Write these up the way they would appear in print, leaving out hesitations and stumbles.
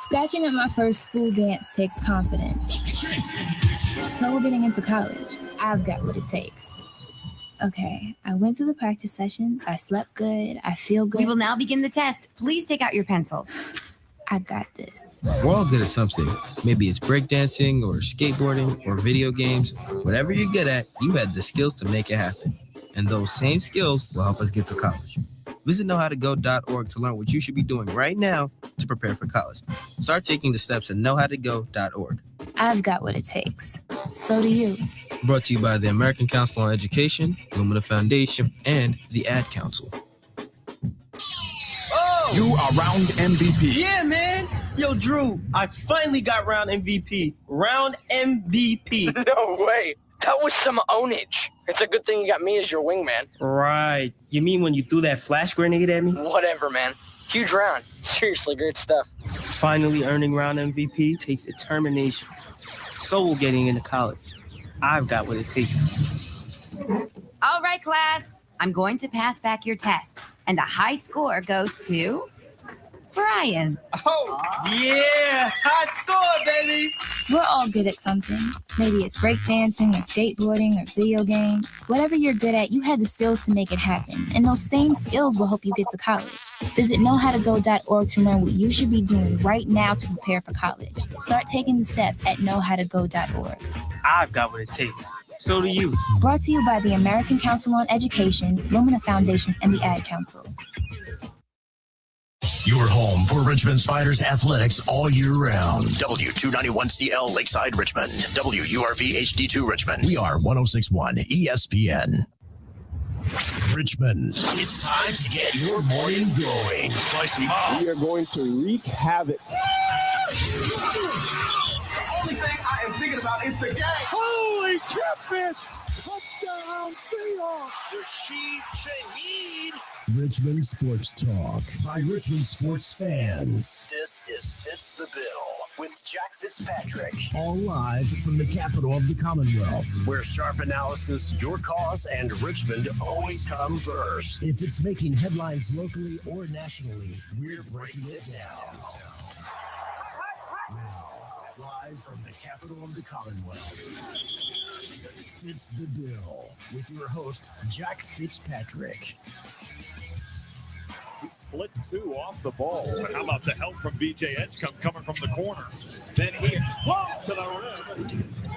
Scratching at my first school dance takes confidence. So getting into college, I've got what it takes. Okay, I went to the practice sessions, I slept good, I feel good. We will now begin the test. Please take out your pencils. I got this. We're all good at something. Maybe it's breakdancing or skateboarding or video games. Whatever you're good at, you had the skills to make it happen. And those same skills will help us get to college. Visit knowhowtogo.org to learn what you should be doing right now to prepare for college. Start taking the steps at knowhowtogo.org. I've got what it takes. So do you. Brought to you by the American Council on Education, Lumina Foundation, and the Ad Council. Oh! You are round MVP. Yeah, man. Yo, Drew, I finally got round MVP. Round MVP. No way. That was some ownage. It's a good thing you got me as your wingman. Right. You mean when you threw that flash grenade at me? Whatever, man. Huge round. Seriously, great stuff. Finally earning round MVP takes determination. So will getting into college. I've got what it takes. All right, class. I'm going to pass back your tests. And the high score goes to Brian. Oh, yeah. High score, baby. We're all good at something. Maybe it's breakdancing or skateboarding or video games. Whatever you're good at, you had the skills to make it happen. And those same skills will help you get to college. Visit knowhowtogo.org to learn what you should be doing right now to prepare for college. Start taking the steps at knowhowtogo.org. I've got what it takes. So do you. Brought to you by the American Council on Education, Lumina Foundation, and the Ad Council. Your home for Richmond Spiders athletics all year round. W291CL Lakeside Richmond. WURV HD2 Richmond. We are 1061 ESPN. Richmond, it's time to get your morning going. Spicy Bob. We are going to wreak havoc. The only thing I am thinking about is the game. Holy catfish! Touchdown, Seahawks! Rashid Shaheed. Richmond Sports Talk by Richmond sports fans. This is Fitz the Bill with Jack Fitzpatrick. All live from the capital of the Commonwealth, where sharp analysis, your cause, and Richmond always come first. If it's making headlines locally or nationally, we're breaking it down. Now, live from the capital of the Commonwealth, Fitz the Bill with your host, Jack Fitzpatrick. He split two off the ball. But how about the help from BJ Edgecombe coming from the corner? Then he explodes to the rim.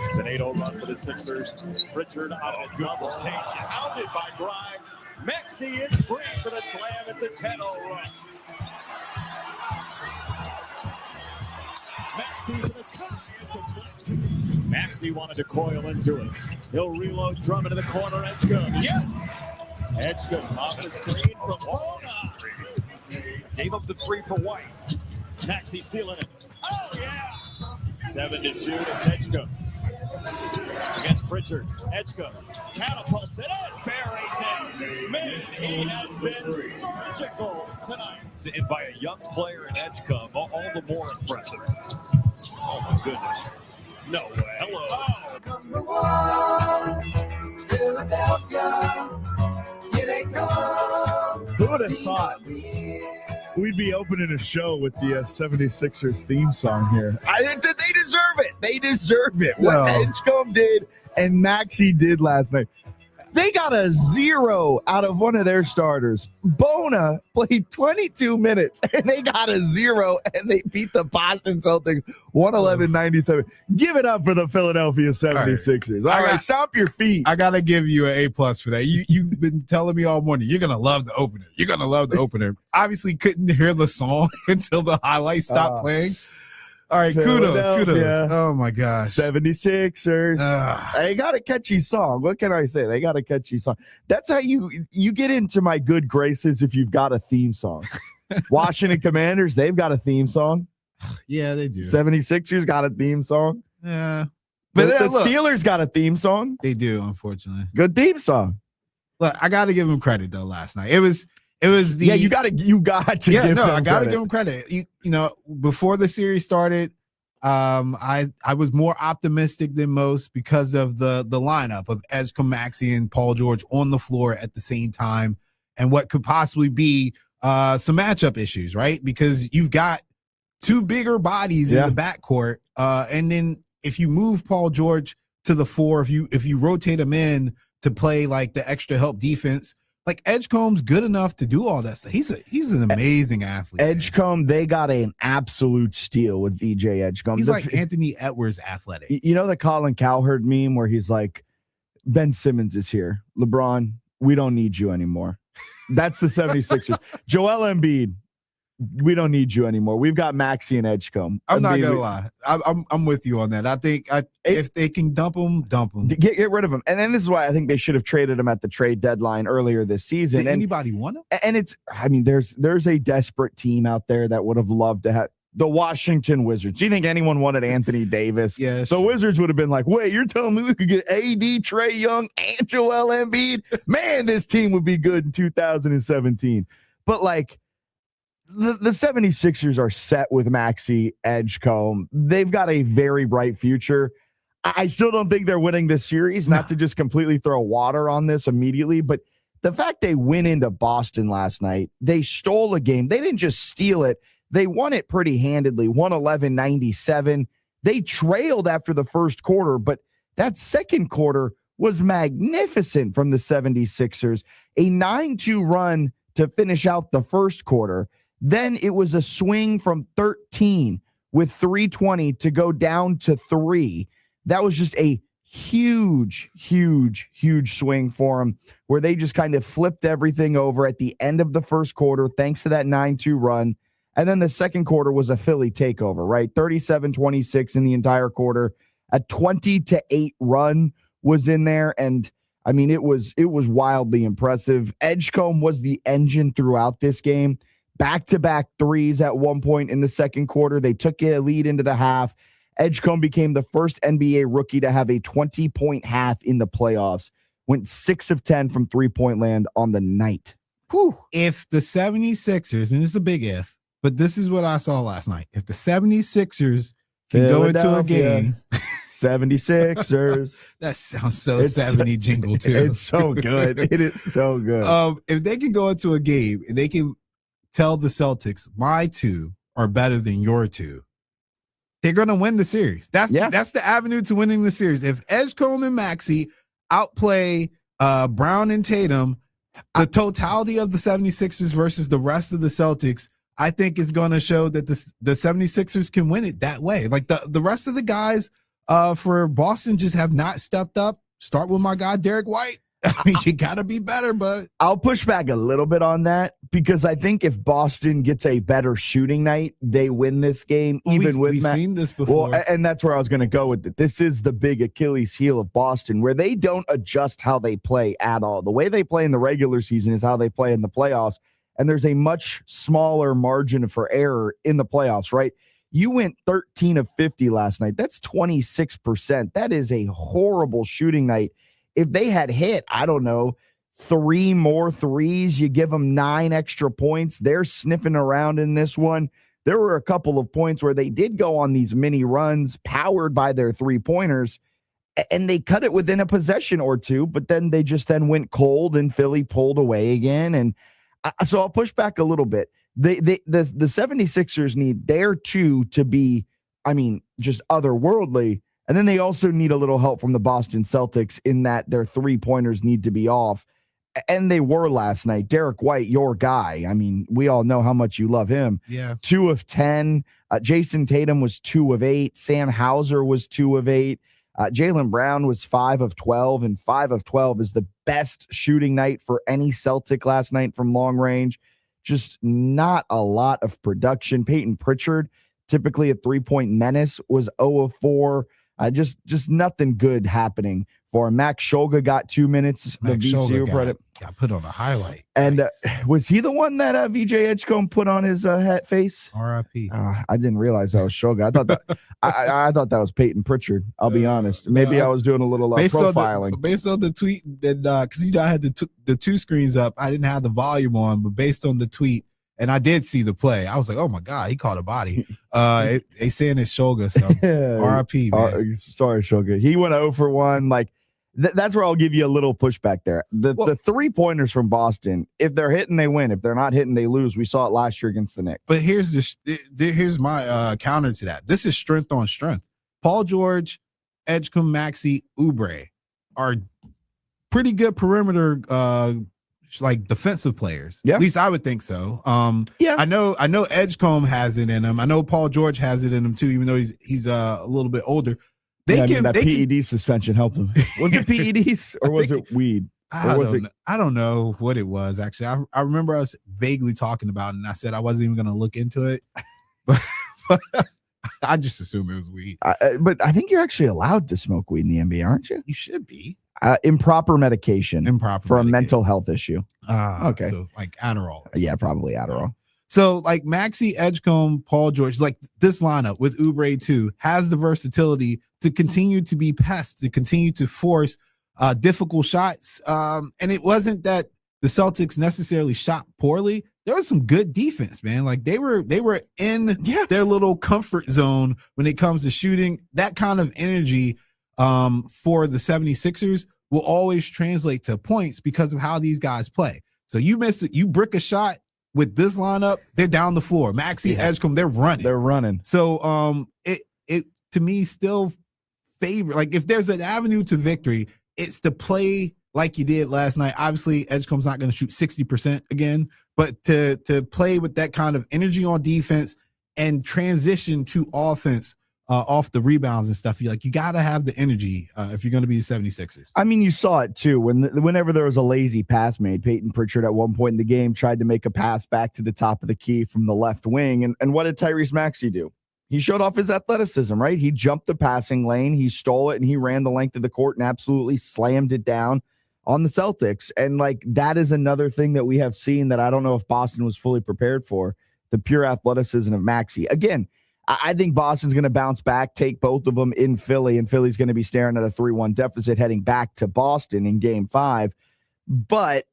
It's an 8-0 run for the Sixers. Pritchard on a double take. Hounded by Grimes. Maxey is free for the slam. It's a 10-0 run. Maxey for the tie. It's a flat. Maxey wanted to coil into it. He'll reload Drummond to the corner. Edgecombe. Yes! Edgecombe off the screen from Bona. Gave up the three for White. Maxey stealing it. Oh, yeah! 7 to shoot. It's Edgecombe. Against Pritchard. Edgecombe catapults it and buries it. Man, he has been surgical tonight. And by a young player in Edgecombe, all the more impressive. Oh, my goodness. No way. Hello. Oh. Number one, Philadelphia. Who would have thought we'd be opening a show with the 76ers theme song here? They deserve it. They deserve it. What Edgecombe did and Maxey did last night. They got a 0 out of one of their starters. Bona played 22 minutes, and they got a 0, and they beat the Boston Celtics 111-97. Give it up for the Philadelphia 76ers. All right, stomp your feet. I got to give you an A+ for that. You've been telling me all morning, you're going to love the opener. You're going to love the opener. Obviously couldn't hear the song until the highlights stopped playing. All right, kudos. Oh, my gosh. 76ers. They got a catchy song. What can I say? They got a catchy song. That's how you get into my good graces if you've got a theme song. Washington Commanders, they've got a theme song. Yeah, they do. 76ers got a theme song. Yeah. But the Steelers got a theme song. They do, unfortunately. Good theme song. Look, I got to give them credit, though, last night. It was the you got to give I got to give them credit. You know, before the series started, I was more optimistic than most because of the lineup of Edgecombe, Maxey, and Paul George on the floor at the same time, and what could possibly be some matchup issues, right? Because you've got two bigger bodies in the backcourt. And then if you move Paul George to the 4, if you rotate him in to play like the extra help defense, like Edgecombe's good enough to do all that stuff. He's an amazing athlete. Edgecombe, they got an absolute steal with VJ Edgecombe. He's like Anthony Edwards athletic. You know the Colin Cowherd meme where he's like, Ben Simmons is here. LeBron, we don't need you anymore. That's the 76ers. Joel Embiid, we don't need you anymore. We've got Maxey and Edgecombe. I'm not gonna lie. I'm with you on that. I think if they can dump him. Get rid of him. And then this is why I think they should have traded him at the trade deadline earlier this season. Did anybody want him? And there's a desperate team out there that would have loved to have the Washington Wizards. Do you think anyone wanted Anthony Davis? Yes. The Wizards would have been like, wait, you're telling me we could get AD, Trae Young, and Joel Embiid? Man, this team would be good in 2017. But like, the 76ers are set with Maxey, Edgecombe. They've got a very bright future. I still don't think they're winning this series, not to just completely throw water on this immediately, but the fact they went into Boston last night, they stole a game. They didn't just steal it. They won it pretty handedly, 111-97. They trailed after the first quarter, but that second quarter was magnificent from the 76ers. A 9-2 run to finish out the first quarter. Then it was a swing from 13 with 3:20 to go down to 3. That was just a huge swing for them, where they just kind of flipped everything over at the end of the first quarter, thanks to that 9-2 run. And then the second quarter was a Philly takeover, right? 37-26 in the entire quarter. A 20-8 run was in there. And I mean, it was wildly impressive. Edgecombe was the engine throughout this game. Back-to-back threes at one point in the second quarter. They took a lead into the half. Edgecombe became the first NBA rookie to have a 20-point half in the playoffs. Went 6 of 10 from three-point land on the night. Whew. If the 76ers, and this is a big if, but this is what I saw last night. If the 76ers can go into a game. 76ers. That sounds so 70 jingle too. It's so good. It is so good. If they can go into a game and they can tell the Celtics, my 2 are better than your 2, they're going to win the series. That's the avenue to winning the series. If Edgecombe and Maxey outplay Brown and Tatum, the totality of the 76ers versus the rest of the Celtics, I think is going to show that the 76ers can win it that way. Like the rest of the guys for Boston just have not stepped up. Start with my guy, Derek White. I mean, you got to be better, but I'll push back a little bit on that, because I think if Boston gets a better shooting night, they win this game. We've seen this before. Well, and that's where I was going to go with it. This is the big Achilles heel of Boston, where they don't adjust how they play at all. The way they play in the regular season is how they play in the playoffs, and there's a much smaller margin for error in the playoffs, right? You went 13 of 50 last night. That's 26%. That is a horrible shooting night. If they had hit, I don't know, 3 more threes, you give them 9 extra points. They're sniffing around in this one. There were a couple of points where they did go on these mini runs powered by their 3-pointers, and they cut it within a possession or two, but then they just went cold and Philly pulled away again. And so I'll push back a little bit. The 76ers need their 2 to be, I mean, just otherworldly. And then they also need a little help from the Boston Celtics in that their 3-pointers need to be off. And they were last night. Derek White, your guy. I mean, we all know how much you love him. Yeah. 2 of 10. Jason Tatum was 2 of 8. Sam Hauser was 2 of 8. Jaylen Brown was 5 of 12. And 5 of 12 is the best shooting night for any Celtic last night from long range. Just not a lot of production. Peyton Pritchard, typically a 3-point menace, was 0 of 4. Just nothing good happening for him. Max Shulga got 2 minutes. Max Shulga got put on a highlight. And was he the one that VJ Edgecombe put on his hat face? R.I.P. I didn't realize that was Shulga. I thought that I thought that was Peyton Pritchard. I'll be honest. Maybe I was doing a little profiling. Based on the tweet, that because I had the 2 screens up, I didn't have the volume on, but based on the tweet. And I did see the play. I was like, oh, my God, he caught a body. They saying it's Shulga, so R.I.P., man. Sorry, Shulga. He went 0 for 1. Like, That's where I'll give you a little pushback there. The 3-pointers from Boston, if they're hitting, they win. If they're not hitting, they lose. We saw it last year against the Knicks. But here's my counter to that. This is strength on strength. Paul George, Edgecombe, Maxey, Oubre are pretty good perimeter like defensive players. Yeah. At least I would think so. Yeah. I know Edgecombe has it in him. I know Paul George has it in him too, even though he's a little bit older. That PED suspension helped him. Was it PEDs or was it weed? I don't know what it was, actually. I remember us vaguely talking about it, and I said I wasn't even going to look into it. But I just assume it was weed. But I think you're actually allowed to smoke weed in the NBA, aren't you? You should be. Improper medication. For a mental health issue. Okay. So like Adderall. Yeah, probably Adderall. So like Maxey, Edgecombe, Paul George, like this lineup with Oubre too has the versatility to continue to be pests, to continue to force difficult shots. And it wasn't that the Celtics necessarily shot poorly. There was some good defense, man. Like they were in their little comfort zone when it comes to shooting. That kind of energy for the 76ers will always translate to points because of how these guys play. So you miss it, you brick a shot with this lineup, they're down the floor. Maxey, Edgecombe, they're running. So it to me still favor, like if there's an avenue to victory, it's to play like you did last night. Obviously, Edgecombe's not going to shoot 60% again, but to play with that kind of energy on defense and transition to offense off the rebounds and stuff. You got to have the energy if you're going to be the 76ers. I mean, you saw it too. Whenever there was a lazy pass made, Peyton Pritchard at one point in the game tried to make a pass back to the top of the key from the left wing. And what did Tyrese Maxey do? He showed off his athleticism, right? He jumped the passing lane, he stole it, and he ran the length of the court and absolutely slammed it down on the Celtics. And like that is another thing that we have seen that I don't know if Boston was fully prepared for, the pure athleticism of Maxey. Again, I think Boston's going to bounce back, take both of them in Philly, and Philly's going to be staring at a 3-1 deficit heading back to Boston in Game 5. But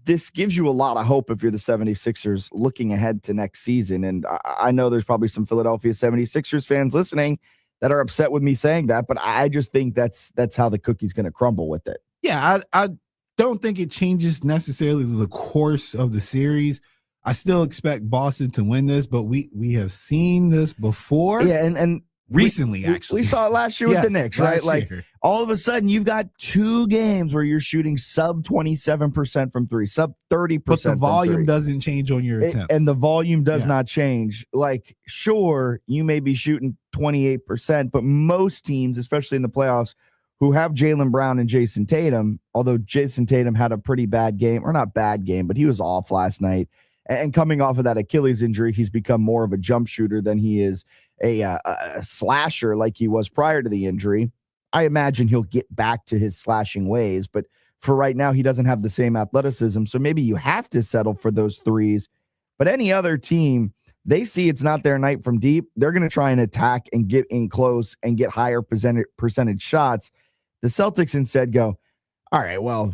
this gives you a lot of hope if you're the 76ers looking ahead to next season. And I know there's probably some Philadelphia 76ers fans listening that are upset with me saying that, but I just think that's how the cookie's going to crumble with it. Yeah, I don't think it changes necessarily the course of the series. I still expect Boston to win this, but we have seen this before. Yeah, and recently, actually. We saw it last year with the Knicks, right? Like year. All of a sudden you've got 2 games where you're shooting sub 27% from 3, sub 30%. But the volume doesn't change on your attempts. And the volume does not change. Like, sure, you may be shooting 28%, but most teams, especially in the playoffs, who have Jaylen Brown and Jason Tatum, although Jason Tatum had a pretty bad game, or not bad game, but he was off last night. And coming off of that Achilles injury, he's become more of a jump shooter than he is a slasher like he was prior to the injury. I imagine he'll get back to his slashing ways, but for right now, he doesn't have the same athleticism. So maybe you have to settle for those threes. But any other team, they see it's not their night from deep. They're going to try and attack and get in close and get higher percentage shots. The Celtics instead go, all right, well,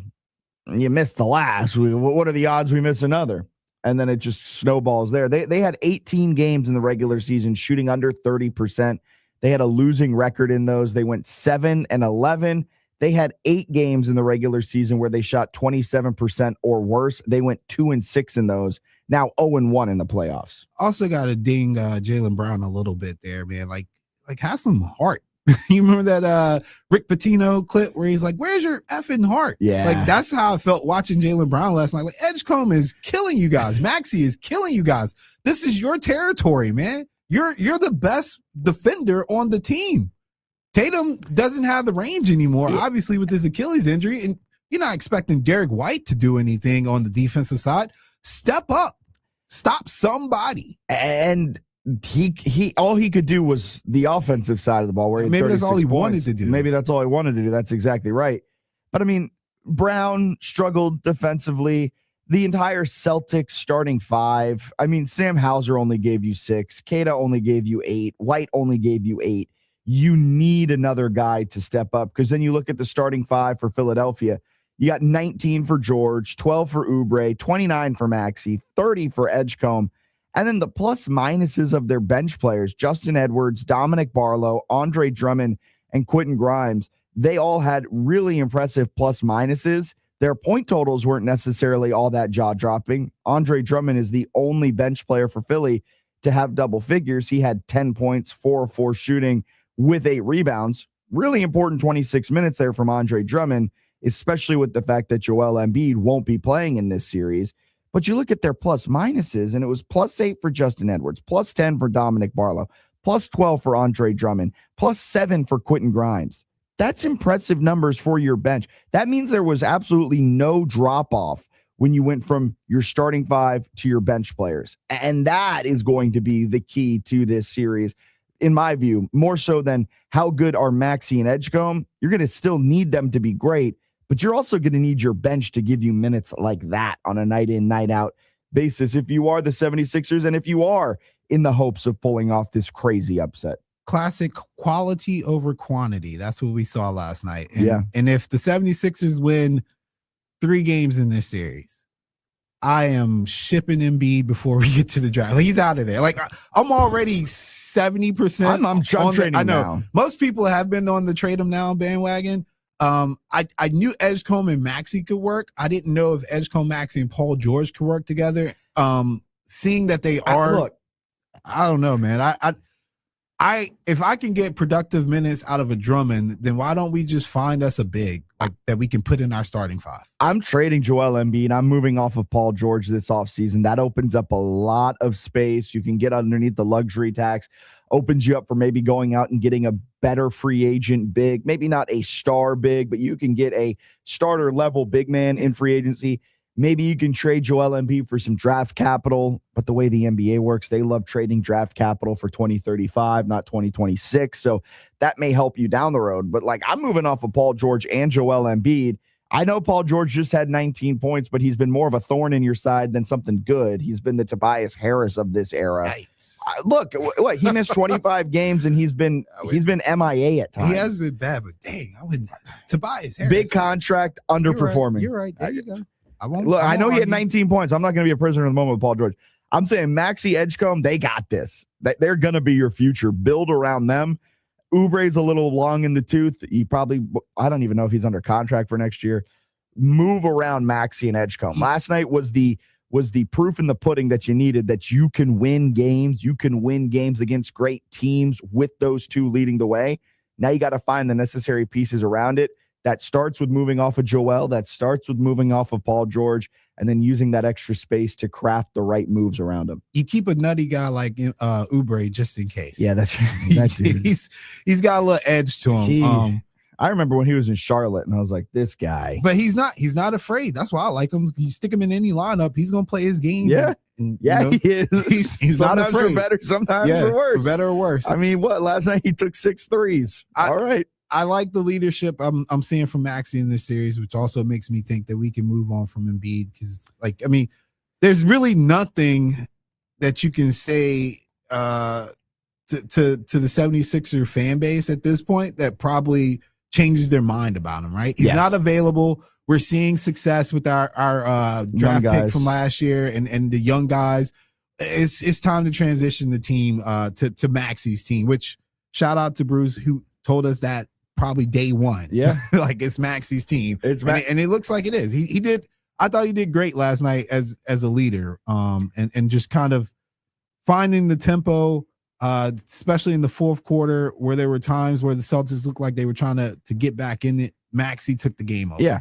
you missed the last. What are the odds we miss another? And then it just snowballs there. They had 18 games in the regular season shooting under 30%. They had a losing record in those. They went 7-11. They had 8 games in the regular season where they shot 27% or worse. They went 2-6 in those. Now 0-1 in the playoffs. Also got to ding Jaylen Brown a little bit there, man. Like have some heart. You remember that Rick Pitino clip where he's like, where's your effing heart? Yeah. Like, that's how I felt watching Jaylen Brown last night. Like, Edgecombe is killing you guys. Maxey is killing you guys. This is your territory, man. You're the best defender on the team. Tatum doesn't have the range anymore, obviously, with his Achilles injury. And you're not expecting Derek White to do anything on the defensive side. Step up. Stop somebody. And he all he could do was the offensive side of the ball, where maybe that's all he wanted to do. Maybe that's all he wanted to do. That's exactly right. But I mean, Brown struggled defensively. The entire Celtics starting 5. I mean, Sam Hauser only gave you 6. Keita only gave you 8. White only gave you 8. You need another guy to step up, because then you look at the starting 5 for Philadelphia. You got 19 for George, 12 for Oubre, 29 for Maxey, 30 for Edgecombe. And then the plus minuses of their bench players, Justin Edwards, Dominic Barlow, Andre Drummond, and Quentin Grimes, they all had really impressive plus minuses. Their point totals weren't necessarily all that jaw-dropping. Andre Drummond is the only bench player for Philly to have double figures. He had 10 points, 4 of 4 shooting with 8 rebounds. Really important 26 minutes there from Andre Drummond, especially with the fact that Joel Embiid won't be playing in this series. But you look at their plus minuses, and it was plus 8 for Justin Edwards, plus 10 for Dominic Barlow, plus 12 for Andre Drummond, plus 7 for Quentin Grimes. That's impressive numbers for your bench. That means there was absolutely no drop-off when you went from your starting 5 to your bench players. And that is going to be the key to this series, in my view, more so than how good are Maxey and Edgecombe. You're going to still need them to be great, but you're also going to need your bench to give you minutes like that on a night-in, night-out basis if you are the 76ers and if you are in the hopes of pulling off this crazy upset. Classic quality over quantity. That's what we saw last night. And, yeah. And if the 76ers win 3 games in this series, I am shipping Embiid before we get to the draft. Like, he's out of there. Like, I'm already 70%. I'm trading I know now. most people have been on the trade him now bandwagon. I knew Edgecombe and Maxey could work. I didn't know if Edgecombe, Maxey, and Paul George could work together. Seeing that they are, I don't know, man. If I can get productive minutes out of a Drummond, then why don't we just find us a big like that we can put in our starting 5? I'm trading Joel Embiid. I'm moving off of Paul George this offseason. That opens up a lot of space. You can get underneath the luxury tax, opens you up for maybe going out and getting a better free agent big, maybe not a star big, but you can get a starter level big man in free agency. Maybe you can trade Joel Embiid for some draft capital, but the way the NBA works, they love trading draft capital for 2035, not 2026. So that may help you down the road. But like, I'm moving off of Paul George and Joel Embiid. I know Paul George just had 19 points, but he's been more of a thorn in your side than something good. He's been the Tobias Harris of this era. Nice. Look, what he missed 25 games and he's been MIA at times. He has been bad, but dang, I wouldn't. Tobias Harris, big contract, underperforming. You're right. There you go. I know he had 19 points. I'm not going to be a prisoner of the moment with Paul George. I'm saying Maxey, Edgecombe, they got this. They're going to be your future. Build around them. Oubre's a little long in the tooth. I don't even know if he's under contract for next year. Move around Maxey and Edgecombe. Last night was the proof in the pudding that you needed, that you can win games. You can win games against great teams with those two leading the way. Now you got to find the necessary pieces around it. That starts with moving off of Joel. That starts with moving off of Paul George, and then using that extra space to craft the right moves around him. You keep a nutty guy like Oubre just in case. Yeah, that's that dude. He's got a little edge to him. I remember when he was in Charlotte, and I was like, this guy. But he's not afraid. That's why I like him. You stick him in any lineup, he's gonna play his game. Yeah. And, he is. He's not afraid. For better, sometimes for worse. For better or worse. I mean, last night he took 6 threes. All right. I like the leadership I'm seeing from Maxey in this series, which also makes me think that we can move on from Embiid because, there's really nothing that you can say to the 76er fan base at this point that probably changes their mind about him, right? He's not available. We're seeing success with our draft pick from last year and the young guys. It's time to transition the team to Maxey's team, which shout out to Bruce who told us that probably day one. Yeah. Like it's Maxey's team. And it looks like it is. He did. I thought he did great last night as a leader. And just kind of finding the tempo, especially in the fourth quarter where there were times where the Celtics looked like they were trying to get back in it. Maxey took the game over. Yeah.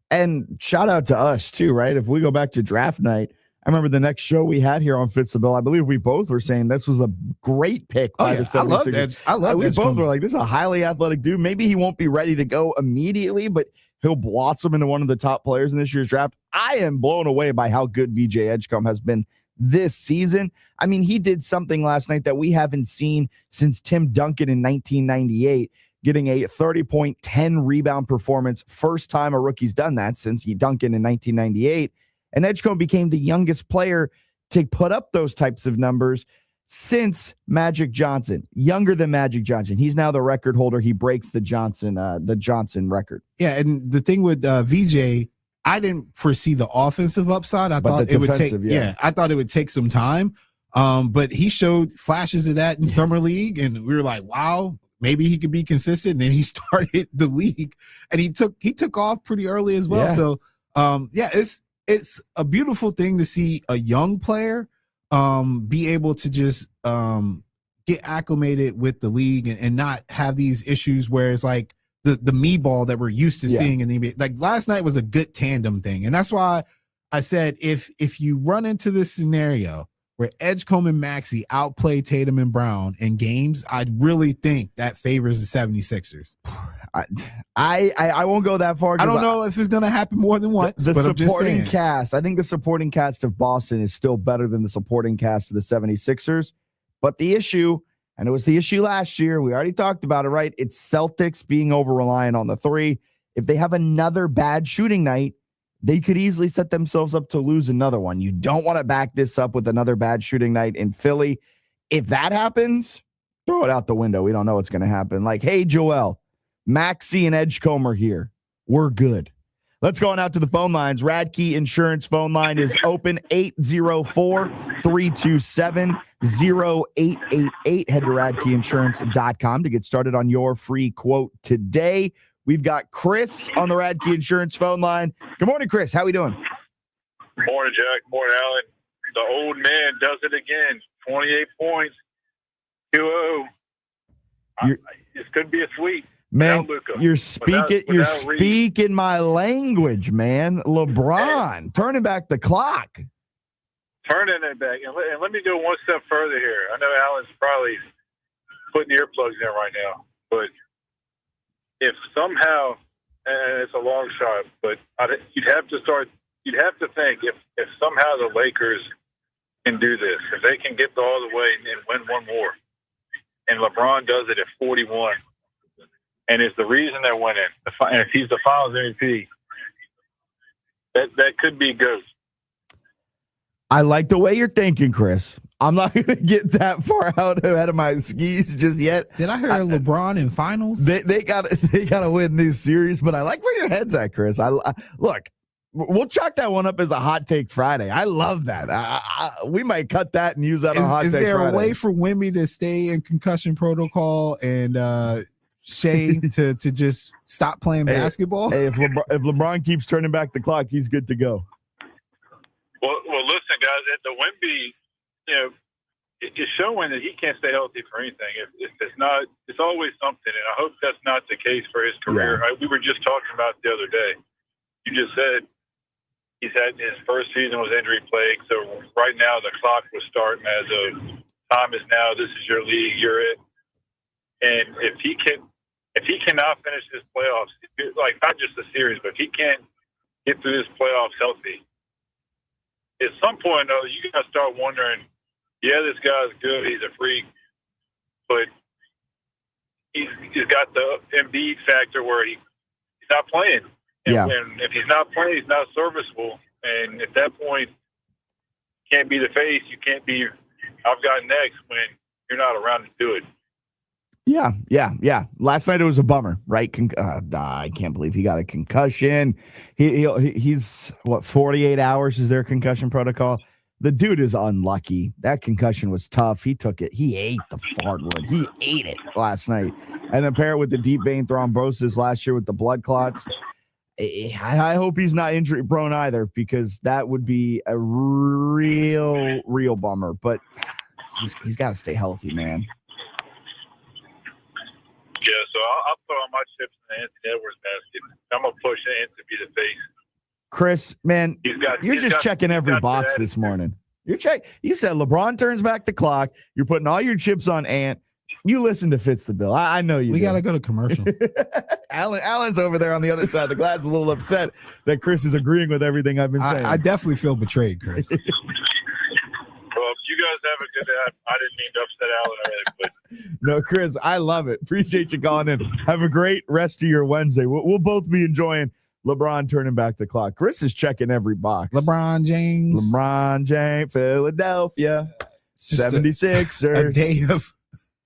And shout out to us too, right? If we go back to draft night, I remember the next show we had here on Fitz the Bill, I believe we both were saying this was a great pick by the 76ers. I love that. We both were like, this is a highly athletic dude. Maybe he won't be ready to go immediately, but he'll blossom into one of the top players in this year's draft. I am blown away by how good VJ Edgecombe has been this season. I mean, he did something last night that we haven't seen since Tim Duncan in 1998, getting a 30-point, 10-rebound performance. First time a rookie's done that since Duncan in 1998. And Edgecombe became the youngest player to put up those types of numbers since Magic Johnson, younger than Magic Johnson. He's now the record holder. He breaks the Johnson record. Yeah, and the thing with VJ, I didn't foresee the offensive upside. I thought it would take. Yeah, I thought it would take some time. But he showed flashes of that in summer league, and we were like, wow. maybe he could be consistent. And then he started the league, and he took off pretty early as well. Yeah. So it's a beautiful thing to see a young player be able to just get acclimated with the league and not have these issues where it's like the me ball that we're used to seeing in the NBA. Like last night was a good tandem thing, and that's why I said if you run into this scenario where Edgecombe and Maxey outplay Tatum and Brown in games, I really think that favors the 76ers. I won't go that far. I don't know if it's going to happen more than once, the but I'm just saying. cast, I think the supporting cast of Boston is still better than the supporting cast of the 76ers. But the issue, and it was the issue last year, we already talked about it, right? It's Celtics being over-reliant on the three. If they have another bad shooting night, they could easily set themselves up to lose another one. You don't want to back this up with another bad shooting night in Philly. If that happens, throw it out the window. We don't know what's going to happen. Like, hey, Joel, Maxey and Edgecombe are here. We're good. Let's go on out to the phone lines. Radke Insurance phone line is open, 804-327-0888. Head to radkeyinsurance.com to get started on your free quote today. We've got Chris on the Radke Insurance phone line. Good morning, Chris. How we doing? Morning, Jack. Morning, Alan. The old man does it again. 28 points, 2-0. This could be a sweep. Man, you're speaking my language, man. LeBron turning back the clock. Turning it back. And let me go one step further here. I know Alan's probably putting earplugs in right now, but if somehow, and it's a long shot, but you'd have to think if somehow the Lakers can do this, if they can get all the way and win one more, and LeBron does it at 41, and it's the reason they're winning, and if he's the Finals MVP, that could be good. I like the way you're thinking, Chris. I'm not going to get that far out ahead of my skis just yet. Did I hear LeBron in finals? They got to win this series, but I like where your head's at, Chris. Look, we'll chalk that one up as a hot take Friday. I love that. We might cut that and use that on hot take Friday. Is there a way for Wemby to stay in concussion protocol and Shea to just stop playing basketball? Hey, if LeBron keeps turning back the clock, he's good to go. Well, listen, guys, at the Wemby, it's showing that he can't stay healthy for anything. It's always something, and I hope that's not the case for his career. Yeah. We were just talking about the other day. You just said he's had his first season was injury plagued, so right now the clock was starting as of time is now. This is your league. You're it. And if he cannot finish his playoffs, like not just the series, but if he can't get through his playoffs healthy, at some point, though, you got to start wondering, yeah, this guy's good. He's a freak. But he's got the Embiid factor where he's not playing. And if he's not playing, he's not serviceable. And at that point, you can't be the face. You can't be, I've got next when you're not around to do it. Yeah. Last night it was a bummer, right? I can't believe he got a concussion. He's 48 hours is their concussion protocol. The dude is unlucky. That concussion was tough. He took it. He ate the hardwood. He ate it last night. And then pair it with the deep vein thrombosis last year with the blood clots. I hope he's not injury prone either, because that would be a real bummer. But he's got to stay healthy, man. Yeah, so I'll throw all my chips in the Anthony Edwards basket. I'm going to push Ant to be the face. Chris, man, you're just checking every box this morning. You said LeBron turns back the clock. You're putting all your chips on Ant. You listen to Fitz the Bill. I know you. We got to go to commercial. Allen's over there on the other side of the glass, a little upset that Chris is agreeing with everything I've been saying. I definitely feel betrayed, Chris. Well, you guys have a good day. I didn't mean to upset Allen already, but no, Chris, I love it. Appreciate you calling in. Have a great rest of your Wednesday. We'll both be enjoying LeBron turning back the clock. Chris is checking every box. LeBron James, Philadelphia, 76ers.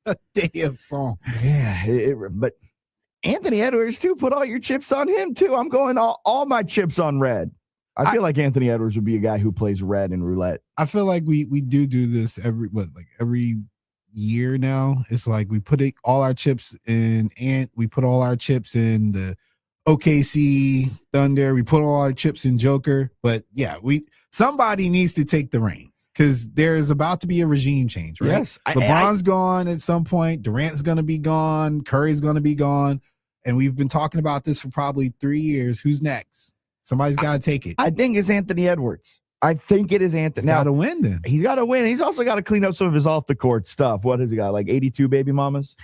A day of songs. Yeah, but Anthony Edwards too. Put all your chips on him too. I'm going all my chips on red. I feel like Anthony Edwards would be a guy who plays red in roulette. I feel like we do this every year now. It's like we put all our chips in Ant. We put all our chips in the OKC Thunder. We put all our chips in Joker. But yeah, somebody needs to take the reins because there's about to be a regime change, right? Yes. LeBron's gone at some point. Durant's going to be gone. Curry's going to be gone. And we've been talking about this for probably 3 years. Who's next? Somebody's got to take it. I think it's Anthony Edwards. I think it is Anthony. He's got to win then. He's got to win. He's also got to clean up some of his off the court stuff. What has he got? Like 82 baby mamas?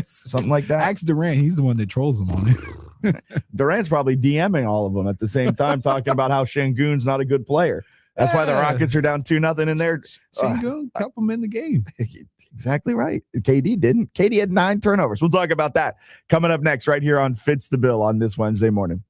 Something like that? Ask Durant. He's the one that trolls him on it. Durant's probably DMing all of them at the same time, talking about how Şengün's not a good player. That's why the Rockets are down 2-0 in there. Şengün kept him in the game. Exactly right. KD didn't. KD had 9 turnovers. We'll talk about that coming up next right here on Fitz the Bill on this Wednesday morning.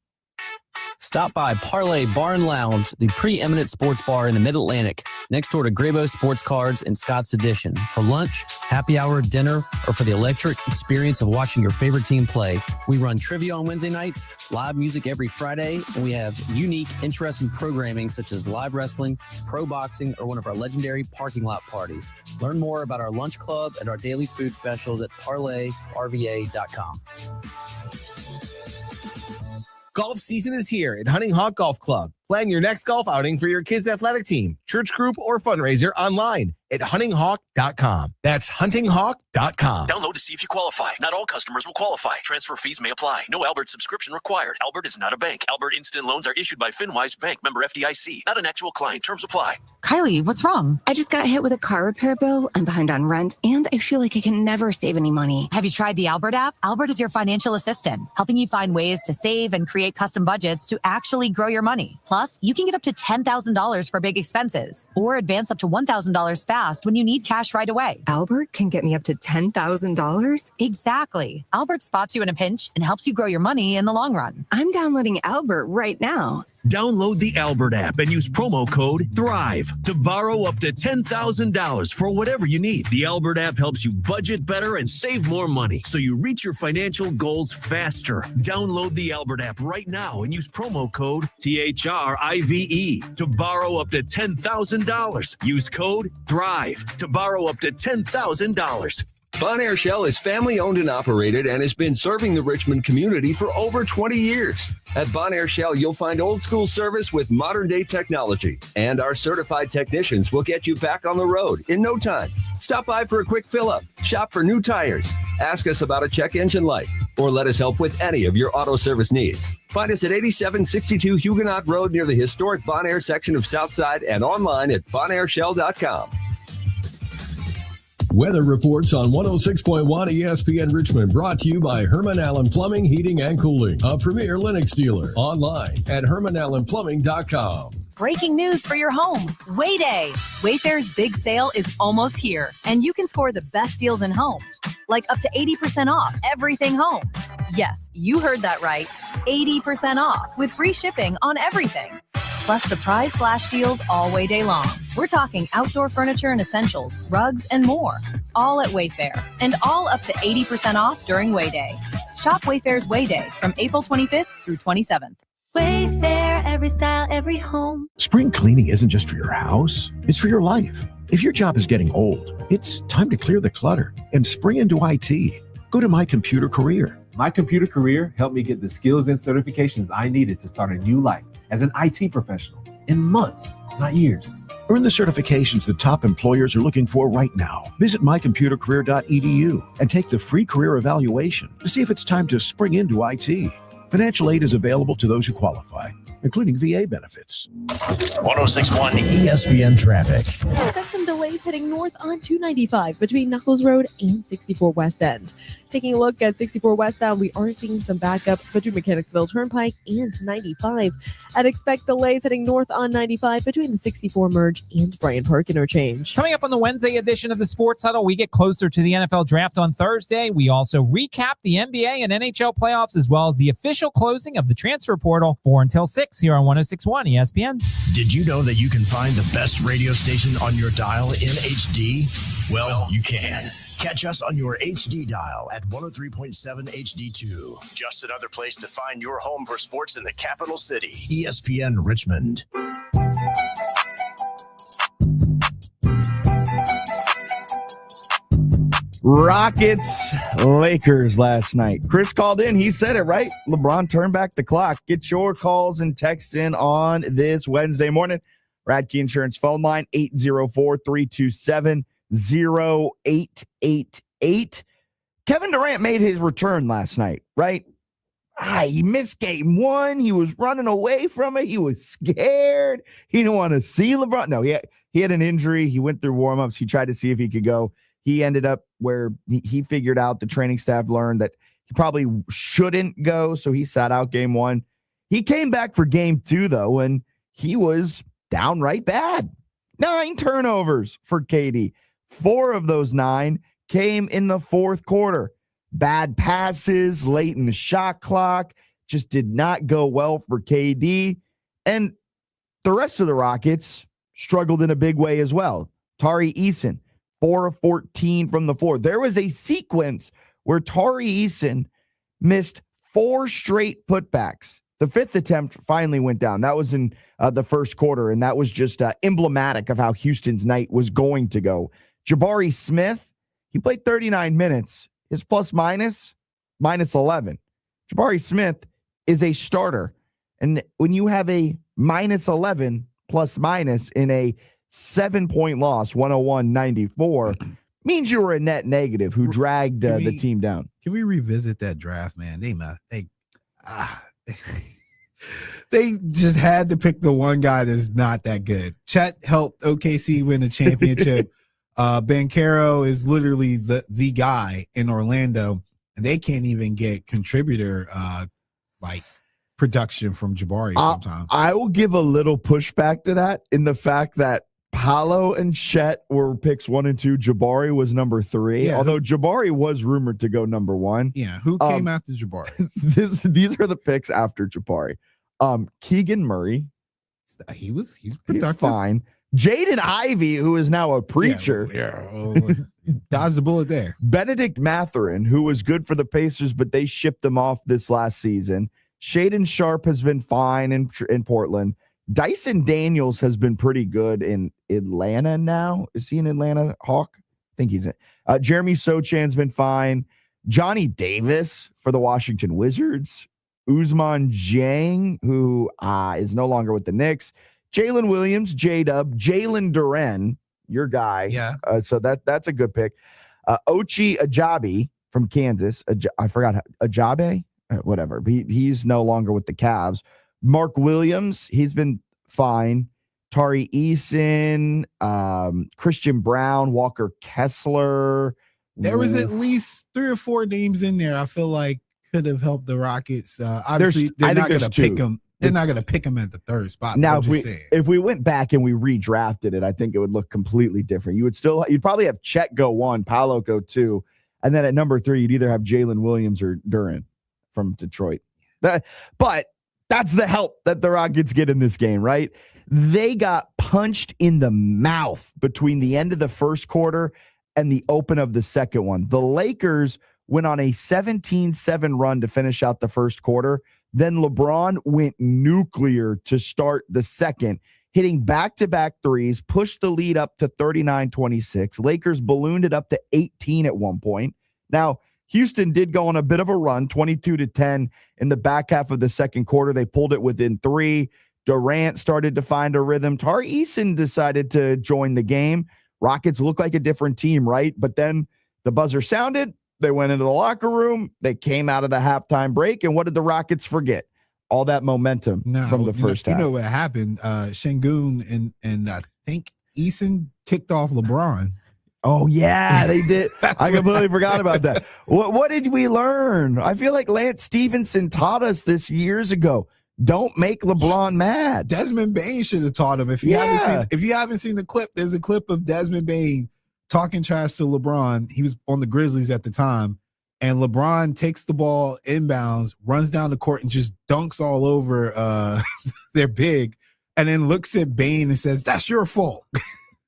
Stop by Parlay Bar and Lounge, the preeminent sports bar in the Mid-Atlantic, next door to Grabo Sports Cards and Scott's Edition. For lunch, happy hour, dinner, or for the electric experience of watching your favorite team play, we run trivia on Wednesday nights, live music every Friday, and we have unique, interesting programming such as live wrestling, pro boxing, or one of our legendary parking lot parties. Learn more about our lunch club and our daily food specials at parlayrva.com. Golf season is here at Hunting Hawk Golf Club. Plan your next golf outing for your kids' athletic team, church group, or fundraiser online at huntinghawk.com. That's huntinghawk.com. Download to see if you qualify. Not all customers will qualify. Transfer fees may apply. No Albert subscription required. Albert is not a bank. Albert Instant Loans are issued by FinWise Bank, member FDIC. Not an actual client. Terms apply. Kylie, what's wrong? I just got hit with a car repair bill. I'm behind on rent, and I feel like I can never save any money. Have you tried the Albert app? Albert is your financial assistant, helping you find ways to save and create custom budgets to actually grow your money. Plus, you can get up to $10,000 for big expenses, or advance up to $1,000 fast when you need cash right away. Albert can get me up to $10,000? Exactly. Albert spots you in a pinch and helps you grow your money in the long run. I'm downloading Albert right now. Download the Albert app and use promo code THRIVE to borrow up to $10,000 for whatever you need. The Albert app helps you budget better and save more money so you reach your financial goals faster. Download the Albert app right now and use promo code THRIVE to borrow up to $10,000. Use code THRIVE to borrow up to $10,000. Bonaire Shell is family owned and operated and has been serving the Richmond community for over 20 years. At Bonaire Shell, you'll find old school service with modern day technology, and our certified technicians will get you back on the road in no time. Stop by for a quick fill up, shop for new tires, ask us about a check engine light, or let us help with any of your auto service needs. Find us at 8762 Huguenot Road near the historic Bonaire section of Southside and online at bonaireshell.com. Weather reports on 106.1 ESPN Richmond, brought to you by Herman Allen Plumbing, Heating, and Cooling, a premier Lennox dealer. Online at hermanallenplumbing.com. Breaking news for your home. Wayday. Wayfair's big sale is almost here, and you can score the best deals in home, like up to 80% off everything home. Yes, you heard that right. 80% off with free shipping on everything. Plus surprise flash deals all Wayday long. We're talking outdoor furniture and essentials, rugs, and more. All at Wayfair, and all up to 80% off during Wayday. Shop Wayfair's Wayday from April 25th through 27th. Wayfair, every style, every home. Spring cleaning isn't just for your house, it's for your life. If your job is getting old, it's time to clear the clutter and spring into IT. Go to My Computer Career. My Computer Career helped me get the skills and certifications I needed to start a new life as an IT professional in months, not years. Earn the certifications that top employers are looking for right now. Visit mycomputercareer.edu and take the free career evaluation to see if it's time to spring into IT. Financial aid is available to those who qualify, including VA benefits. 106.1 ESPN traffic. Expect some delays heading north on 295 between Knuckles Road and 64 West End. Taking a look at 64 westbound, we are seeing some backup between Mechanicsville Turnpike and 95. I'd expect delays heading north on 95 between the 64 merge and Bryant Park interchange. Coming up on the Wednesday edition of the Sports Huddle, we get closer to the NFL Draft on Thursday. We also recap the NBA and NHL playoffs, as well as the official closing of the transfer portal 4 until 6 here on 106.1 ESPN. Did you know that you can find the best radio station on your dial in HD? Well, you can. Catch us on your HD dial at 103.7 HD2. Just another place to find your home for sports in the capital city. ESPN Richmond. Rockets, Lakers last night. Chris called in. He said it right. LeBron turned back the clock. Get your calls and texts in on this Wednesday morning. Radke Insurance phone line 804-327-0888. Kevin Durant made his return last night, right? He missed game one. He was running away from it. He was scared. He didn't want to see LeBron. No, he had an injury. He went through warmups. He tried to see if he could go. He ended up where he figured out, the training staff learned that he probably shouldn't go, so he sat out game one. He came back for game two, though, and he was downright bad. 9 turnovers for KD. 4 of those 9 came in the fourth quarter. Bad passes late in the shot clock. Just did not go well for KD. And the rest of the Rockets struggled in a big way as well. Tari Eason, 4 of 14 from the floor. There was a sequence where Tari Eason missed 4 straight putbacks. The 5th attempt finally went down. That was in the first quarter, and that was just emblematic of how Houston's night was going to go. Jabari Smith, he played 39 minutes. His plus-minus, -11. Jabari Smith is a starter. And when you have a -11 plus-minus in a 7-point loss, 101-94, means you were a net negative who dragged the team down. Can we revisit that draft, man? They just had to pick the one guy that's not that good. Chet helped OKC win a championship. Banchero is literally the guy in Orlando, and they can't even get contributor production from Jabari sometimes. I will give a little pushback to that in the fact that Paolo and Chet were picks 1 and 2. Jabari was number 3, although Jabari was rumored to go number 1. Yeah, who came after Jabari? These are the picks after Jabari. Keegan Murray. He's productive. Fine. Jaden Ivey, who is now a preacher. Dodged the bullet there. Benedict Mathurin, who was good for the Pacers, but they shipped him off this last season. Shaedon Sharpe has been fine in Portland. Dyson Daniels has been pretty good in Atlanta now. Is he an Atlanta Hawk? I think he's in. Jeremy Sochan's been fine. Johnny Davis for the Washington Wizards. Ousmane Dieng, who is no longer with the Knicks. Jalen Williams, J-Dub, Jalen Duren, your guy. Yeah. So that's a good pick. Ochai Agbaji from Kansas. I forgot Ajabe, whatever. He's no longer with the Cavs. Mark Williams, he's been fine. Tari Eason, Christian Brown, Walker Kessler. There was at least 3 or 4 names in there I feel like could have helped the Rockets. Obviously, they're not going to pick them. They're not going to pick him at the 3rd spot. Now, if we went back and we redrafted it, I think it would look completely different. You'd probably have Chet go 1, Paolo go 2, and then at number 3, you'd either have Jalen Williams or Duren from Detroit. But that's the help that the Rockets get in this game, right? They got punched in the mouth between the end of the first quarter and the open of the second one. The Lakers went on a 17-7 run to finish out the first quarter. Then LeBron went nuclear to start the second, hitting back-to-back threes, pushed the lead up to 39-26. Lakers ballooned it up to 18 at one point. Now, Houston did go on a bit of a run, 22-10 in the back half of the second quarter. They pulled it within 3. Durant started to find a rhythm. Tari Eason decided to join the game. Rockets look like a different team, right? But then the buzzer sounded. They went into the locker room. They came out of the halftime break. And what did the Rockets forget? All that momentum from the first half. You know what happened? Şengün and I think Eason ticked off LeBron. Oh, yeah, they did. I completely forgot about that. What did we learn? I feel like Lance Stevenson taught us this years ago. Don't make LeBron mad. Desmond Bane should have taught him. If you haven't seen the clip, there's a clip of Desmond Bane talking trash to LeBron. He was on the Grizzlies at the time, and LeBron takes the ball inbounds, runs down the court, and just dunks all over their big, and then looks at Bane and says, "That's your fault."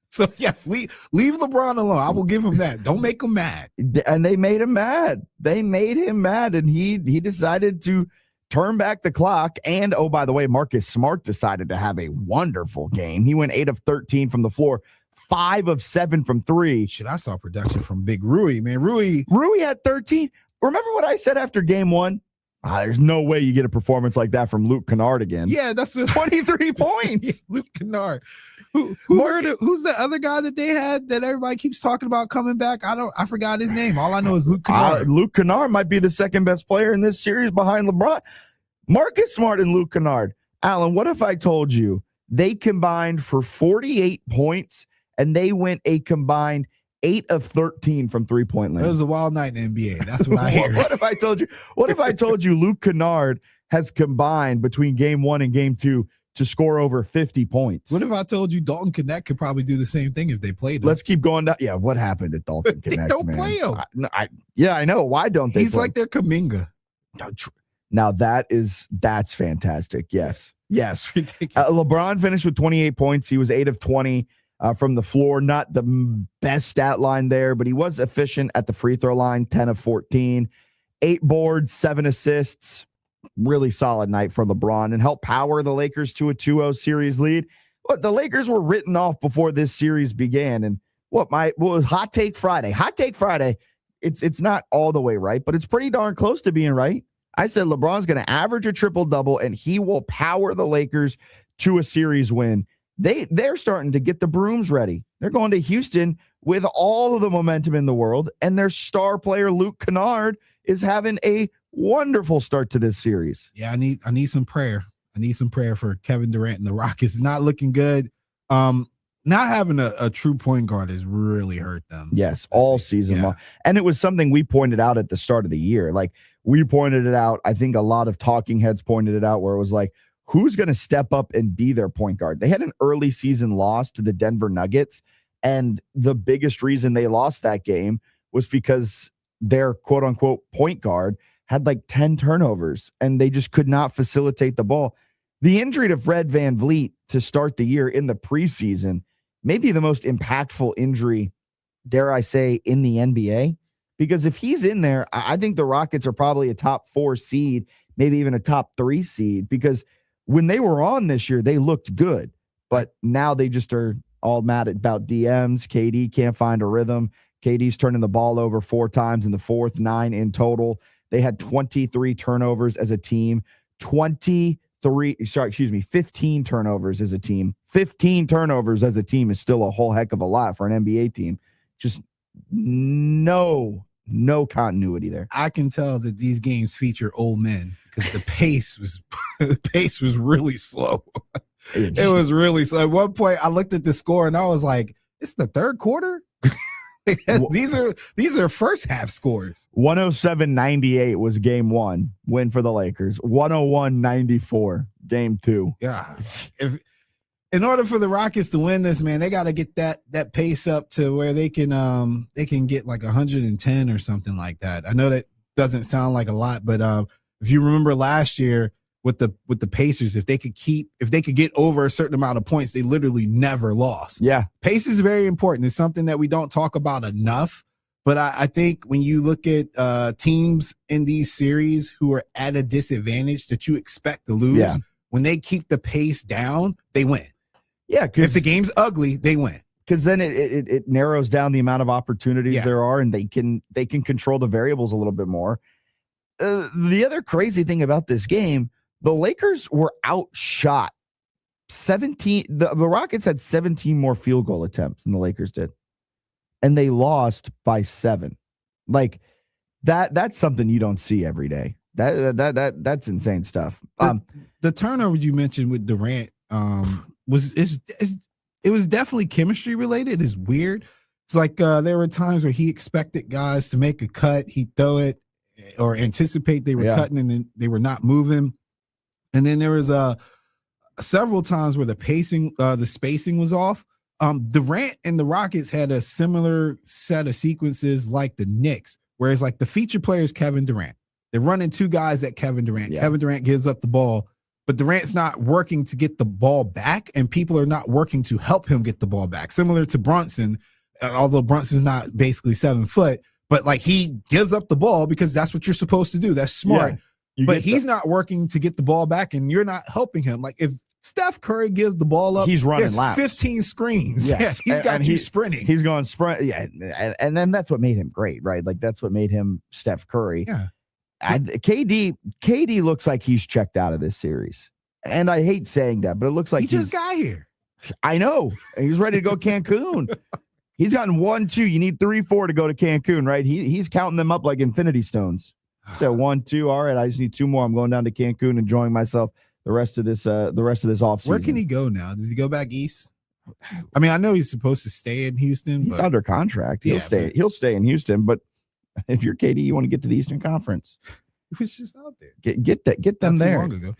So yes, leave LeBron alone. I will give him that. Don't make him mad. And they made him mad. They made him mad, and he decided to turn back the clock. And oh, by the way, Marcus Smart decided to have a wonderful game. He went 8 of 13 from the floor, 5 of 7 from 3. Shit, I saw production from Big Rui, man. Rui had 13. Remember what I said after game 1? There's no way you get a performance like that from Luke Kennard again. Yeah, that's 23 points. Luke Kennard. Who's the other guy that they had that everybody keeps talking about coming back? I forgot his name. All I know is Luke Kennard. Luke Kennard might be the second best player in this series behind LeBron. Marcus Smart and Luke Kennard. Alan, what if I told you they combined for 48 points and they went a combined 8 of 13 from 3-point land? It was a wild night in the NBA. That's what I hear. What if I told you Luke Kennard has combined between game 1 and game 2 to score over 50 points? What if I told you Dalton Knecht could probably do the same thing if they played him? Let's keep going down. Yeah, what happened at Dalton Knecht? They don't play him. I know. Why don't they? He's like their Kaminga. Now that's fantastic. Yes. LeBron finished with 28 points. He was 8 of 20 from the floor. Not the best stat line there, but he was efficient at the free throw line. 10 of 14, 8 boards, 7 assists. Really solid night for LeBron and helped power the Lakers to a 2-0 series lead. But the Lakers were written off before this series began. And Hot Take Friday. Hot Take Friday. It's not all the way right, but it's pretty darn close to being right. I said LeBron's going to average a triple-double, and he will power the Lakers to a series win. They're starting to get the brooms ready. They're going to Houston with all of the momentum in the world, and their star player, Luke Kennard, is having a wonderful start to this series. Yeah, I need some prayer. I need some prayer for Kevin Durant and the Rockets. Not looking good. Not having a true point guard has really hurt them. Yes, all season long. And it was something we pointed out at the start of the year. Like, we pointed it out. I think a lot of talking heads pointed it out where it was like, who's going to step up and be their point guard? They had an early season loss to the Denver Nuggets, and the biggest reason they lost that game was because their quote-unquote point guard had like 10 turnovers, and they just could not facilitate the ball. The injury to Fred VanVleet to start the year in the preseason, maybe the most impactful injury, dare I say, in the NBA. Because if he's in there, I think the Rockets are probably a top 4 seed, maybe even a top 3 seed, because when they were on this year, they looked good. But now they just are all mad about DMs. KD can't find a rhythm. KD's turning the ball over 4 times in the fourth, 9 in total. They had 23 turnovers as a team, 15 turnovers as a team. 15 turnovers as a team is still a whole heck of a lot for an NBA team. Just no continuity there. I can tell that these games feature old men because the pace was really slow. It was really slow. At one point, I looked at the score and I was like, "It's the third quarter." These are first half scores. 107-98 was game 1 win for the Lakers. 101-94 game 2. Yeah. In order for the Rockets to win this, man, they got to get that pace up to where they can get like 110 or something like that. I know that doesn't sound like a lot, but if you remember last year with the Pacers, if they could get over a certain amount of points, they literally never lost. Yeah. Pace is very important. It's something that we don't talk about enough. But I think when you look at teams in these series who are at a disadvantage that you expect to lose, when they keep the pace down, they win. Yeah, if the game's ugly, they win. Because then it narrows down the amount of opportunities there are, and they can control the variables a little bit more. The other crazy thing about this game, the Lakers were outshot 17. The Rockets had 17 more field goal attempts than the Lakers did, and they lost by 7. Like that's something you don't see every day. That's insane stuff. The turnover you mentioned with Durant it was definitely chemistry related. It's weird. It's like there were times where he expected guys to make a cut, he'd throw it or anticipate they were cutting and then they were not moving. And then there was several times where the spacing was off. Durant and the Rockets had a similar set of sequences like the Knicks, whereas like the feature player is Kevin Durant. They're running 2 guys at Kevin Durant. Yeah. Kevin Durant gives up the ball, but Durant's not working to get the ball back, and people are not working to help him get the ball back. Similar to Brunson, although Brunson's not basically 7 foot, but like he gives up the ball because that's what you're supposed to do. That's smart. Yeah, but he's not working to get the ball back, and you're not helping him. Like if Steph Curry gives the ball up. He's running there's laps. 15 screens. Yes. Yeah, he's got you sprinting. He's going sprint. Yeah. And then that's what made him great, right? Like that's what made him Steph Curry. Yeah. KD looks like he's checked out of this series. And I hate saying that, but it looks like he just got here. I know. And he's ready to go Cancun. He's gotten 1, 2. You need 3, 4 to go to Cancun, right? He's counting them up like infinity stones. So 1, 2. All right, I just need 2 more. I'm going down to Cancun, enjoying myself the rest of this offseason. Where can he go now? Does he go back east? I mean, I know he's supposed to stay in Houston. He's under contract. He'll stay in Houston. But if you're KD, you want to get to the Eastern Conference. He was just out there. Get them Not too there. long ago.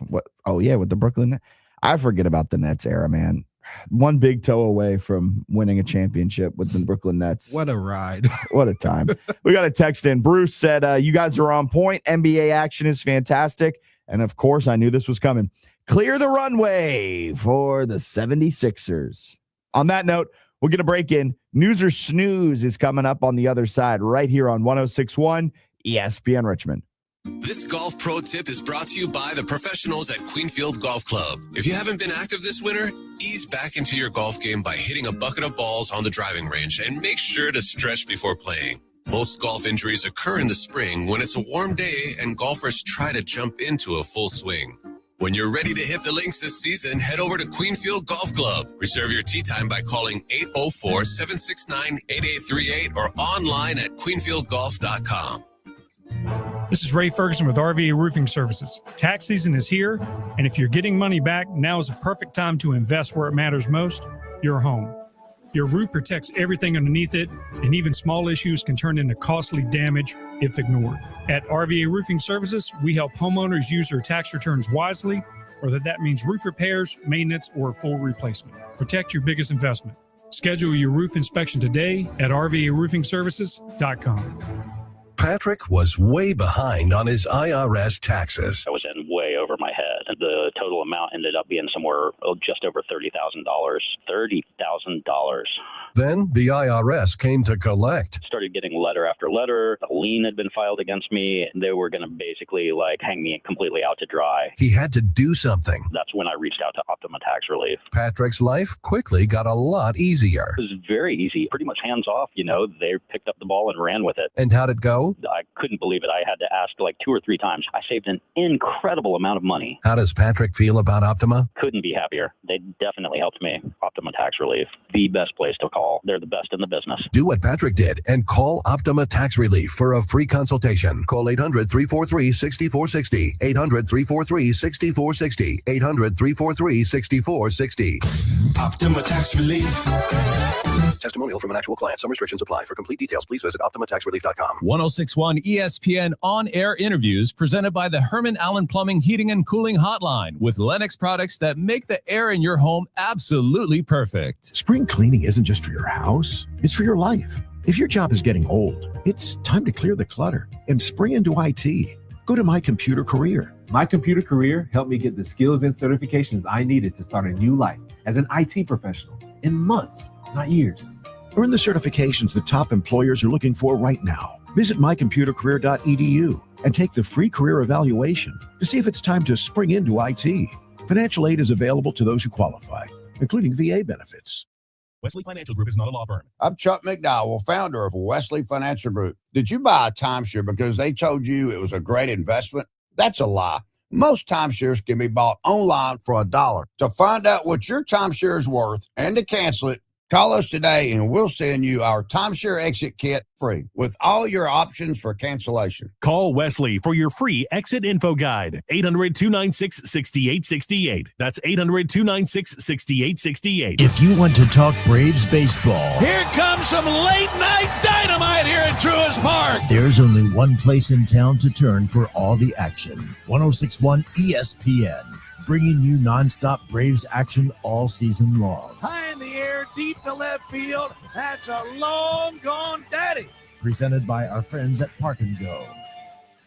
What? Oh yeah, with the Brooklyn Nets. I forget about the Nets era, man. One big toe away from winning a championship with the Brooklyn Nets. What a ride. What a time. We got a text in. Bruce said, you guys are on point. NBA action is fantastic. And of course, I knew this was coming. Clear the runway for the 76ers. On that note, we'll get a break in. News or Snooze is coming up on the other side right here on 106.1 ESPN Richmond. This golf pro tip is brought to you by the professionals at Queenfield Golf Club. If you haven't been active this winter, ease back into your golf game by hitting a bucket of balls on the driving range and make sure to stretch before playing. Most golf injuries occur in the spring when it's a warm day and golfers try to jump into a full swing. When you're ready to hit the links this season, head over to Queenfield Golf Club. Reserve your tee time by calling 804-769-8838 or online at queenfieldgolf.com. This is Ray Ferguson with RVA Roofing Services. Tax season is here, and if you're getting money back, now is the perfect time to invest where it matters most, your home. Your roof protects everything underneath it, and even small issues can turn into costly damage if ignored. At RVA Roofing Services, we help homeowners use their tax returns wisely, whether that means roof repairs, maintenance, or a full replacement. Protect your biggest investment. Schedule your roof inspection today at rvaroofingservices.com. Patrick was way behind on his IRS taxes. I was in way over my head. The total amount ended up being somewhere just over $30,000. $30,000. Then the IRS came to collect. Started getting letter after letter. A lien had been filed against me. They were going to basically hang me completely out to dry. He had to do something. That's when I reached out to Optima Tax Relief. Patrick's life quickly got a lot easier. It was very easy, pretty much hands off. They picked up the ball and ran with it. And how'd it go? I couldn't believe it. I had to ask 2 or 3 times. I saved an incredible amount of money. How does Patrick feel about Optima? Couldn't be happier. They definitely helped me. Optima Tax Relief, the best place to call. They're the best in the business. Do what Patrick did and call Optima Tax Relief for a free consultation. Call 800-343-6460. 800-343-6460. 800-343-6460. Optima Tax Relief. Testimonial from an actual client. Some restrictions apply. For complete details, please visit OptimaTaxRelief.com. 106.1 ESPN on-air interviews presented by the Herman Allen Plumbing Heating and Cooling Hotline with Lennox products that make the air in your home absolutely perfect. Spring cleaning isn't just for your house, it's for your life. If your job is getting old, it's time to clear the clutter and spring into IT. Go to My Computer Career. My Computer Career helped me get the skills and certifications I needed to start a new life as an IT professional in months, not years. Earn the certifications the top employers are looking for right now. Visit mycomputercareer.edu and take the free career evaluation to see if it's time to spring into IT. Financial aid is available to those who qualify, including VA benefits. Wesley Financial Group is not a law firm. I'm Chuck McDowell, founder of Wesley Financial Group. Did you buy a timeshare because they told you it was a great investment? That's a lie. Most timeshares can be bought online for $1. To find out what your timeshare is worth and to cancel it, call us today and we'll send you our timeshare exit kit free with all your options for cancellation. Call Wesley for your free exit info guide. 800-296-6868. That's 800-296-6868. If you want to talk Braves baseball, Here comes some late night dynamite here at Truist Park. there's only one place in town to turn for all the action. 106.1 ESPN, bringing you nonstop Braves action all season long. High in the air, deep to left field. That's a long gone daddy. Presented by our friends at Park and Go.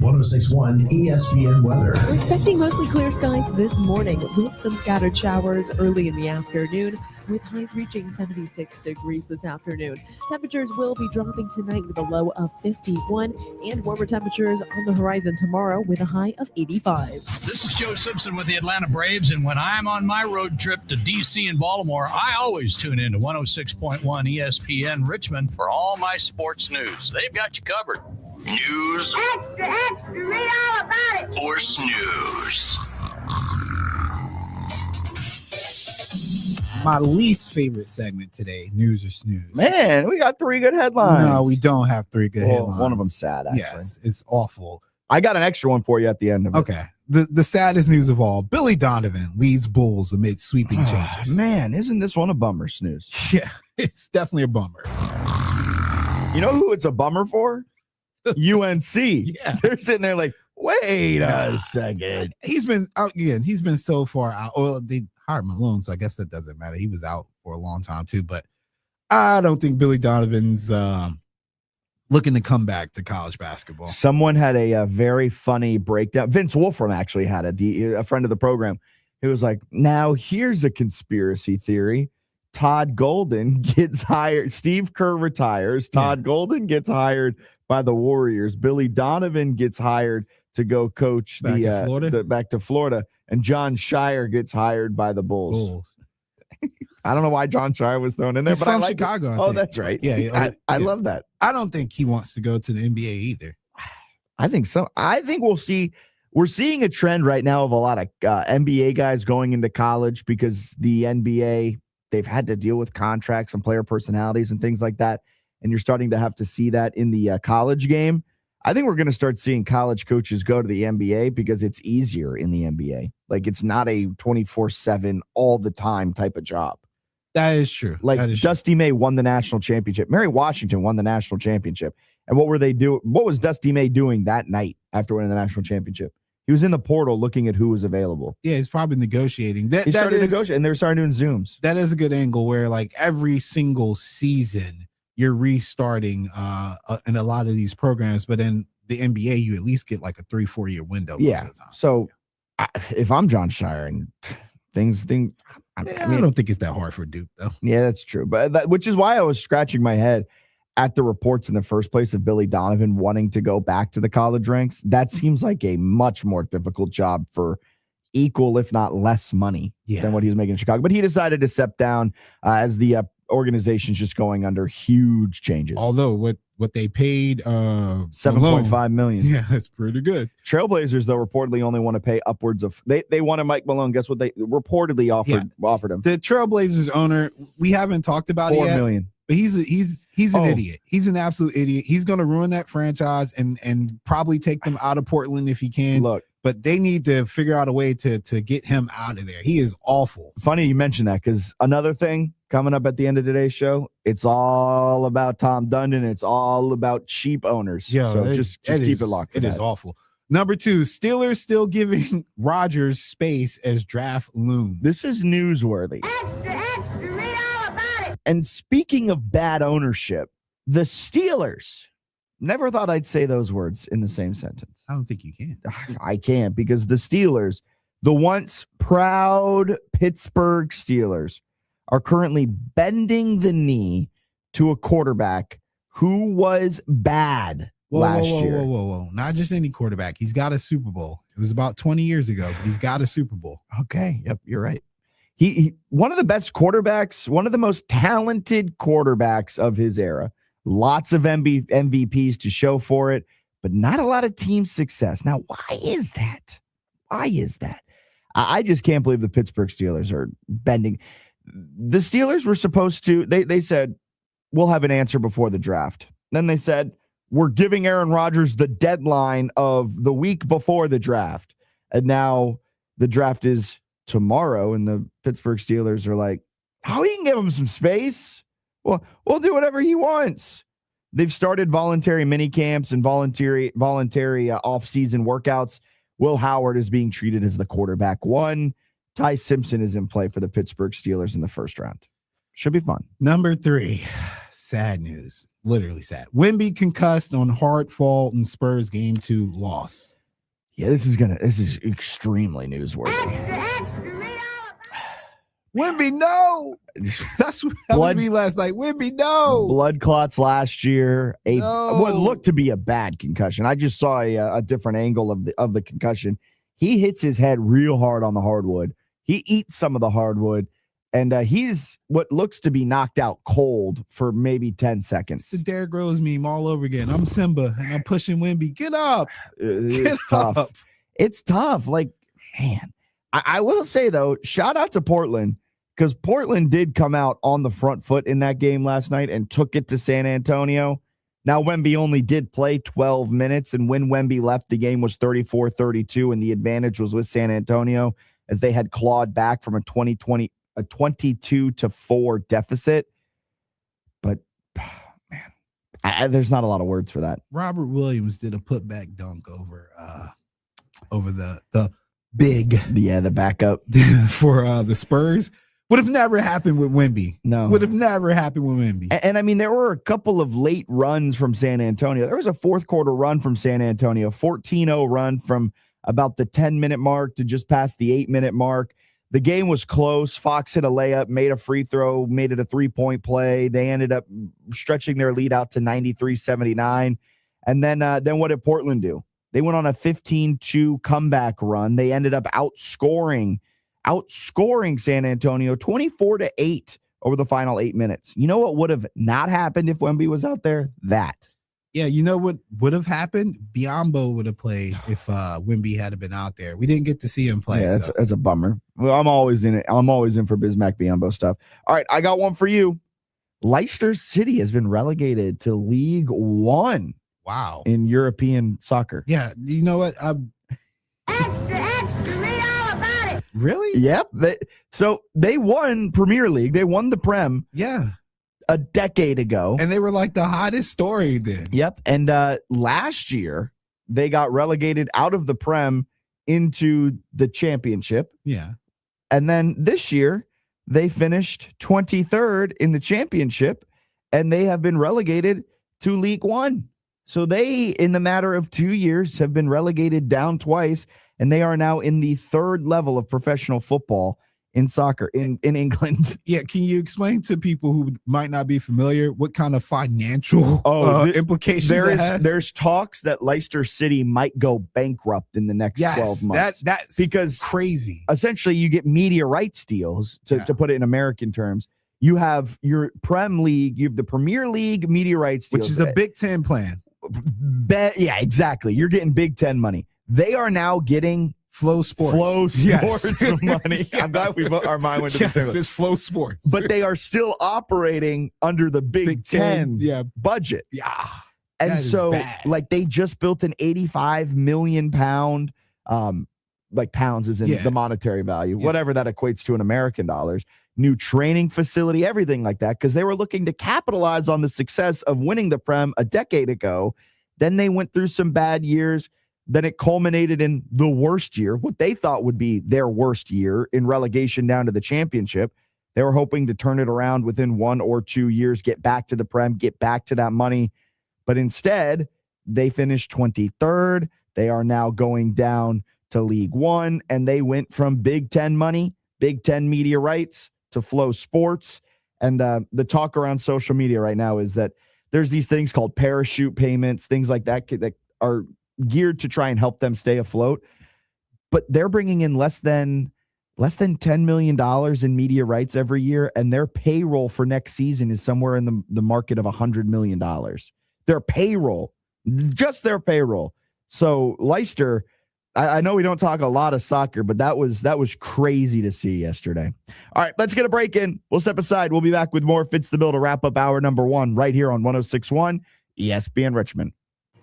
106.1 ESPN weather. We're expecting mostly clear skies this morning with some scattered showers early in the afternoon. with highs reaching 76 degrees this afternoon. Temperatures will be dropping tonight with a low of 51 and warmer temperatures on the horizon tomorrow with a high of 85. This is Joe Simpson with the Atlanta Braves, and when I'm on my road trip to D.C. and Baltimore, I always tune in to 106.1 ESPN Richmond for all my sports news. They've got you covered. News. Extra, extra, read all about it. Or snooze. My least favorite segment today, news or snooze. Man, we got 3 good headlines. No, we don't have 3 good headlines. One of them sad, actually. Yes, it's awful. I got an extra one for you at the end of it. Okay. The saddest news of all, Billy Donovan leads Bulls amid sweeping changes. Man, isn't this one a bummer, snooze? Yeah, it's definitely a bummer. You know who it's a bummer for? UNC. Yeah. They're sitting there like, wait a second. He's been out again. He's been so far out. Well, they hired Malone, so I guess that doesn't matter. He was out for a long time too, but I don't think Billy Donovan's looking to come back to college basketball. Someone had a very funny breakdown. Vince Wolfram actually had it, a friend of the program. He was like, now here's a conspiracy theory. Todd Golden gets hired. Steve Kerr retires. Todd Golden gets hired by the Warriors. Billy Donovan gets hired to go coach back to Florida. And John Shire gets hired by the Bulls. I don't know why John Shire was thrown in there, He's but from I like Chicago. Oh, that's right. Yeah, I love that. I don't think he wants to go to the NBA either. I think so. I think we're seeing a trend right now of a lot of NBA guys going into college because the NBA, they've had to deal with contracts and player personalities and things like that. And you're starting to have to see that in the college game. I think we're going to start seeing college coaches go to the NBA because it's easier in the NBA. Like, it's not a 24/7 all the time type of job. That is true. Like, Dusty May won the national championship. Mary Washington won the national championship. And what were they doing? What was Dusty May doing that night after winning the national championship? He was in the portal looking at who was available. Yeah, he's probably negotiating. He started negotiating, and they were starting doing Zooms. That is a good angle where, like, every single season you're restarting in a lot of these programs, but in the NBA, you at least get like a 3-4 year window. Yeah. Most of the time. So if I'm John Shire and things, I don't think it's that hard for Duke, though. Yeah, that's true. But which is why I was scratching my head at the reports in the first place of Billy Donovan wanting to go back to the college ranks. That seems like a much more difficult job for equal, if not less money than what he was making in Chicago. But he decided to step down as the organization's just going under huge changes. Although what they paid $7.5 million. Yeah, that's pretty good. Trailblazers, though, reportedly only want to pay upwards of they wanted Mike Malone. Guess what they reportedly offered him? The Trailblazers owner, we haven't talked about it yet. $4 million. But he's an idiot. He's an absolute idiot. He's going to ruin that franchise and probably take them out of Portland if he can. Look, but they need to figure out a way to get him out of there. He is awful. Funny you mentioned that, because another thing coming up at the end of today's show, it's all about Tom Dundon. It's all about cheap owners. So just keep it locked. It is awful. Number 2, Steelers still giving Rodgers space as draft loom. This is newsworthy. Extra, read all about it. And speaking of bad ownership, the Steelers. Never thought I'd say those words in the same sentence. I don't think you can. I can't, because the Steelers, the once proud Pittsburgh Steelers, are currently bending the knee to a quarterback who was bad last year. Whoa. Not just any quarterback. He's got a Super Bowl. It was about 20 years ago, but he's got a Super Bowl. Okay. Yep. You're right. He one of the best quarterbacks, one of the most talented quarterbacks of his era. Lots of MVPs to show for it, but not a lot of team success. Now, why is that? I just can't believe the Pittsburgh Steelers are bending. The Steelers were supposed to, they said, we'll have an answer before the draft. Then they said, we're giving Aaron Rodgers the deadline of the week before the draft. And now the draft is tomorrow, and the Pittsburgh Steelers are like, how you can give him some space? Well, we'll do whatever he wants. They've started voluntary mini camps and voluntary off-season workouts. Will Howard is being treated as the quarterback 1. Ty Simpson is in play for the Pittsburgh Steelers in the first round. Should be fun. Number 3, sad news. Literally sad. Wemby concussed on hard fall in Spurs game 2 loss. Yeah, this is extremely newsworthy. Wemby, no. That was me last night. Wemby, no. Blood clots last year. No. What looked to be a bad concussion. I just saw a different angle of the concussion. He hits his head real hard on the hardwood. He eats some of the hardwood, and he's what looks to be knocked out cold for maybe 10 seconds. It's the Derrick Rose meme all over again. I'm Simba, and I'm pushing Wemby. Get up. It's tough. Up. It's tough. Like, man, I will say, though, shout out to Portland, because Portland did come out on the front foot in that game last night and took it to San Antonio. Now, Wemby only did play 12 minutes, and when Wemby left, the game was 34-32, and the advantage was with San Antonio as they had clawed back from a 22-4 deficit. But, man, there's not a lot of words for that. Robert Williams did a putback dunk over the big. Yeah, the backup. for the Spurs. Would have never happened with Wemby. No. Would have never happened with Wemby. And I mean, there were a couple of late runs from San Antonio. There was a fourth quarter run from San Antonio, 14-0 run from about the 10-minute mark to just past the 8-minute mark. The game was close. Fox hit a layup, made a free throw, made it a 3-point play. They ended up stretching their lead out to 93-79. And then what did Portland do? They went on a 15-2 comeback run. They ended up outscoring San Antonio 24-8 over the final 8 minutes. You know what would have not happened if Wemby was out there? That. Yeah, you know what would have happened? Biyombo would have played if Wemby had been out there. We didn't get to see him play. Yeah, that's a bummer. Well, I'm always in it. I'm always in for Bismack Biyombo stuff. All right, I got one for you. Leicester City has been relegated to League One. Wow. In European soccer. Yeah, you know what? Really? Yep. So they won Premier League. They won the Prem. Yeah. A decade ago. And they were like the hottest story then. Yep. And last year, they got relegated out of the Prem into the Championship. Yeah. And then this year, they finished 23rd in the Championship, and they have been relegated to League One. So they, in the matter of 2 years, have been relegated down twice, and they are now in the third level of professional football in soccer in England. Yeah, can you explain to people who might not be familiar what kind of financial implications it has? There's talks that Leicester City might go bankrupt in the next 12 months. That's because crazy. Essentially, you get media rights deals, to put it in American terms. You have your Prem League, you have the Premier League media rights deals. Which is a Big Ten plan. Yeah, exactly. You're getting Big Ten money. They are now getting Flow Sports money. I'm glad our mind went to the same place. It's Flow Sports. But they are still operating under the Big Ten budget. Yeah. And so, like, they just built an 85 million pound, like pounds is in the monetary value, whatever that equates to in American dollars, new training facility, everything like that, because they were looking to capitalize on the success of winning the Prem a decade ago. Then they went through some bad years. Then it culminated in the worst year, what they thought would be their worst year, in relegation down to the Championship. They were hoping to turn it around within 1 or 2 years, get back to the Prem, get back to that money. But instead, they finished 23rd. They are now going down to League One, and they went from Big Ten money, Big Ten media rights, to Flow Sports. And the talk around social media right now is that there's these things called parachute payments, things like that are geared to try and help them stay afloat. But they're bringing in less than $10 million in media rights every year, and their payroll for next season is somewhere in the market of $100 million. Their payroll, just their payroll. So Leicester, I know we don't talk a lot of soccer, but that was crazy to see yesterday. All right, let's get a break in. We'll step aside. We'll be back with more Fitz the Bill to wrap up hour number 1 right here on 106.1 ESPN Richmond.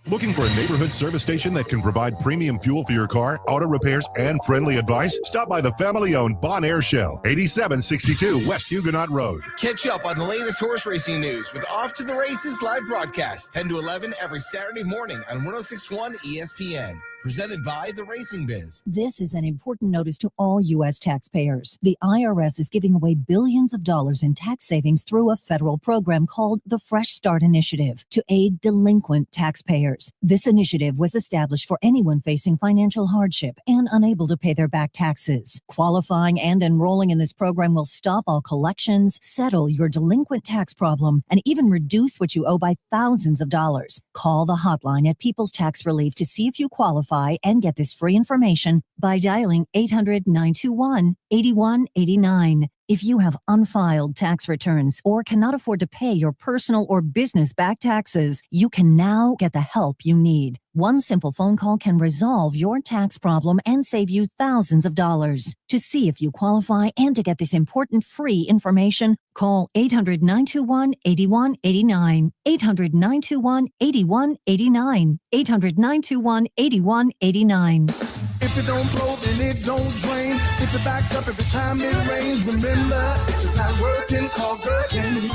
Looking for a neighborhood service station that can provide premium fuel for your car, auto repairs, and friendly advice? Stop by the family-owned Bon Air Show, 8762 West Huguenot Road. Catch up on the latest horse racing news with Off to the Races live broadcast, 10 to 11 every Saturday morning on 106.1 ESPN. presented by the Racing Biz. This is an important notice to all U.S. taxpayers. The IRS is giving away billions of dollars in tax savings through a federal program called the Fresh Start Initiative to aid delinquent taxpayers. This initiative was established for anyone facing financial hardship and unable to pay their back taxes. Qualifying and enrolling in this program will stop all collections, settle your delinquent tax problem, and even reduce what you owe by thousands of dollars. Call the hotline at People's Tax Relief to see if you qualify and get this free information by dialing 800-921-8189. If you have unfiled tax returns or cannot afford to pay your personal or business back taxes, you can now get the help you need. One simple phone call can resolve your tax problem and save you thousands of dollars. To see if you qualify and to get this important free information, call 800-921-8189. 800-921-8189. 800-921-8189. If it don't flow, then it don't drain. If it backs up every time it rains, remember, if it's not working, call Gherkin.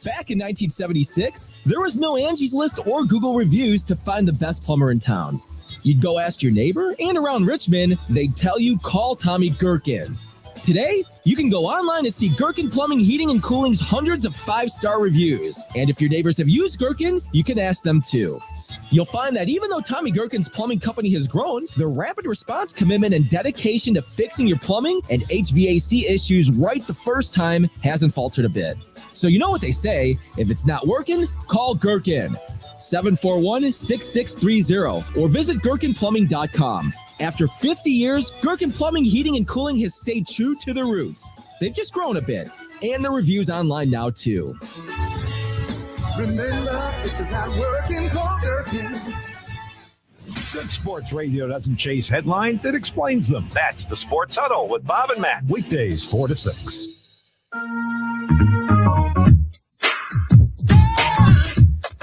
Back in 1976, there was no Angie's List or Google reviews to find the best plumber in town. You'd go ask your neighbor, and around Richmond, they'd tell you call Tommy Gherkin. Today, you can go online and see Gherkin Plumbing, Heating, and Cooling's hundreds of 5-star reviews. And if your neighbors have used Gherkin, you can ask them too. You'll find that even though Tommy Gherkin's plumbing company has grown, their rapid response commitment and dedication to fixing your plumbing and HVAC issues right the first time hasn't faltered a bit. So you know what they say, if it's not working, call Gherkin. 741-6630 or visit GherkinPlumbing.com. After 50 years, Gherkin Plumbing, Heating, and Cooling has stayed true to their roots. They've just grown a bit, and the reviews online now too. Remember, if it's not working, call Gherkin. Good sports radio doesn't chase headlines, it explains them. That's the Sports Huddle with Bob and Matt, weekdays 4 to 6.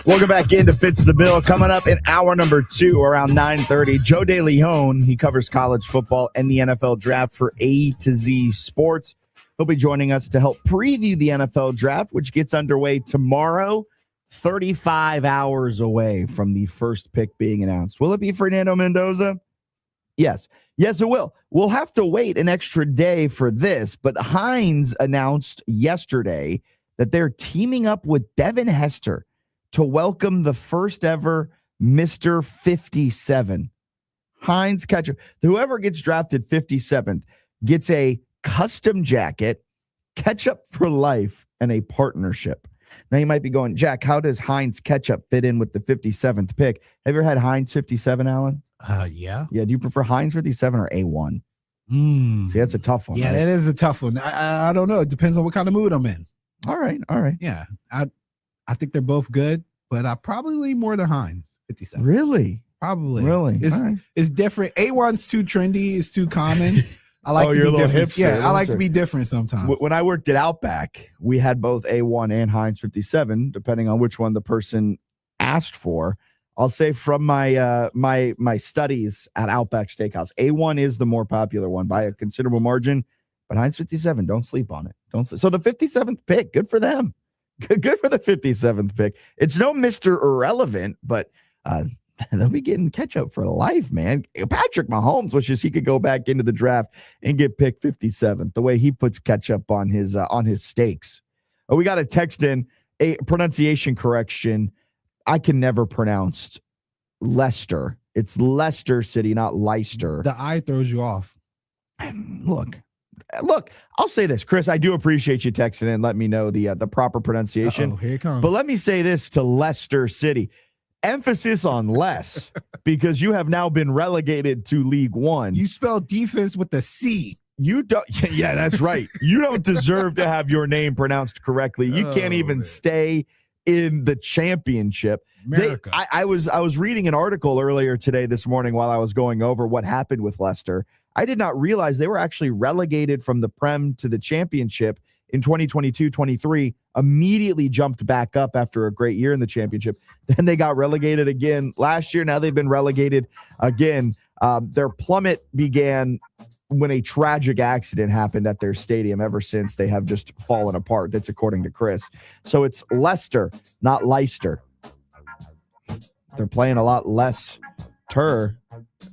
Welcome back into Fitz the Bill. Coming up in hour number 2 around 9:30, Joe DeLeon. He covers college football and the NFL draft for A to Z Sports. He'll be joining us to help preview the NFL draft, which gets underway tomorrow, 35 hours away from the first pick being announced. Will it be Fernando Mendoza? Yes. Yes, it will. We'll have to wait an extra day for this, but Heinz announced yesterday that they're teaming up with Devin Hester to welcome the first ever Mr. 57. Heinz catcher. Whoever gets drafted 57th gets a custom jacket, ketchup for life, and a partnership. Now you might be going, Jack, how does Heinz ketchup fit in with the 57th pick? Have you ever had Heinz 57, Alan? Yeah. Yeah. Do you prefer Heinz 57 or A1? See, that's a tough one. Yeah, right? that is a tough one. I don't know. It depends on what kind of mood I'm in. All right. All right. Yeah. I think they're both good, but I probably lean more to Heinz 57. Really? Probably. Really? It's different. A1's too trendy. It's too common. I like to be different. Hipster, I like to be different sometimes. When I worked at Outback, we had both A1 and Heinz 57, depending on which one the person asked for. I'll say from my my studies at Outback Steakhouse, A1 is the more popular one by a considerable margin, but Heinz 57, don't sleep on it. So the 57th pick, good for them. Good for the 57th pick. It's no Mr. Irrelevant, but they'll be getting ketchup for life, man. Patrick Mahomes wishes he could go back into the draft and get picked 57th, the way he puts ketchup on his steaks. Oh, we got a text in, a pronunciation correction. I can never pronounce Leicester. It's Leicester City, not Leicester. The I throws you off. Look, I'll say this, Chris, I do appreciate you texting in. Let me know the proper pronunciation. Uh-oh, here it comes. But let me say this to Leicester City. Emphasis on less, because you have now been relegated to League One. You spell defense with a C. You don't. Yeah, that's right. You don't deserve to have your name pronounced correctly. You can't even stay in the championship. I was reading an article earlier this morning while I was going over what happened with Leicester. I did not realize they were actually relegated from the Prem to the championship in 2022-23, immediately jumped back up after a great year in the championship. Then they got relegated again last year. Now they've been relegated again. Their plummet began when a tragic accident happened at their stadium. Ever since, they have just fallen apart. That's according to Chris. So it's Leicester, not Leicester. They're playing a lot less That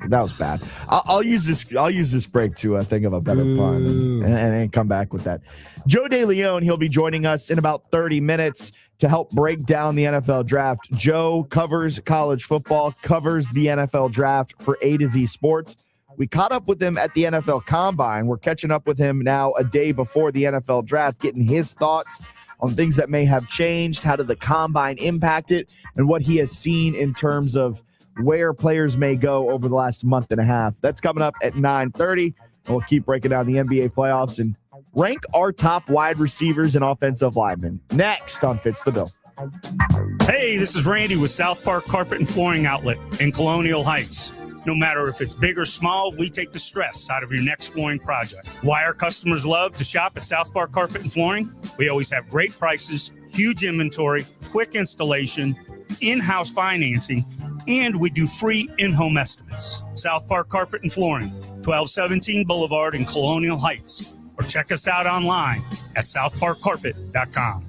was bad. I'll use this break to think of a better pun and come back with that. Joe DeLeon, he'll be joining us in about 30 minutes to help break down the NFL draft. Joe covers college football, covers the NFL draft for A to Z Sports. We caught up with him at the NFL Combine. We're catching up with him now a day before the NFL draft, getting his thoughts on things that may have changed, how did the Combine impact it, and what he has seen in terms of where players may go over the last month and a half. That's coming up at 9:30. We'll keep breaking down the NBA playoffs and rank our top wide receivers and offensive linemen. Next on Fitz the Bill. Hey, this is Randy with South Park Carpet and Flooring Outlet in Colonial Heights. No matter if it's big or small, we take the stress out of your next flooring project. Why our customers love to shop at South Park Carpet and Flooring? We always have great prices, huge inventory, quick installation, in-house financing, and we do free in-home estimates. South Park Carpet and Flooring, 1217 Boulevard in Colonial Heights. Or check us out online at southparkcarpet.com.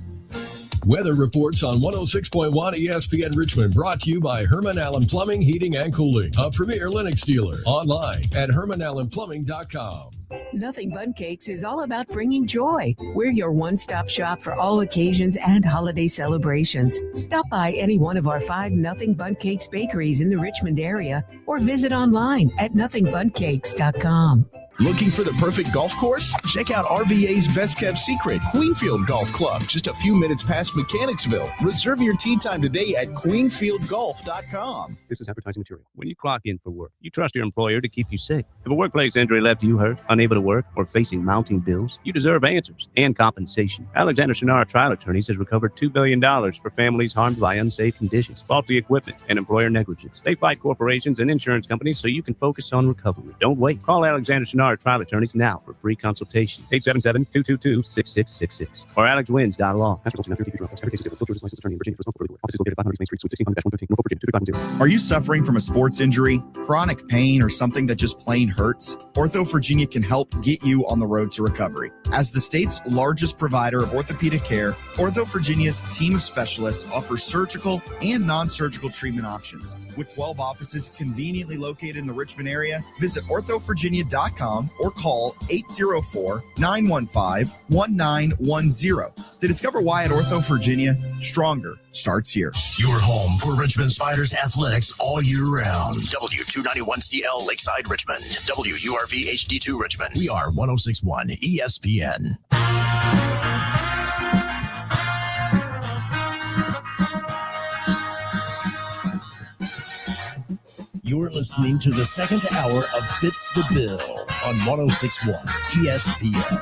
Weather reports on 106.1 ESPN Richmond, brought to you by Herman Allen Plumbing, Heating, and Cooling, a premier Lennox dealer. Online at hermanallenplumbing.com. Nothing Bun Cakes is all about bringing joy. We're your one-stop shop for all occasions and holiday celebrations. Stop by any one of our 5 Nothing Bun Cakes bakeries in the Richmond area or visit online at nothingbbuncakes.com. Looking for the perfect golf course? Check out RVA's best kept secret, Queenfield Golf Club, just a few minutes past Mechanicsville. Reserve your tee time today at queenfieldgolf.com. This is advertising material. When you clock in for work, you trust your employer to keep you safe. If a workplace injury left you hurt, unable to work, or facing mounting bills, you deserve answers and compensation. Alexander Shinara Trial Attorneys has recovered $2 billion for families harmed by unsafe conditions, faulty equipment, and employer negligence. They fight corporations and insurance companies so you can focus on recovery. Don't wait. Call Alexander Shinara Trial Attorneys now for free consultation. 877-222-6666 or alexwins.law. Are you suffering from a sports injury, chronic pain, or something that just plain hurts? Ortho Virginia can help get you on the road to recovery. As the state's largest provider of orthopedic care, Ortho Virginia's team of specialists offers surgical and non-surgical treatment options. With 12 offices conveniently located in the Richmond area, visit orthovirginia.com or call 804-915-1910 to discover why at Ortho Virginia, stronger starts here. Your home for Richmond Spiders athletics all year round. W291CL Lakeside Richmond. WURV HD2 Richmond. We are 106.1 ESPN. You're listening to the second hour of Fitz the Bill on 106.1 ESPN.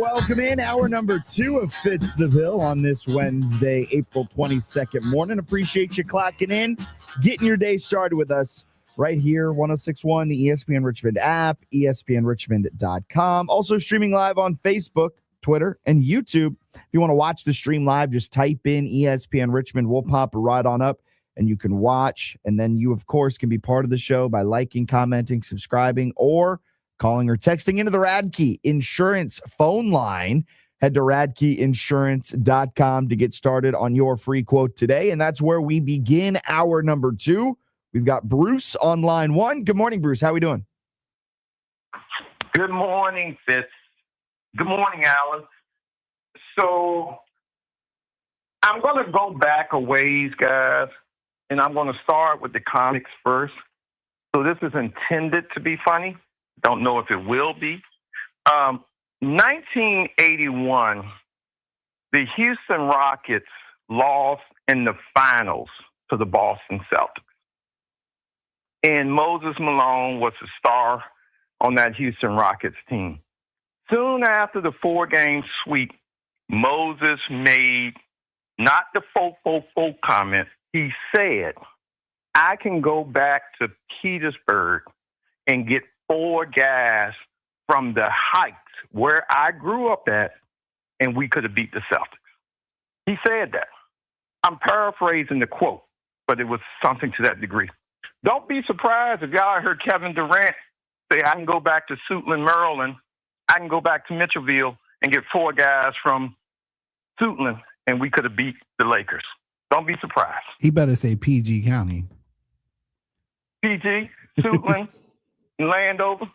Welcome in hour number 2 of Fitz the Bill on this Wednesday, April 22nd morning. Appreciate you clocking in, getting your day started with us right here, 106.1, the ESPN Richmond app, espnrichmond.com. Also streaming live on Facebook, Twitter, and YouTube. If you want to watch the stream live, just type in ESPN Richmond. We'll pop right on up and you can watch. And then you, of course, can be part of the show by liking, commenting, subscribing, or calling or texting into the Radkey Insurance phone line. Head to radkeyinsurance.com to get started on your free quote today. And that's where we begin hour number 2. We've got Bruce on line 1. Good morning, Bruce. How are we doing? Good morning, Fitz. Good morning, Alan. So I'm going to go back a ways, guys, and I'm going to start with the comics first. So this is intended to be funny. Don't know if it will be. 1981, the Houston Rockets lost in the finals to the Boston Celtics. And Moses Malone was the star on that Houston Rockets team. Soon after the 4-game sweep, Moses made not the folk comment. He said, I can go back to Petersburg and get 4 guys from the Heights where I grew up at, and we could have beat the Celtics. He said that. I'm paraphrasing the quote, but it was something to that degree. Don't be surprised if y'all heard Kevin Durant say, I can go back to Suitland, Maryland, I can go back to Mitchellville and get 4 guys from Suitland, and we could have beat the Lakers. Don't be surprised. He better say PG County. PG, Suitland, Landover,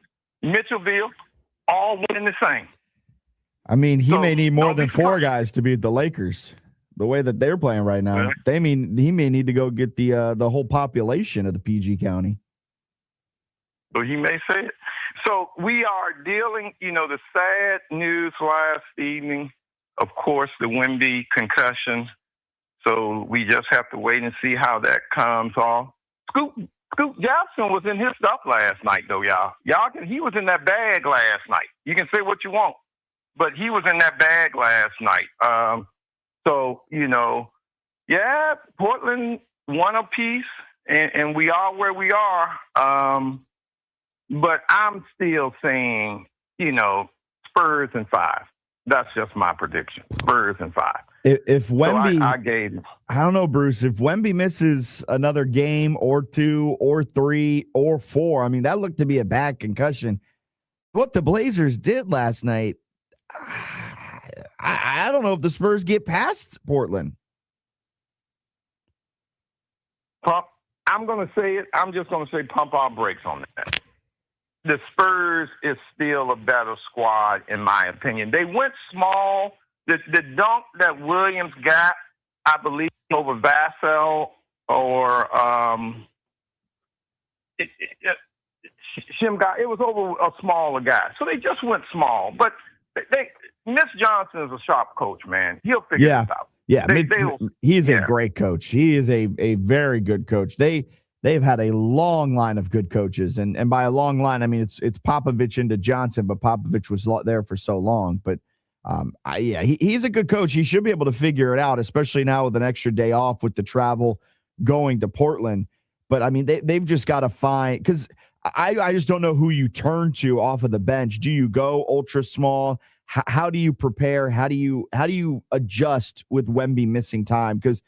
Mitchellville, all winning the same. I mean, he may need more than 4 guys to beat the Lakers. The way that they're playing right now, he may need to go get the whole population of the PG County. Well, he may say it. So we are dealing, the sad news last evening, of course, the Wemby concussion. So we just have to wait and see how that comes off. Scoop Jackson was in his stuff last night, though, y'all. He was in that bag last night. You can say what you want, but he was in that bag last night. So, Portland won a piece, and we are where we are. But I'm still saying, Spurs in 5. That's just my prediction. Spurs in 5. If Wemby, so I gave him. I don't know, Bruce. If Wemby misses another game or 2 or 3 or 4, I mean, that looked to be a bad concussion. What the Blazers did last night, I don't know if the Spurs get past Portland. I'm going to say it. I'm just going to say pump our brakes on that. The Spurs is still a better squad, in my opinion. They went small. The dunk that Williams got, I believe, over Vassell or Shim it was over a smaller guy. So they just went small. But Miss Johnson is a sharp coach, man. He'll figure this out. Yeah, he's a great coach. He is a very good coach. They've had a long line of good coaches, and by a long line, I mean it's Popovich into Johnson, but Popovich was there for so long. But he's a good coach. He should be able to figure it out, especially now with an extra day off with the travel going to Portland. But I mean, they've just got to find, because I just don't know who you turn to off of the bench. Do you go ultra small? How do you prepare? How do you adjust with Wemby missing time? Because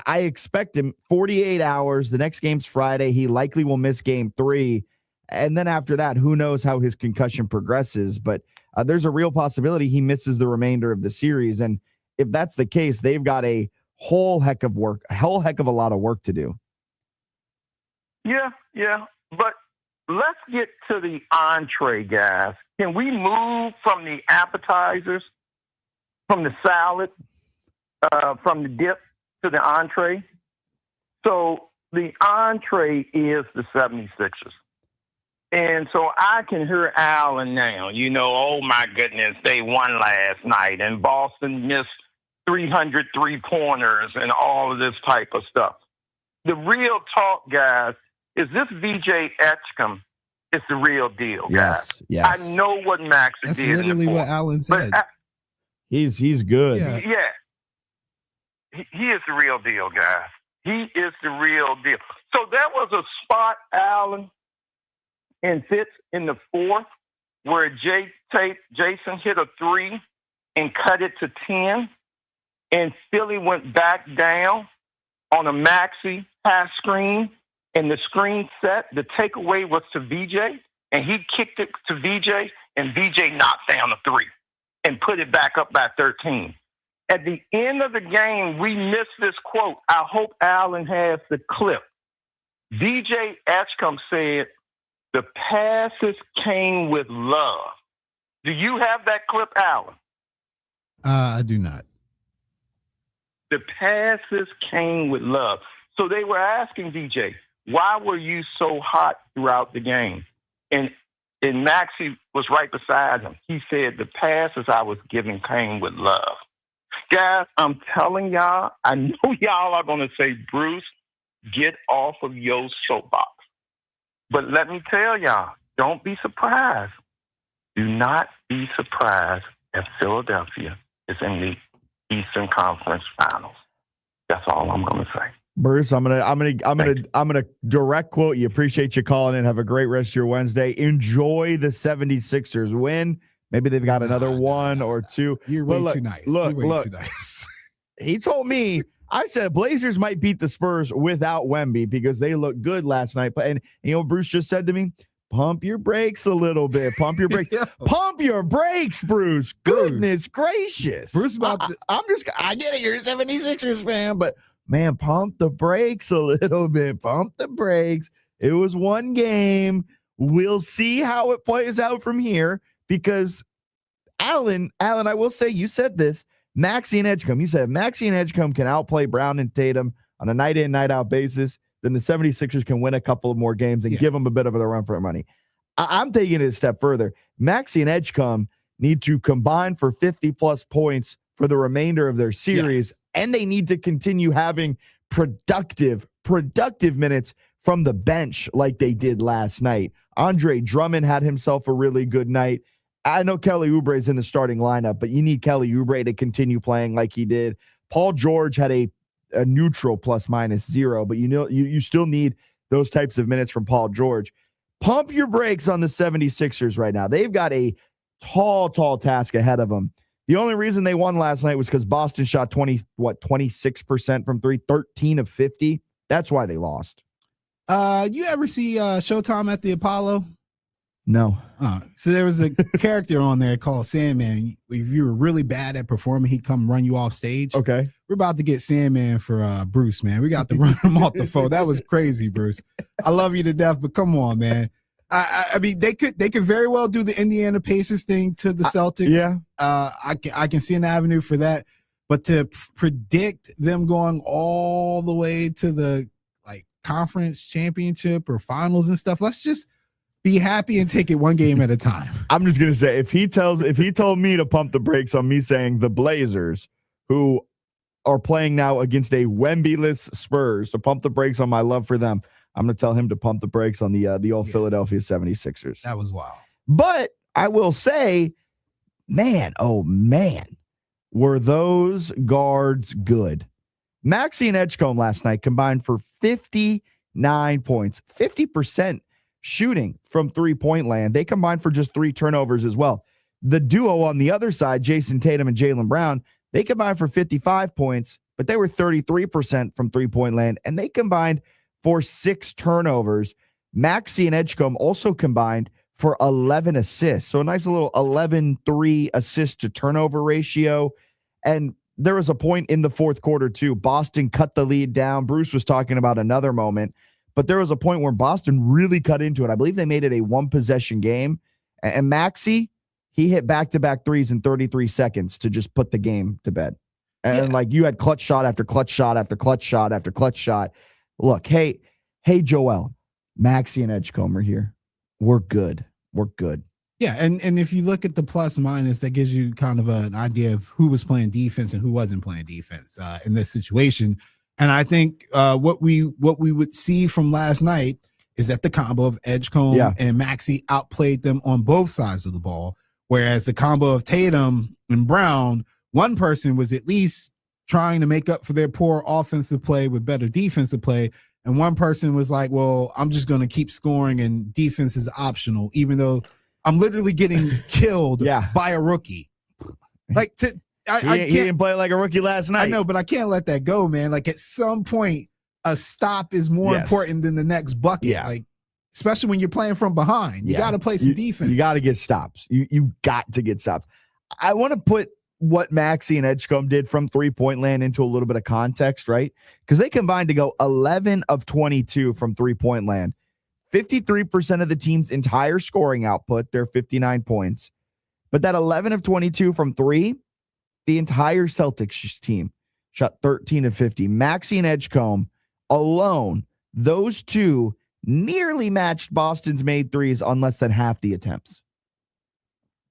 I expect him 48 hours. The next game's Friday. He likely will miss game 3. And then after that, who knows how his concussion progresses. But there's a real possibility he misses the remainder of the series. And if that's the case, they've got a whole heck of a lot of work to do. Yeah. But let's get to the entree, guys. Can we move from the appetizers, from the salad, from the dip to the entree? So the entree is the 76ers. And so I can hear Allen now, oh my goodness, they won last night and Boston missed 300 3-pointers and all of this type of stuff. The real talk, guys, is this VJ Etchcom is the real deal, guys. Yes. I know what Max That's did. That's literally what Allen said. He's good. Yeah. He is the real deal, guys. He is the real deal. So there was a spot, Allen and Fitz in the 4th where Jason hit a 3 and cut it to 10, and Philly went back down on a maxi pass screen, and the screen set. The takeaway was to VJ, and he kicked it to VJ, and VJ knocked down a 3 and put it back up by 13. At the end of the game, we missed this quote. I hope Allen has the clip. VJ Etchcom said, "The passes came with love." Do you have that clip, Allen? I do not. The passes came with love. So they were asking VJ, why were you so hot throughout the game? And Maxey was right beside him. He said, the passes I was giving came with love. Guys, I'm telling y'all, I know y'all are going to say, Bruce, get off of your soapbox. But let me tell y'all, don't be surprised. Do not be surprised if Philadelphia is in the Eastern Conference Finals. That's all I'm going to say. Bruce, I'm gonna direct quote you. Appreciate you calling in. Have a great rest of your Wednesday. Enjoy the 76ers win. Maybe they've got another 1 or 2. You're way too nice. Look. Too nice. He told me, I said Blazers might beat the Spurs without Wemby because they looked good last night. And Bruce just said to me, Pump your brakes a little bit. Pump your brakes. Pump your brakes, Bruce. Goodness gracious. Bruce, I get it. You're a 76ers fan, but man, pump the brakes a little bit. Pump the brakes. It was one game. We'll see how it plays out from here because Alan, I will say, you said this, Maxey and Edgecombe. You said if Maxey and Edgecombe can outplay Brown and Tatum on a night in, night out basis, then the 76ers can win a couple of more games and give them a bit of a run for their money. I'm taking it a step further. Maxey and Edgecombe need to combine for 50-plus points for the remainder of their series, and they need to continue having productive minutes from the bench like they did last night. Andre Drummond had himself a really good night. I know Kelly Oubre is in the starting lineup, but you need Kelly Oubre to continue playing like he did. Paul George had a neutral ±0, but you still need those types of minutes from Paul George. Pump your brakes on the 76ers right now. They've got a tall task ahead of them. The only reason they won last night was because Boston shot 26% from three, 13 of 50. That's why they lost. You ever see Showtime at the Apollo? No. So there was a character on there called Sandman. If you were really bad at performing, he'd come run you off stage. Okay. We're about to get Sandman for Bruce, man. We got to run him off the phone. That was crazy, Bruce. I love you to death, but come on, man. I mean, they could very well do the Indiana Pacers thing to the Celtics. Yeah. I can see an avenue for that, but to predict them going all the way to the conference championship or finals and stuff, let's just be happy and take it one game at a time. I'm just gonna say, if he told me to pump the brakes on me saying the Blazers, who are playing now against a Wemby-less Spurs, to pump the brakes on my love for them, I'm gonna tell him to pump the brakes on the old Philadelphia 76ers. That was wild. But I will say, man, oh man, were those guards good. Maxey and Edgecombe last night combined for 59 points, 50% shooting from three-point land. They combined for just 3 turnovers as well. The duo on the other side, Jason Tatum and Jaylen Brown, they combined for 55 points, but they were 33% from three-point land, and they combined for 6 turnovers. Maxey and Edgecombe also combined for 11 assists. So a nice little 11-3 assist to turnover ratio. And there was a point in the fourth quarter, too. Boston cut the lead down. Bruce was talking about another moment, but there was a point where Boston really cut into it. I believe they made it a one-possession game. And Maxey, he hit back-to-back threes in 33 seconds to just put the game to bed. And you had clutch shot after clutch shot after clutch shot after clutch shot. Look, hey, Joel, Maxey and Edgecombe are here. We're good. We're good. Yeah, and if you look at the plus minus, that gives you kind of an idea of who was playing defense and who wasn't playing defense in this situation. And I think what we would see from last night is that the combo of Edgecombe and Maxey outplayed them on both sides of the ball, whereas the combo of Tatum and Brown, one person was at least trying to make up for their poor offensive play with better defensive play, and one person was like, well, I'm just going to keep scoring and defense is optional, even though I'm literally getting killed by a rookie. Like, he didn't play like a rookie last night. I know, but I can't let that go, man. Like, at some point, a stop is more important than the next bucket. Yeah. Like, especially when you're playing from behind. You got to play some defense. You got to get stops. You got to get stops. I want to put what Maxey and Edgecombe did from three-point land into a little bit of context, right? Because they combined to go 11 of 22 from three-point land. 53% of the team's entire scoring output, their 59 points. But that 11 of 22 from three, the entire Celtics team shot 13 of 50. Maxey and Edgecombe alone, those two nearly matched Boston's made threes on less than half the attempts.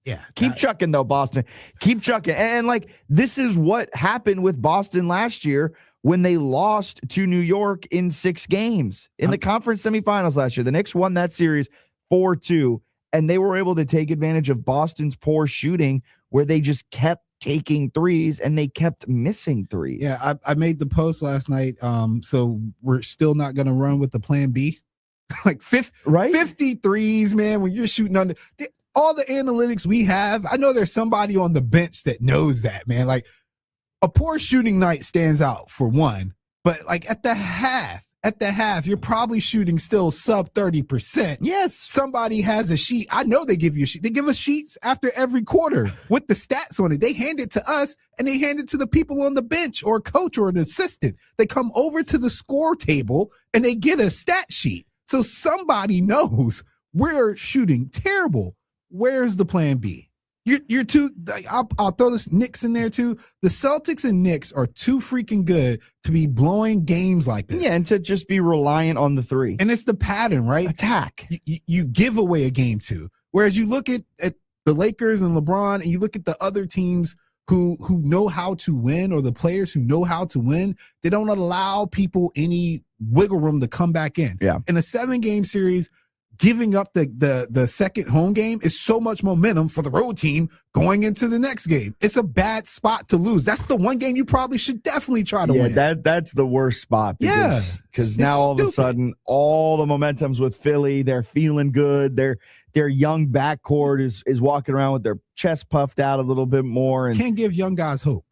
Yeah. Keep chucking, though, Boston. Keep chucking. And this is what happened with Boston last year when they lost to New York in 6 games in the conference semifinals last year. The Knicks won that series 4-2, and they were able to take advantage of Boston's poor shooting where they just kept taking threes and they kept missing threes. Yeah, I made the post last night. So we're still not going to run with the plan B. 50 threes, man, when you're shooting under all the analytics we have. I know there's somebody on the bench that knows that, man. Like, a poor shooting night stands out for one, but at the half, at the half, you're probably shooting still sub 30%. Yes. Somebody has a sheet. I know they give you a sheet. They give us sheets after every quarter with the stats on it. They hand it to us and they hand it to the people on the bench or a coach or an assistant. They come over to the score table and they get a stat sheet. So somebody knows we're shooting terrible. Where's the plan B? You're too. I'll throw this Knicks in there too. The Celtics and Knicks are too freaking good to be blowing games like this. Yeah, and to just be reliant on the three. And it's the pattern, right? Attack. You give away a game too. Whereas you look at the Lakers and LeBron, and you look at the other teams who know how to win, or the players who know how to win, they don't allow people any wiggle room to come back in. Yeah. In a 7-game series, giving up the second home game is so much momentum for the road team going into the next game. It's a bad spot to lose. That's the one game you probably should definitely try to win. That's the worst spot. Because now all of a sudden, all the momentum's with Philly. They're feeling good. Their young backcourt is walking around with their chest puffed out a little bit more. And can't give young guys hope.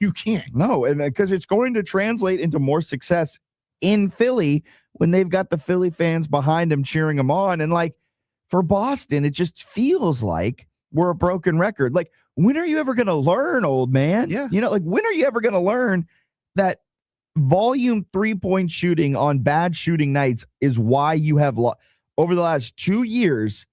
You can't. No, and because it's going to translate into more success in Philly when they've got the Philly fans behind them cheering them on. And like for Boston, it just feels like we're a broken record. Like, when are you ever going to learn, old man? Yeah. You know, like, when are you ever going to learn that volume 3-point shooting on bad shooting nights is why you have lost over the last 2 years?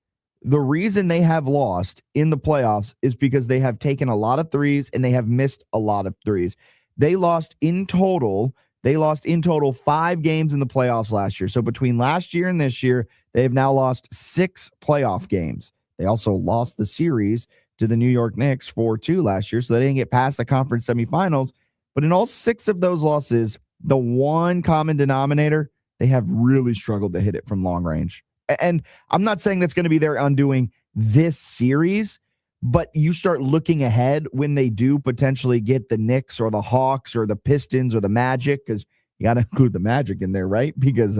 The reason they have lost in the playoffs is because they have taken a lot of threes and they have missed a lot of threes. They lost in total 5 games in the playoffs last year. So between last year and this year, they have now lost 6 playoff games. They also lost the series to the New York Knicks 4-2 last year, so they didn't get past the conference semifinals. But in all 6 of those losses, the one common denominator, they have really struggled to hit it from long range. And I'm not saying that's going to be their undoing this series, but you start looking ahead when they do potentially get the Knicks or the Hawks or the Pistons or the Magic, because you got to include the Magic in there, right? Because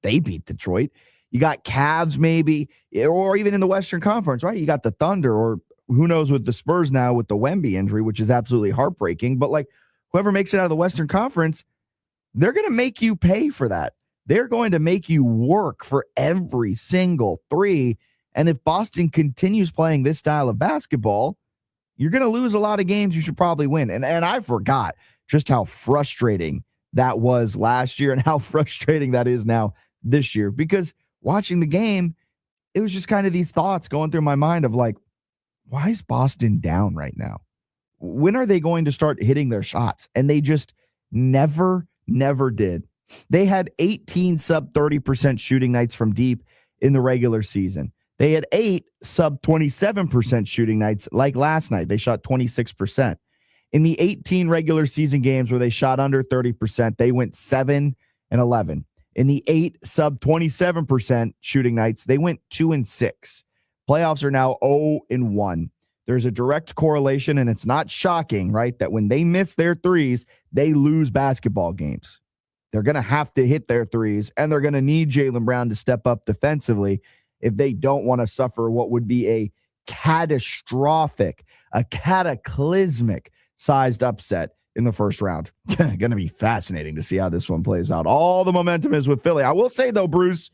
they beat Detroit. You got Cavs maybe, or even in the Western Conference, right? You got the Thunder, or who knows with the Spurs now with the Wemby injury, which is absolutely heartbreaking. But like whoever makes it out of the Western Conference, they're going to make you pay for that. They're going to make you work for every single three. And if Boston continues playing this style of basketball, you're going to lose a lot of games you should probably win. And I forgot just how frustrating that was last year and how frustrating that is now this year. Because watching the game, it was just kind of these thoughts going through my mind of like, why is Boston down right now? When are they going to start hitting their shots? And they just never did. They had 18 sub 30% shooting nights from deep in the regular season. They had 8 sub 27% shooting nights like last night. They shot 26%. In the 18 regular season games where they shot under 30%, they went 7-11. In the 8 sub 27% shooting nights, they went 2-6. Playoffs are now 0-1. There's a direct correlation, and it's not shocking, right, that when they miss their threes, they lose basketball games. They're going to have to hit their threes, and they're going to need Jaylen Brown to step up defensively if they don't want to suffer what would be a catastrophic, a cataclysmic sized upset in the first round. Going to be fascinating to see how this one plays out. All the momentum is with Philly. I will say, though, Bruce,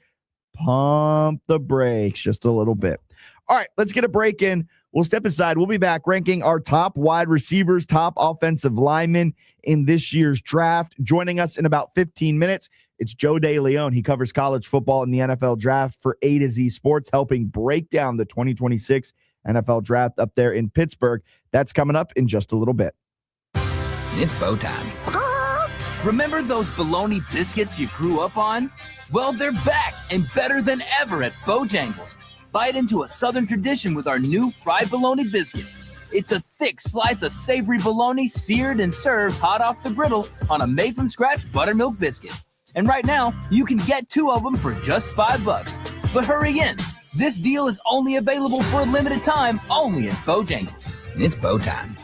pump the brakes just a little bit. All right, let's get a break in. We'll step aside. We'll be back ranking our top wide receivers, top offensive linemen in this year's draft. Joining us in about 15 minutes, it's Joe DeLeon. He covers college football and the NFL draft for A to Z Sports, helping break down the 2026 NFL draft up there in Pittsburgh. That's coming up in just a little bit. It's bow time. Remember those bologna biscuits you grew up on? Well, they're back and better than ever at Bojangles. Bite into a Southern tradition with our new fried bologna biscuit. It's a thick slice of savory bologna seared and served hot off the griddle on a made-from-scratch buttermilk biscuit. And right now, you can get 2 of them for just $5. But hurry in. This deal is only available for a limited time, only at Bojangles. It's bow time.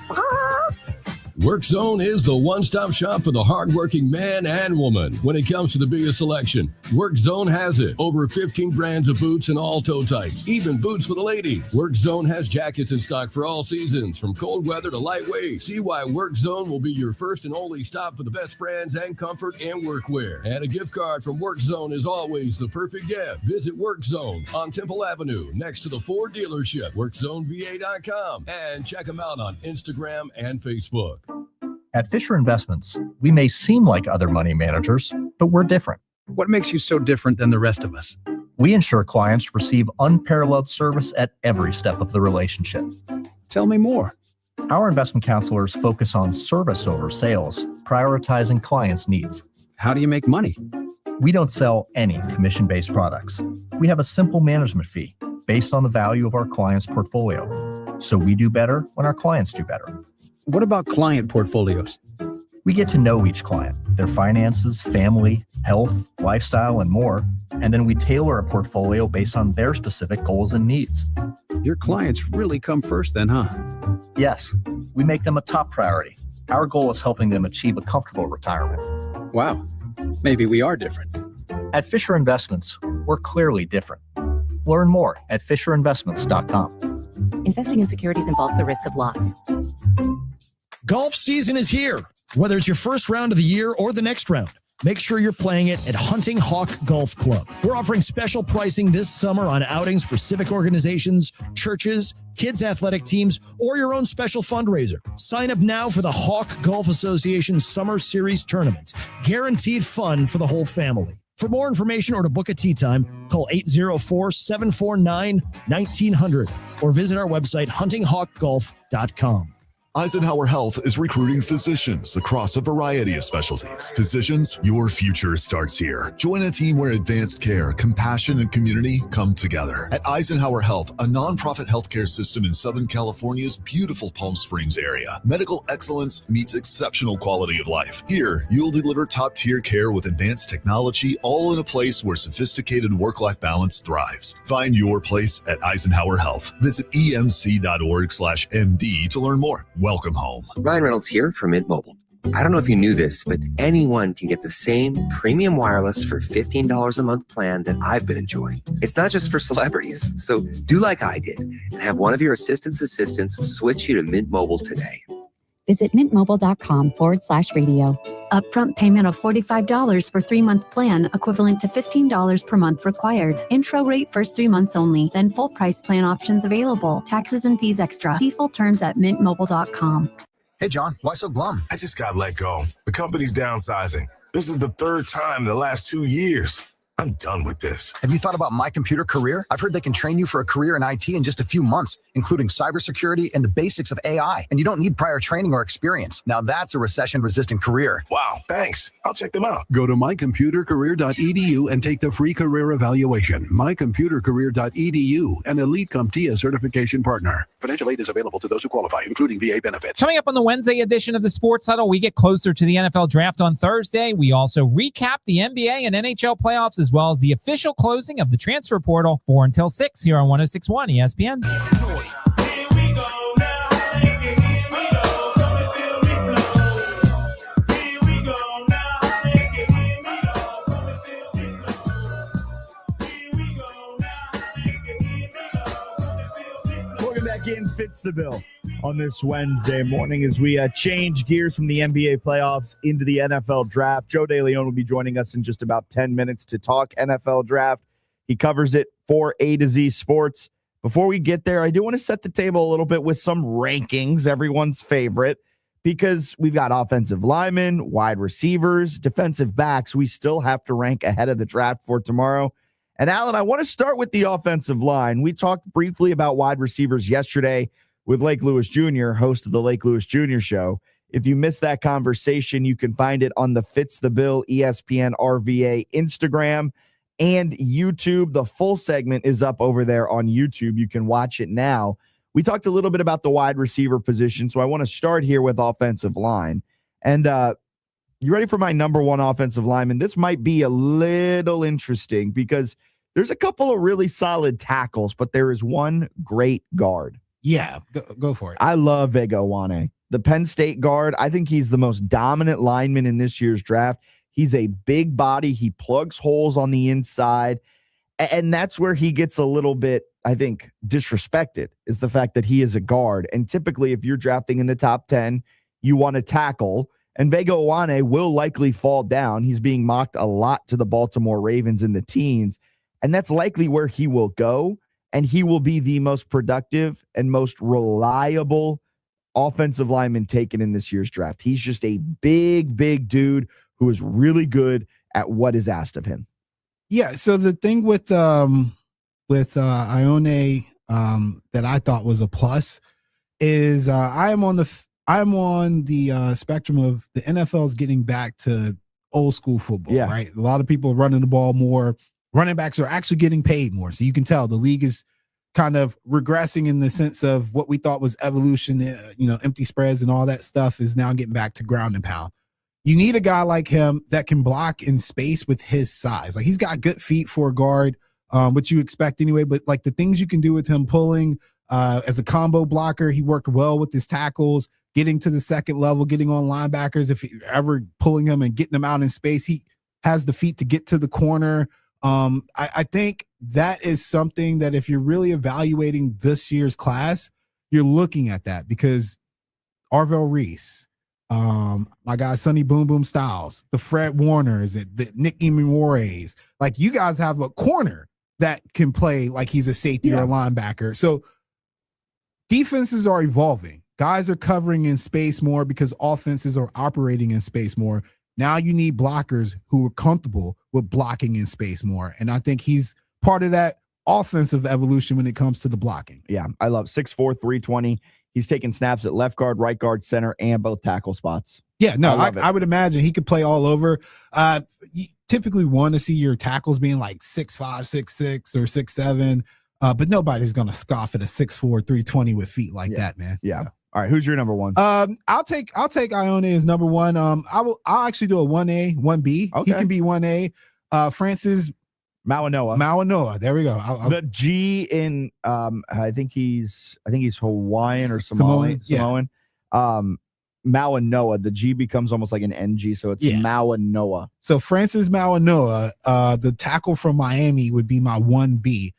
WorkZone is the one-stop shop for the hardworking man and woman. When it comes to the biggest selection, WorkZone has it. Over 15 brands of boots in all toe types, even boots for the ladies. WorkZone has jackets in stock for all seasons, from cold weather to lightweight. See why WorkZone will be your first and only stop for the best brands and comfort and workwear. And a gift card from WorkZone is always the perfect gift. Visit WorkZone on Temple Avenue, next to the Ford dealership, WorkZoneVA.com, and check them out on Instagram and Facebook. At Fisher Investments, we may seem like other money managers, but we're different. What makes you so different than the rest of us? We ensure clients receive unparalleled service at every step of the relationship. Tell me more. Our investment counselors focus on service over sales, prioritizing clients' needs. How do you make money? We don't sell any commission-based products. We have a simple management fee based on the value of our client's portfolio. So we do better when our clients do better. What about client portfolios? We get to know each client, their finances, family, health, lifestyle, and more, and then we tailor a portfolio based on their specific goals and needs. Your clients really come first then, huh? Yes, we make them a top priority. Our goal is helping them achieve a comfortable retirement. Wow, maybe we are different. At Fisher Investments, we're clearly different. Learn more at FisherInvestments.com. Investing in securities involves the risk of loss. Golf season is here. Whether it's your first round of the year or the next round, make sure you're playing it at Hunting Hawk Golf Club. We're offering special pricing this summer on outings for civic organizations, churches, kids' athletic teams, or your own special fundraiser. Sign up now for the Hawk Golf Association Summer Series Tournament. Guaranteed fun for the whole family. For more information or to book a tee time, call 804-749-1900 or visit our website, huntinghawkgolf.com. Eisenhower Health is recruiting physicians across a variety of specialties. Physicians, your future starts here. Join a team where advanced care, compassion, and community come together. At Eisenhower Health, a nonprofit healthcare system in Southern California's beautiful Palm Springs area, medical excellence meets exceptional quality of life. Here, you'll deliver top-tier care with advanced technology, all in a place where sophisticated work-life balance thrives. Find your place at Eisenhower Health. Visit emc.org/MD to learn more. Welcome home. Ryan Reynolds here from Mint Mobile. I don't know if you knew this, but anyone can get the same premium wireless for $15 a month plan that I've been enjoying. It's not just for celebrities. So do like I did and have one of your assistants switch you to Mint Mobile today. Visit mintmobile.com/radio. Upfront payment of $45 for 3-month plan, equivalent to $15 per month required. Intro rate first 3 months only, then full price plan options available. Taxes and fees extra. See full terms at mintmobile.com. Hey, John, why so glum? I just got let go. The company's downsizing. This is the third time in the last 2 years. I'm done with this. Have you thought about My Computer Career? I've heard they can train you for a career in IT in just a few months, including cybersecurity and the basics of AI. And you don't need prior training or experience. Now that's a recession-resistant career. Wow, thanks. I'll check them out. Go to mycomputercareer.edu and take the free career evaluation. Mycomputercareer.edu, an Elite CompTIA certification partner. Financial aid is available to those who qualify, including VA benefits. Coming up on the Wednesday edition of the Sports Huddle, we get closer to the NFL Draft on Thursday. We also recap the NBA and NHL playoffs, as well as the official closing of the transfer portal 4 until 6 here on 106.1 ESPN. Welcome back in, Fitz the Bill on this Wednesday morning as we change gears from the NBA playoffs into the NFL draft. Joe DeLeon will be joining us in just about 10 minutes to talk NFL draft. He covers it for A to Z Sports. Before we get there, I do want to set the table a little bit with some rankings, everyone's favorite, because we've got offensive linemen, wide receivers, defensive backs. We still have to rank ahead of the draft for tomorrow. And Alan, I want to start with the offensive line. We talked briefly about wide receivers yesterday with Lake Lewis Jr., host of the Lake Lewis Jr. Show. If you missed that conversation, you can find it on the Fitz the Bill ESPN RVA Instagram and YouTube. The full segment is up over there on YouTube. You can watch it now. We talked a little bit about the wide receiver position, so I want to start here with offensive line. And you ready for my number one offensive lineman? This might be a little interesting because there's a couple of really solid tackles, but there is one great guard. Yeah, go for it. I love Vega Wane. the Penn State guard. I think he's the most dominant lineman in this year's draft. He's a big body. He plugs holes on the inside. And that's where he gets a little bit, I think, disrespected, is the fact that he is a guard. And typically, if you're drafting in the top 10, you want to tackle. And Vega Ioane will likely fall down. He's being mocked a lot to the Baltimore Ravens in the teens. And that's likely where he will go. And he will be the most productive and most reliable offensive lineman taken in this year's draft. He's just a big, big dude who is really good at what is asked of him. Yeah. So the thing with Ioane that I thought was a plus is I'm on the spectrum of the NFL's getting back to old school football, right? A lot of people are running the ball more. Running backs are actually getting paid more. So you can tell the league is kind of regressing in the sense of what we thought was evolution, empty spreads and all that stuff is now getting back to ground and pound. You need a guy like him that can block in space with his size. Like, he's got good feet for a guard, which you expect anyway. But like the things you can do with him pulling as a combo blocker, he worked well with his tackles, getting to the second level, getting on linebackers. If you're ever pulling him and getting them out in space, he has the feet to get to the corner. I think that is something that if you're really evaluating this year's class, you're looking at that, because Arvell Reese, my guy Sonny Boom Boom Styles, the Fred Warners, the Nick Imamores, like, you guys have a corner that can play like he's a safety or a linebacker. So defenses are evolving. Guys are covering in space more because offenses are operating in space more. Now you need blockers who are comfortable with blocking in space more. And I think he's part of that offensive evolution when it comes to the blocking. Yeah, I love 6'4", 320. He's taking snaps at left guard, right guard, center, and both tackle spots. Yeah, no, I would imagine he could play all over. You typically want to see your tackles being like 6'5", 6'6", or 6'7", but nobody's going to scoff at a 6'4", 320 with feet like that, man. Yeah. So. All right, who's your number one? I'll take Ioane as number one. I'll actually do a 1A, 1B. Okay. He can be 1A. Francis Mawanoa. There we go. The G in I think he's Hawaiian or Samoan. Mawanoa. The G becomes almost like an NG, so it's Mawanoa. So Francis Mawanoa, the tackle from Miami, would be my 1B.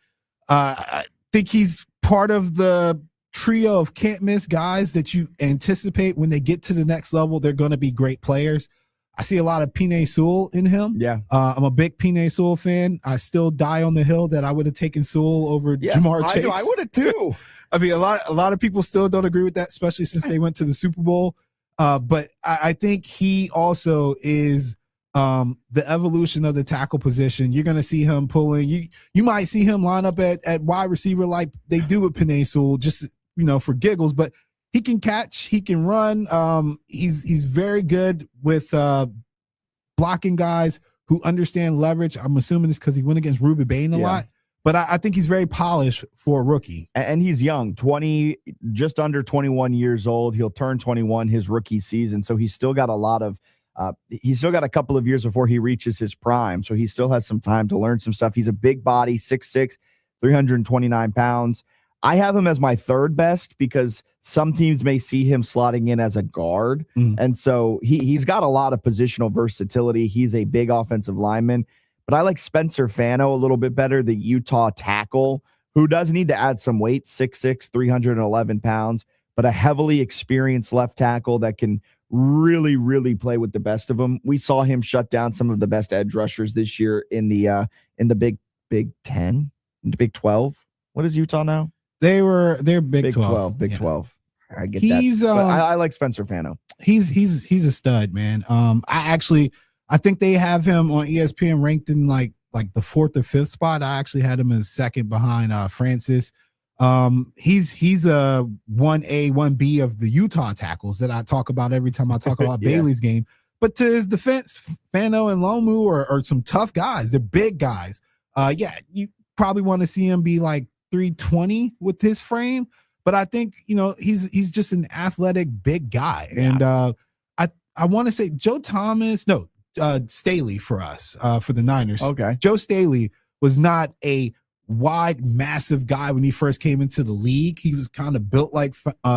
I think he's part of the trio of can't miss guys that you anticipate when they get to the next level, they're going to be great players. I see a lot of Penei Sewell in him. Yeah. I'm a big Penei Sewell fan. I still die on the hill that I would have taken Sewell over Jamar Chase. I would have too. I mean, a lot of people still don't agree with that, especially since they went to the Super Bowl. But I think he also is the evolution of the tackle position. You're going to see him pulling. You might see him line up at wide receiver like they do with Penei Sewell, just for giggles. But he can catch, he can run. He's very good with blocking guys who understand leverage. I'm assuming it's because he went against Ruben Bain a lot. But I think he's very polished for a rookie. And he's young, just under 21 years old. He'll turn 21 his rookie season. So he's still got he's still got a couple of years before he reaches his prime. So he still has some time to learn some stuff. He's a big body, 6'6", 329 pounds. I have him as my third best because some teams may see him slotting in as a guard. And so he's got a lot of positional versatility. He's a big offensive lineman. But I like Spencer Fano a little bit better, the Utah tackle, who does need to add some weight, 6'6", 311 pounds, but a heavily experienced left tackle that can really, really play with the best of them. We saw him shut down some of the best edge rushers this year in the Big 10, in the Big 12. What is Utah now? They're Big 12. Big 12. I get that. But I like Spencer Fano. He's a stud, man. I think they have him on ESPN ranked in like the 4th or 5th spot. I actually had him as second behind Francis. He's a 1A, 1B of the Utah tackles that I talk about every time I talk about Bailey's game. But to his defense, Fano and Lomu are some tough guys. They're big guys. You probably want to see him be like 320 with his frame, but I think he's just an athletic big guy. And I want to say Staley for us, for the Niners. Okay. Joe Staley was not a wide, massive guy when he first came into the league. He was kind of built like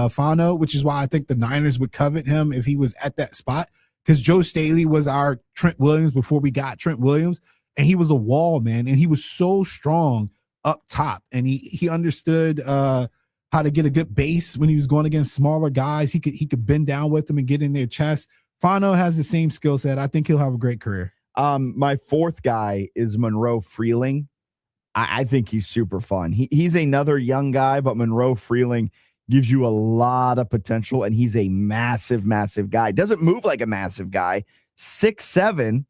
Fano, which is why I think the Niners would covet him if he was at that spot, because Joe Staley was our Trent Williams before we got Trent Williams, and he was a wall, man, and he was so strong up top, and he understood how to get a good base when he was going against smaller guys. He could bend down with them and get in their chest. Fano has the same skill set. I think he'll have a great career. My fourth guy is Monroe Freeling. I think he's super fun. He's another young guy, but Monroe Freeling gives you a lot of potential, and he's a massive, massive guy. Doesn't move like a massive guy. 6'7",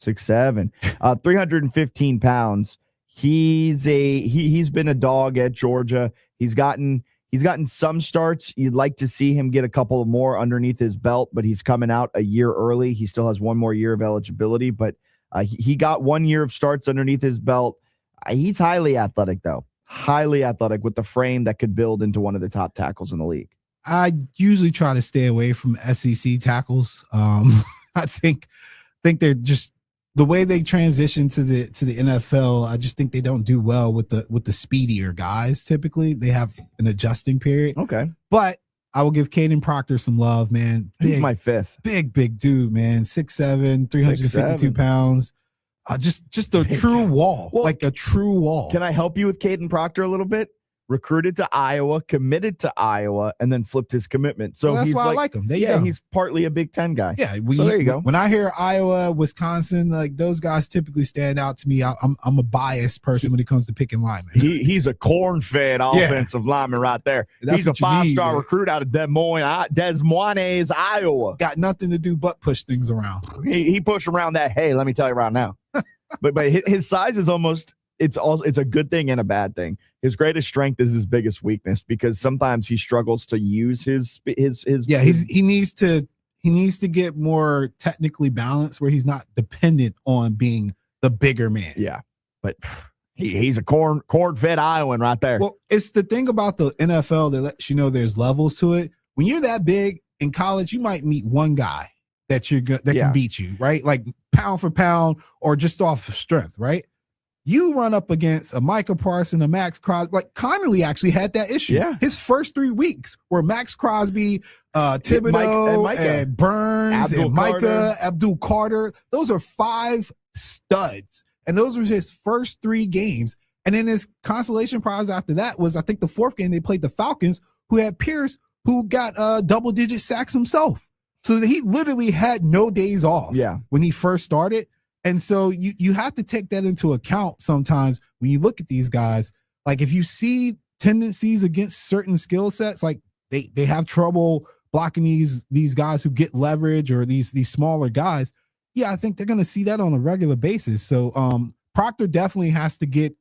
315 pounds. He's been a dog at Georgia. He's gotten some starts. You'd like to see him get a couple more underneath his belt, but he's coming out a year early. He still has one more year of eligibility, but he got 1 year of starts underneath his belt. He's highly athletic, though. Highly athletic with the frame that could build into one of the top tackles in the league. I usually try to stay away from SEC tackles. I think they're just, the way they transition to the NFL, I just think they don't do well with the speedier guys. Typically, they have an adjusting period. Okay, but I will give Caden Proctor some love, man. He's my fifth. Big dude, man. 6'7", 352 pounds. Just a true wall, like a true wall. Can I help you with Caden Proctor a little bit? Recruited to Iowa, committed to Iowa, and then flipped his commitment. So that's he's why I like him. There you go. He's partly a Big Ten guy. Yeah, so there you go. When I hear Iowa, Wisconsin, like those guys typically stand out to me. I'm a biased person when it comes to picking linemen. He's a corn-fed offensive lineman right there. He's a 5-star recruit out of Des Moines, Iowa. Got nothing to do but push things around. He pushed around that hay. Let me tell you right now. but his size is almost. It's a good thing and a bad thing. His greatest strength is his biggest weakness, because sometimes he struggles to use his. Yeah, he needs to get more technically balanced, where he's not dependent on being the bigger man. Yeah, but he's a corn-fed Iowan right there. Well, it's the thing about the NFL that lets you know there's levels to it. When you're that big in college, you might meet one guy that can beat you, right? Like pound for pound or just off of strength, right? You run up against a Micah Parsons, a Max Crosby. Like Connerly actually had that issue. Yeah. His first 3 weeks were Max Crosby, Thibodeau, and Burns, Abdul Carter. Those are 5 studs. And those were his first 3 games. And then his consolation prize after that was, I think, the 4th game they played the Falcons, who had Pierce, who got double-digit sacks himself. So he literally had no days off when he first started. And so you have to take that into account sometimes when you look at these guys. Like if you see tendencies against certain skill sets, like they have trouble blocking these guys who get leverage, or these smaller guys. Yeah, I think they're going to see that on a regular basis. So Proctor definitely has to get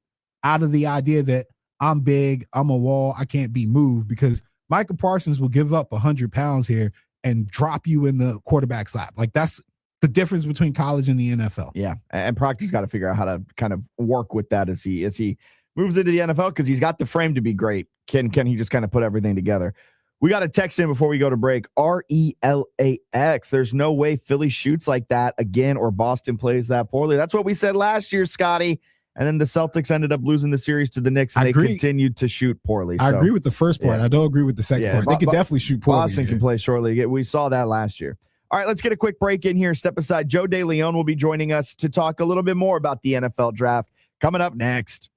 out of the idea that I'm big, I'm a wall, I can't be moved, because Micah Parsons will give up 100 pounds here and drop you in the quarterback's lap. Like that's the difference between college and the NFL. Yeah, and Proctor's got to figure out how to kind of work with that as he moves into the NFL, because he's got the frame to be great. Can he just kind of put everything together? We got a text in before we go to break. RELAX. There's no way Philly shoots like that again, or Boston plays that poorly. That's what we said last year, Scotty. And then the Celtics ended up losing the series to the Knicks, and they continued to shoot poorly. I agree with the first part. I don't agree with the second part. They could definitely shoot poorly. Boston can play shortly. We saw that last year. All right, let's get a quick break in here. Step aside. Joe DeLeon will be joining us to talk a little bit more about the NFL draft coming up next.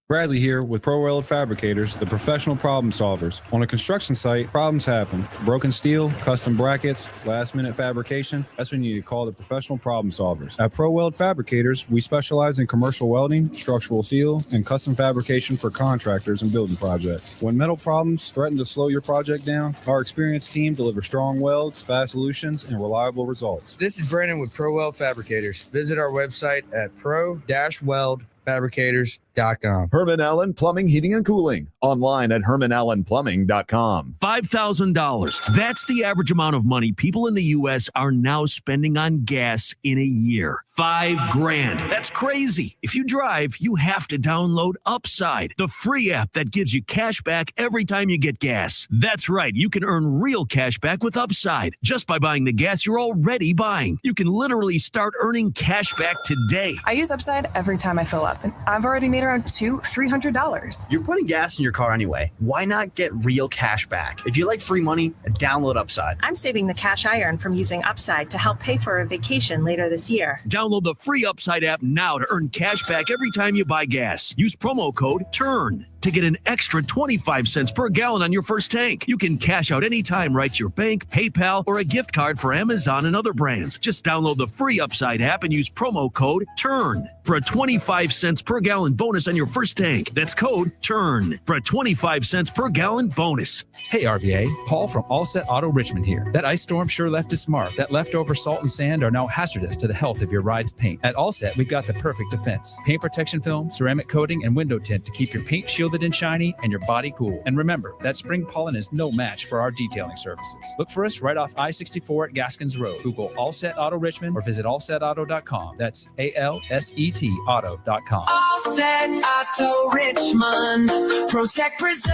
Bradley here with Pro Weld Fabricators, the professional problem solvers. On a construction site, problems happen. Broken steel, custom brackets, last-minute fabrication. That's when you need to call the professional problem solvers. At Pro Weld Fabricators, we specialize in commercial welding, structural steel, and custom fabrication for contractors and building projects. When metal problems threaten to slow your project down, our experienced team delivers strong welds, fast solutions, and reliable results. This is Brandon with Pro Weld Fabricators. Visit our website at pro-weldfabricators.com. Herman Allen Plumbing, Heating, and Cooling. Online at hermanallenplumbing.com. $5,000. That's the average amount of money people in the U.S. are now spending on gas in a year. $5,000. That's crazy. If you drive, you have to download Upside, the free app that gives you cash back every time you get gas. That's right. You can earn real cash back with Upside just by buying the gas you're already buying. You can literally start earning cash back today. I use Upside every time I fill up, and I've already made around $200-$300. You're putting gas in your car anyway. Why not get real cash back? If you like free money, download Upside. I'm saving the cash I earn from using Upside to help pay for a vacation later this year. Download the free Upside app now to earn cash back every time you buy gas. Use promo code TURN to get an extra 25 cents per gallon on your first tank. You can cash out anytime right to your bank, PayPal, or a gift card for Amazon and other brands. Just download the free Upside app and use promo code TURN for a 25 cents per gallon bonus on your first tank. That's code TURN for a 25 cents per gallon bonus. Hey RVA, Paul from All Set Auto Richmond here. That ice storm sure left its mark. That leftover salt and sand are now hazardous to the health of your ride's paint. At All Set, we've got the perfect defense. Paint protection film, ceramic coating, and window tint to keep your paint shielded and shiny and your body cool. And remember, that spring pollen is no match for our detailing services. Look for us right off I-64 at Gaskins Road. Google All Set Auto Richmond or visit allsetauto.com. That's ALSET auto.com. All Set Auto Richmond. Protect, preserve,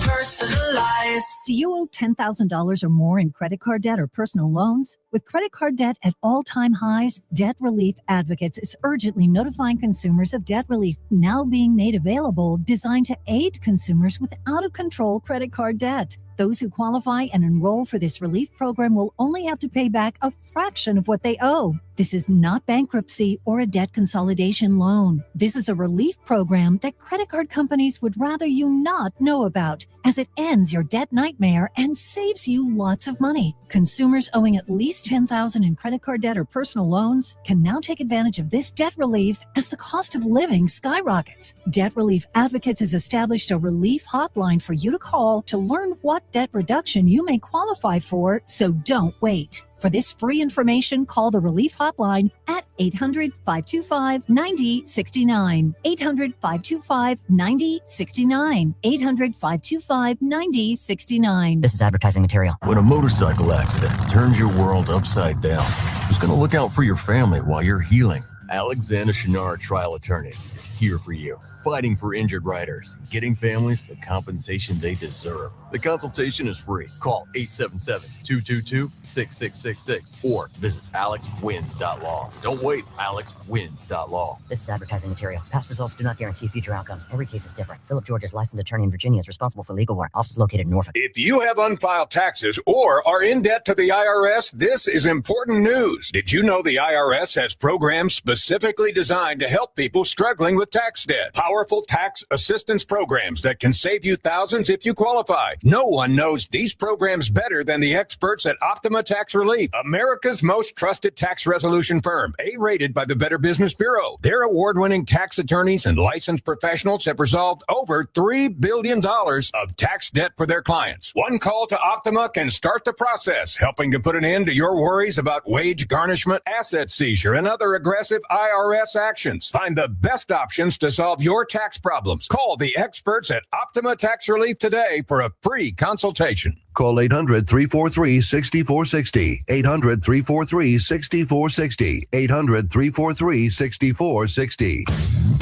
personalize. Do you owe $10,000 or more in credit card debt or personal loans? With credit card debt at all-time highs, Debt Relief Advocates is urgently notifying consumers of debt relief now being made available, designed to aid consumers with out-of-control credit card debt. Those who qualify and enroll for this relief program will only have to pay back a fraction of what they owe. This is not bankruptcy or a debt consolidation loan. This is a relief program that credit card companies would rather you not know about, as it ends your debt nightmare and saves you lots of money. Consumers owing at least $10,000 in credit card debt or personal loans can now take advantage of this debt relief as the cost of living skyrockets. Debt Relief Advocates has established a relief hotline for you to call to learn what debt reduction you may qualify for, so don't wait. For this free information, call the Relief Hotline at 800-525-9069. 800-525-9069. 800-525-9069. This is advertising material. When a motorcycle accident turns your world upside down, who's going to look out for your family while you're healing? Alexander Chenard Trial Attorneys is here for you, fighting for injured riders and getting families the compensation they deserve. The consultation is free. Call 877-222-6666 or visit alexwins.law. Don't wait, alexwins.law. This is advertising material. Past results do not guarantee future outcomes. Every case is different. Philip George's licensed attorney in Virginia is responsible for legal work. Office is located in Norfolk. If you have unfiled taxes or are in debt to the IRS, this is important news. Did you know the IRS has programs specifically designed to help people struggling with tax debt? Powerful tax assistance programs that can save you thousands if you qualify. No one knows these programs better than the experts at Optima Tax Relief, America's most trusted tax resolution firm, A-rated by the Better Business Bureau. Their award-winning tax attorneys and licensed professionals have resolved over $3 billion of tax debt for their clients. One call to Optima can start the process, helping to put an end to your worries about wage garnishment, asset seizure, and other aggressive IRS actions. Find the best options to solve your tax problems. Call the experts at Optima Tax Relief today for a free consultation. Call 800-343-6460. 800-343-6460. 800-343-6460.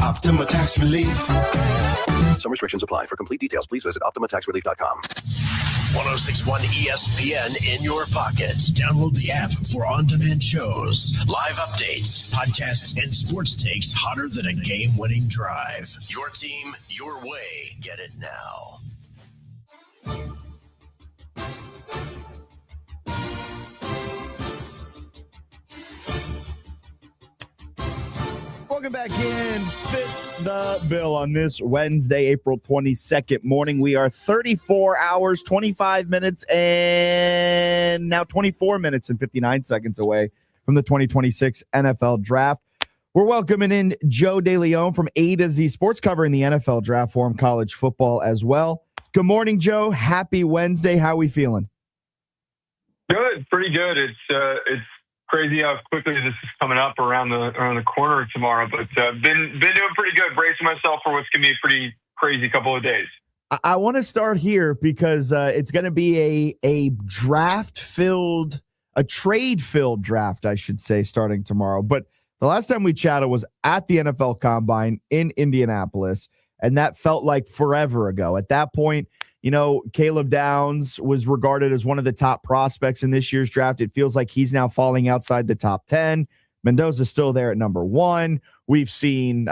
Optima Tax Relief. Some restrictions apply. For complete details, please visit OptimaTaxRelief.com. 1061 ESPN in your pocket. Download the app for on-demand shows, live updates, podcasts, and sports takes hotter than a game-winning drive. Your team, your way. Get it now. Welcome back in. Fitz the Bill on this Wednesday, April 22nd morning. We are 34 hours, 25 minutes, and now 24 minutes and 59 seconds away from the 2026 NFL Draft. We're welcoming in Joe DeLeon from A to Z Sports, covering the NFL Draft for him, college football as well. Good morning, Joe. Happy Wednesday. How are we feeling? Good, pretty good. It's crazy how quickly this is coming up around the corner tomorrow, but been doing pretty good. Bracing myself for what's gonna be a pretty crazy couple of days. I want to start here because it's going to be a trade-filled draft, I should say, starting tomorrow. But the last time we chatted was at the NFL Combine in Indianapolis, and that felt like forever ago. At that point, you know, Caleb Downs was regarded as one of the top prospects in this year's draft. It feels like he's now falling outside the top 10. Mendoza's still there at number 1. We've seen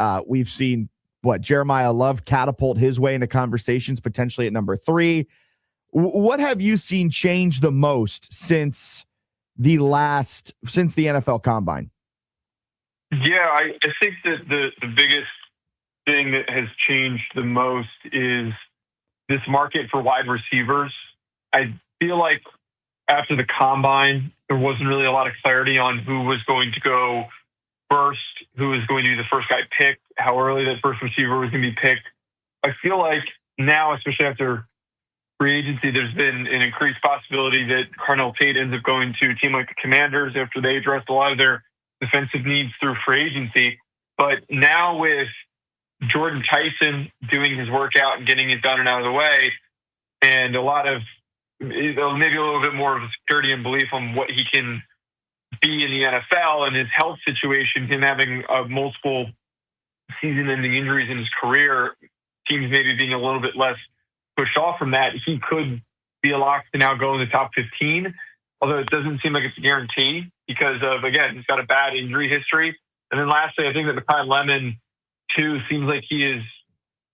Jeremiah Love catapult his way into conversations potentially at number 3. What have you seen change the most since the NFL Combine? Yeah, I think that the biggest thing that has changed the most is this market for wide receivers. I feel like after the Combine, there wasn't really a lot of clarity on who was going to go first, who was going to be the first guy picked, how early that first receiver was going to be picked. I feel like now, especially after free agency, there's been an increased possibility that Carnell Tate ends up going to a team like the Commanders after they addressed a lot of their defensive needs through free agency. But now with Jordan Tyson doing his workout and getting it done and out of the way, and a lot of maybe a little bit more of a security and belief on what he can be in the NFL and his health situation, him having multiple season-ending injuries in his career, teams maybe being a little bit less pushed off from that, he could be a lock to now go in the top 15, although it doesn't seem like it's a guarantee because of, again, he's got a bad injury history. And then lastly, I think that Mekhi Lemon, too, seems like he is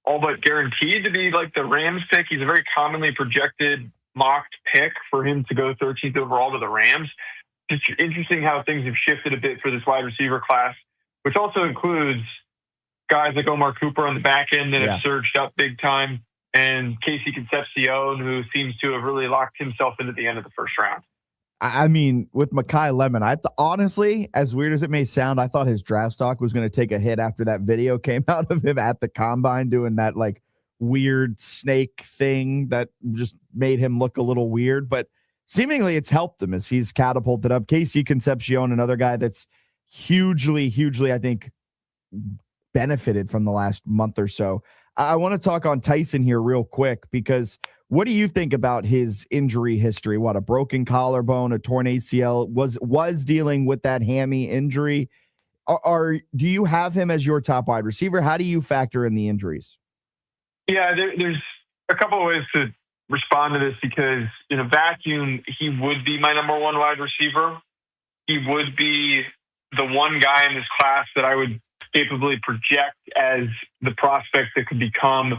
all but guaranteed to be like the Rams pick. He's a very commonly projected mocked pick for him to go 13th overall to the Rams. It's interesting how things have shifted a bit for this wide receiver class, which also includes guys like Omar Cooper on the back end that have surged up big time, and Casey Concepcion, who seems to have really locked himself into the end of the first round. I mean, with Mekhi Lemon, honestly, as weird as it may sound, I thought his draft stock was going to take a hit after that video came out of him at the Combine doing that like weird snake thing that just made him look a little weird, but seemingly it's helped him as he's catapulted up. Casey Concepcion, another guy that's hugely, I think, benefited from the last month or so. I want to talk on Tyson here real quick because what do you think about his injury history? What, a broken collarbone, a torn ACL, was dealing with that hammy injury? Do you have him as your top wide receiver? How do you factor in the injuries? Yeah, there's a couple of ways to respond to this because in a vacuum, he would be my number one wide receiver. He would be the one guy in this class that I would capably project as the prospect that could become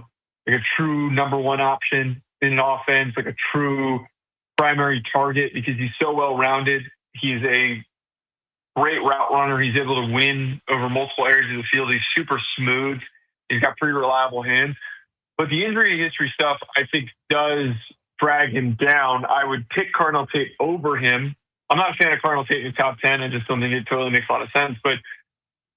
like a true number one option in an offense, like a true primary target because he's so well-rounded. He's a great route runner. He's able to win over multiple areas of the field. He's super smooth. He's got pretty reliable hands. But the injury history stuff, I think, does drag him down. I would pick Carnell Tate over him. I'm not a fan of Carnell Tate in the top 10. I just don't think it totally makes a lot of sense. But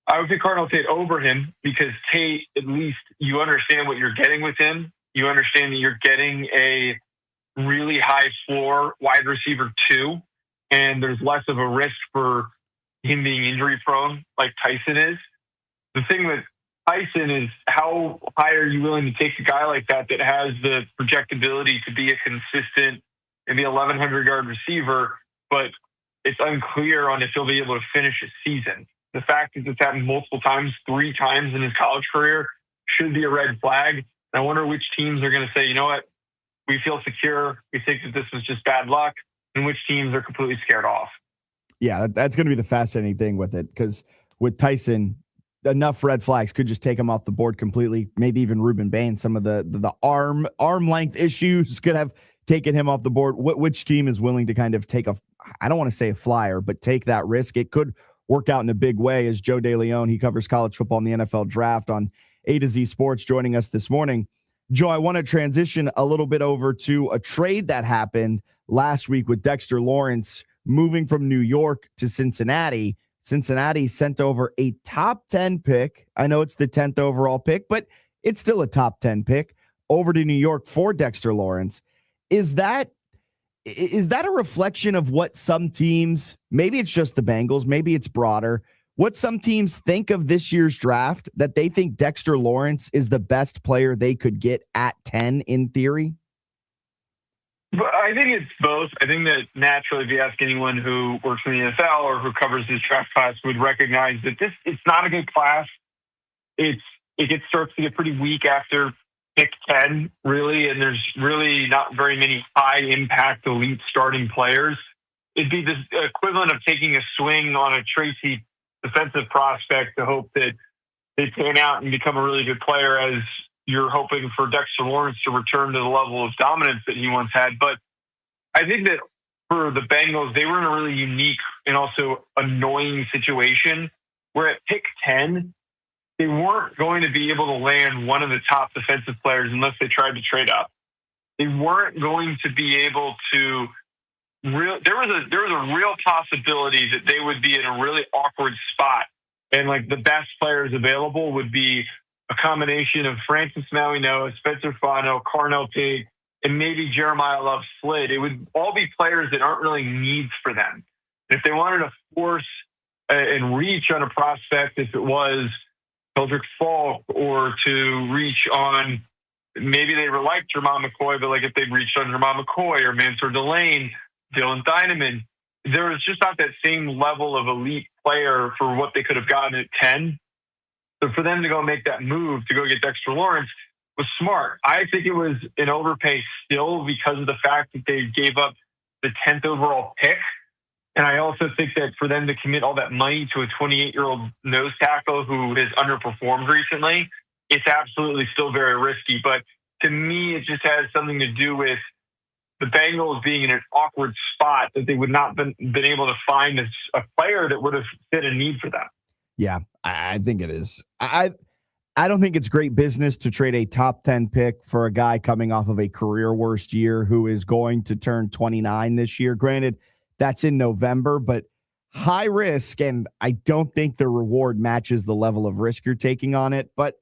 I would pick Carnell Tate over him because Tate, at least you understand what you're getting with him. You understand that you're getting a really high floor wide receiver 2, and there's less of a risk for him being injury prone like Tyson is. The thing with Tyson is how high are you willing to take a guy like that has the projectability to be a consistent, maybe 1,100 yard receiver, but it's unclear on if he'll be able to finish a season. The fact that it's happened multiple times, 3 times in his college career, should be a red flag. And I wonder which teams are going to say, you know what, we feel secure, we think that this was just bad luck, and which teams are completely scared off. Yeah, that's going to be the fascinating thing with it because with Tyson, enough red flags could just take him off the board completely. Maybe even Ruben Bain, some of the arm length issues could have taken him off the board. Which team is willing to kind of take I don't want to say a flyer, but take that risk? It could work out in a big way. As Joe DeLeon, he covers college football in the NFL draft on A to Z Sports, joining us this morning. Joe, I want to transition a little bit over to a trade that happened last week with Dexter Lawrence moving from New York to Cincinnati. Cincinnati sent over a top 10 pick. I know it's the 10th overall pick, but it's still a top 10 pick over to New York for Dexter Lawrence. Is that a reflection of what some teams, maybe it's just the Bengals, maybe it's broader, what some teams think of this year's draft, that they think Dexter Lawrence is the best player they could get at 10 in theory? But I think it's both. I think that naturally, if you ask anyone who works in the NFL or who covers this draft class, would recognize that it's not a good class. It starts to get pretty weak after pick 10, really, and there's really not very many high-impact elite starting players. It'd be the equivalent of taking a swing on a Tracy defensive prospect to hope that they pan out and become a really good player, as you're hoping for Dexter Lawrence to return to the level of dominance that he once had. But I think that for the Bengals, they were in a really unique and also annoying situation where at pick 10, they weren't going to be able to land one of the top defensive players unless they tried to trade up. They weren't going to be able to there was a real possibility that they would be in a really awkward spot. And like the best players available would be a combination of Francis Maui-Noah, Spencer Fano, Carnell Tate, and maybe Jeremiah Love slid. It would all be players that aren't really needs for them. If they wanted to force and reach on a prospect, if it was Eldrick Falk, or to reach on, maybe they were like Jermon McCoy, but like if they'd reached on Jermon McCoy or Mansour Delane, Dylan Dynaman, there was just not that same level of elite player for what they could have gotten at 10. So for them to go make that move to go get Dexter Lawrence was smart. I think it was an overpay still because of the fact that they gave up the 10th overall pick. And I also think that for them to commit all that money to a 28-year-old nose tackle who has underperformed recently, it's absolutely still very risky. But to me, it just has something to do with the Bengals being in an awkward spot that they would not been able to find a player that would have fit a need for them. Yeah, I think it is. I don't think it's great business to trade a top 10 pick for a guy coming off of a career worst year who is going to turn 29 this year. Granted, that's in November, but high risk, and I don't think the reward matches the level of risk you're taking on it. But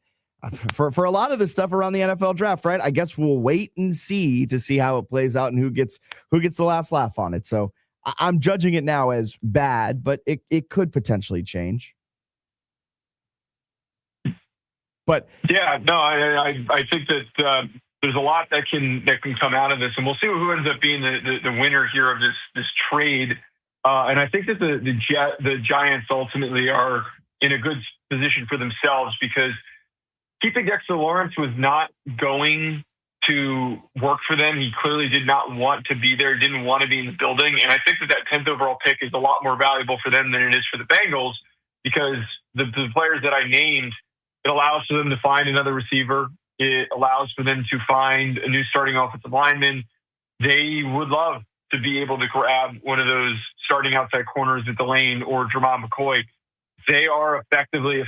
for a lot of the stuff around the NFL draft, right, I guess we'll wait and see to see how it plays out and who gets the last laugh on it. So I'm judging it now as bad, but it could potentially change. But yeah, no, I think that there's a lot that can come out of this, and we'll see who ends up being the winner here of this trade. And I think that the Giants ultimately are in a good position for themselves, because keeping Dexter Lawrence was not going to work for them. He clearly did not want to be there, didn't want to be in the building. And I think that 10th overall pick is a lot more valuable for them than it is for the Bengals, because the players that I named, it allows for them to find another receiver. It allows for them to find a new starting offensive lineman. They would love to be able to grab one of those starting outside corners at Delane or Jermon McCoy. They are effectively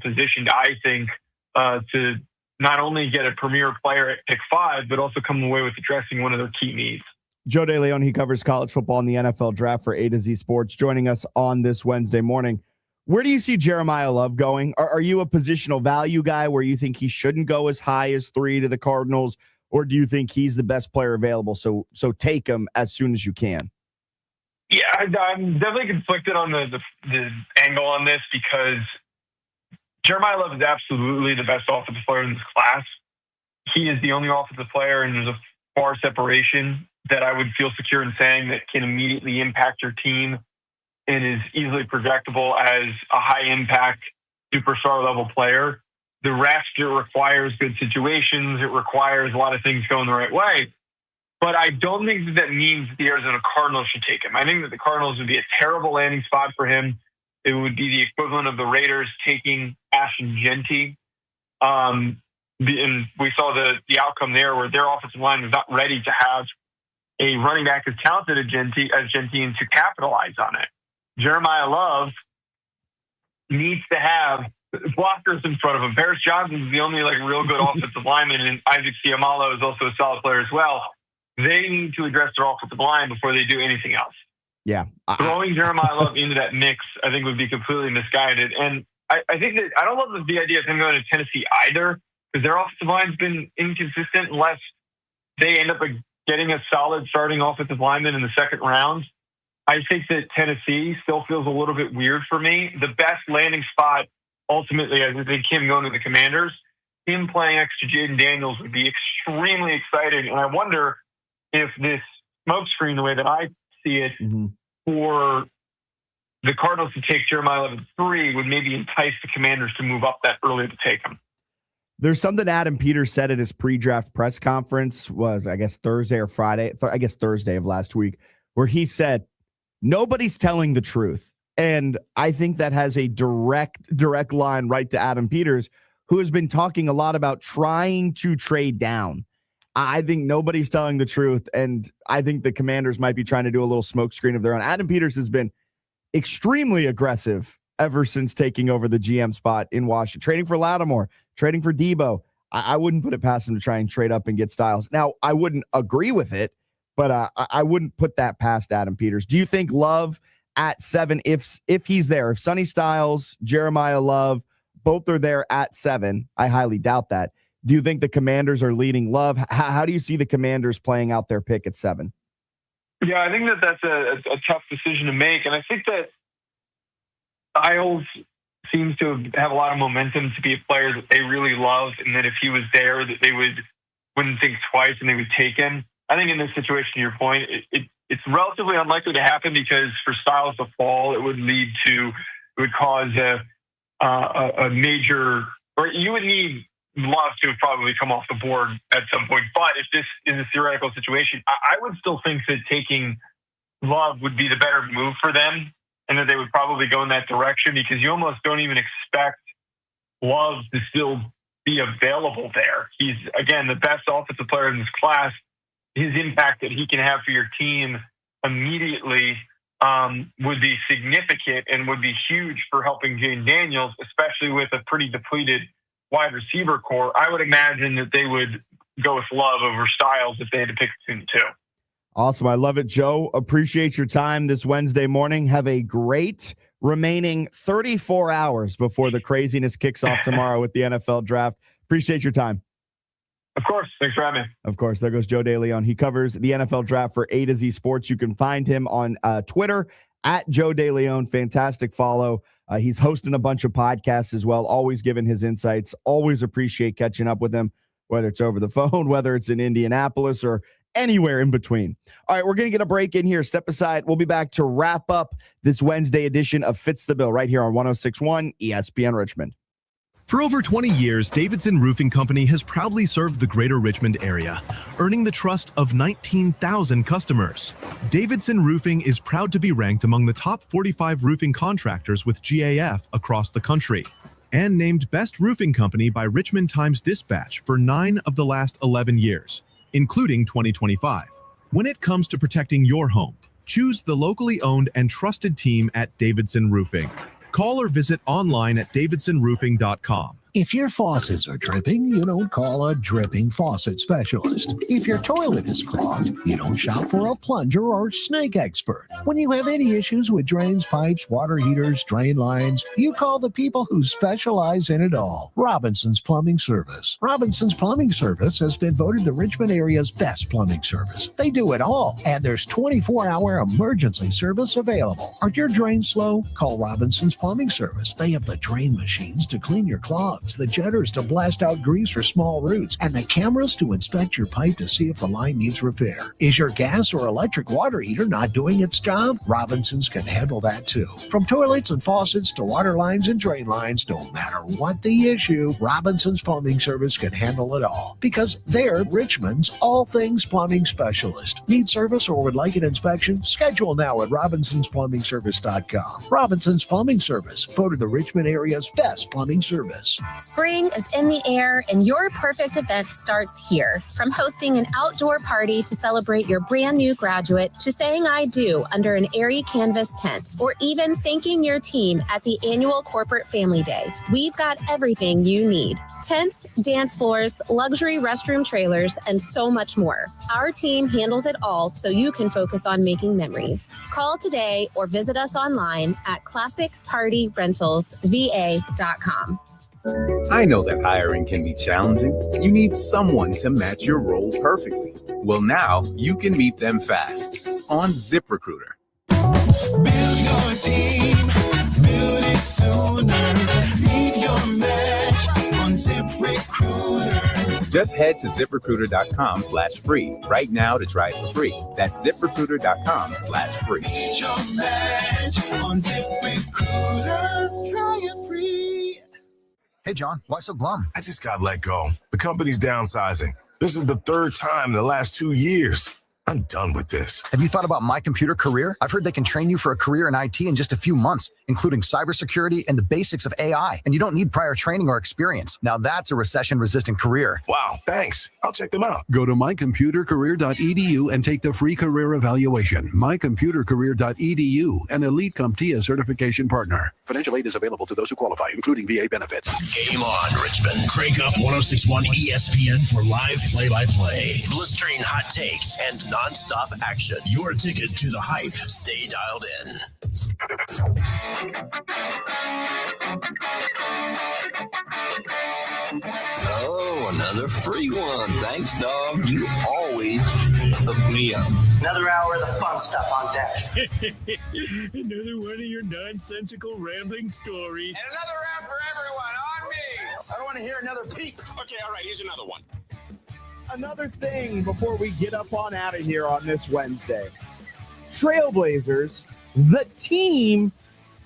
positioned, I think, to not only get a premier player at pick 5, but also come away with addressing one of their key needs. Joe DeLeon, he covers college football and the NFL draft for A to Z Sports, joining us on this Wednesday morning. Where do you see Jeremiah Love going? Are you a positional value guy where you think he shouldn't go as high as 3 to the Cardinals, or do you think he's the best player available? So take him as soon as you can. Yeah, I'm definitely conflicted on the angle on this, because Jeremiah Love is absolutely the best offensive player in this class. He is the only offensive player, and there's a far separation that I would feel secure in saying that can immediately impact your team and is easily projectable as a high-impact superstar level player. The rest, it requires good situations. It requires a lot of things going the right way. But I don't think that means the Arizona Cardinals should take him. I think that the Cardinals would be a terrible landing spot for him. It would be the equivalent of the Raiders taking Ashton Genty. And we saw the outcome there, where their offensive line was not ready to have a running back as talented as Genty and to capitalize on it. Jeremiah Love needs to have blockers in front of him. Paris Johnson is the only real good offensive lineman, and Isaac Siamalo is also a solid player as well. They need to address their offensive line before they do anything else. Yeah. Throwing Jeremiah Love into that mix, I think, would be completely misguided. And I think that I don't love the idea of him going to Tennessee either, because their offensive line's been inconsistent unless they end up getting a solid starting offensive lineman in the second round. I think that Tennessee still feels a little bit weird for me. The best landing spot, ultimately, I think him going to the Commanders, him playing next to Jaden Daniels would be extremely exciting. And I wonder if this smokescreen, the way that I see it, for the Cardinals to take Jeremiah Love at 3 would maybe entice the Commanders to move up that early to take him. There's something Adam Peters said at his pre-draft press conference, was I guess Thursday or Friday, I guess Thursday of last week, where he said, nobody's telling the truth. And I think that has a direct line right to Adam Peters, who has been talking a lot about trying to trade down. I think nobody's telling the truth, and I think the Commanders might be trying to do a little smokescreen of their own. Adam Peters has been extremely aggressive ever since taking over the GM spot in Washington, trading for Lattimore, trading for Debo. I wouldn't put it past him to try and trade up and get Styles. Now, I wouldn't agree with it, but I wouldn't put that past Adam Peters. Do you think Love at 7, if he's there, if Sonny Styles, Jeremiah Love, both are there at 7, I highly doubt that. Do you think the Commanders are leading Love? How do you see the Commanders playing out their pick at 7? Yeah, I think that's a tough decision to make. And I think that Styles seems to have a lot of momentum to be a player that they really love, and that if he was there, that they wouldn't think twice and they would take him. I think in this situation, to your point, it's relatively unlikely to happen, because for Styles to fall, it would cause a major, or you would need Love to have probably come off the board at some point. But if this is a theoretical situation, I would still think that taking Love would be the better move for them, and that they would probably go in that direction, because you almost don't even expect Love to still be available there. He's, again, the best offensive player in this class. His impact that he can have for your team immediately would be significant and would be huge for helping Jane Daniels, especially with a pretty depleted wide receiver core. I would imagine that they would go with Love over Styles if they had to pick between the two. Awesome. I love it, Joe. Appreciate your time this Wednesday morning. Have a great remaining 34 hours before the craziness kicks off tomorrow with the NFL draft. Appreciate your time. Of course. Thanks for having me. Of course. There goes Joe DeLeon. He covers the NFL draft for A to Z Sports. You can find him on Twitter at Joe DeLeon. Fantastic follow. He's hosting a bunch of podcasts as well, always giving his insights. Always appreciate catching up with him, whether it's over the phone, whether it's in Indianapolis, or anywhere in between. All right, we're going to get a break in here. Step aside. We'll be back to wrap up this Wednesday edition of Fitz the Bill right here on 106.1 ESPN Richmond. For over 20 years, Davidson Roofing Company has proudly served the greater Richmond area, earning the trust of 19,000 customers. Davidson Roofing is proud to be ranked among the top 45 roofing contractors with GAF across the country, and named Best Roofing Company by Richmond Times-Dispatch for 9 of the last 11 years, including 2025. When it comes to protecting your home, choose the locally owned and trusted team at Davidson Roofing. Call or visit online at davidsonroofing.com. If your faucets are dripping, you don't call a dripping faucet specialist. If your toilet is clogged, you don't shop for a plunger or snake expert. When you have any issues with drains, pipes, water heaters, drain lines, you call the people who specialize in it all. Robinson's Plumbing Service. Robinson's Plumbing Service has been voted the Richmond area's best plumbing service. They do it all, and there's 24-hour emergency service available. Are your drains slow? Call Robinson's Plumbing Service. They have the drain machines to clean your clogs, the jetters to blast out grease or small roots, and the cameras to inspect your pipe to see if the line needs repair. Is your gas or electric water heater not doing its job? Robinsons can handle that too. From toilets and faucets to water lines and drain lines, no matter what the issue, Robinson's Plumbing Service can handle it all, because they're Richmond's all things plumbing specialist. Need service or would like an inspection? Schedule now at RobinsonsPlumbingService.com. Robinson's Plumbing Service, voted the Richmond area's best plumbing service. Spring is in the air, and your perfect event starts here. From hosting an outdoor party to celebrate your brand new graduate, to saying I do under an airy canvas tent, or even thanking your team at the annual corporate family day, we've got everything you need. Tents, dance floors, luxury restroom trailers, and so much more. Our team handles it all so you can focus on making memories. Call today or visit us online at classicpartyrentals.va.com. I know that hiring can be challenging. You need someone to match your role perfectly. Well, now you can meet them fast on ZipRecruiter. Build your team, build it sooner. Meet your match on ZipRecruiter. Just head to ZipRecruiter.com/free right now to try it for free. That's ZipRecruiter.com/free. Meet your match on ZipRecruiter. Try it free. Hey, John, why so glum? I just got let go. The company's downsizing. This is the third time in the last 2 years. I'm done with this. Have you thought about My Computer Career? I've heard they can train you for a career in IT in just a few months, including cybersecurity and the basics of AI. And you don't need prior training or experience. Now that's a recession-resistant career. Wow, thanks. I'll check them out. Go to mycomputercareer.edu and take the free career evaluation. Mycomputercareer.edu, an elite CompTIA certification partner. Financial aid is available to those who qualify, including VA benefits. Game on, Richmond. Crank up 106.1 ESPN for live play-by-play, blistering hot takes, and non-stop action. Your ticket to the hype. Stay dialed in. Oh, another free one. Thanks, dog. You always hook me up. Another hour of the fun stuff on deck. Another one of your nonsensical rambling stories. And another round for everyone on me. I don't want to hear another peep. Okay, all right, here's another one. Another thing before we get up on out of here on this Wednesday. Trailblazers, the team,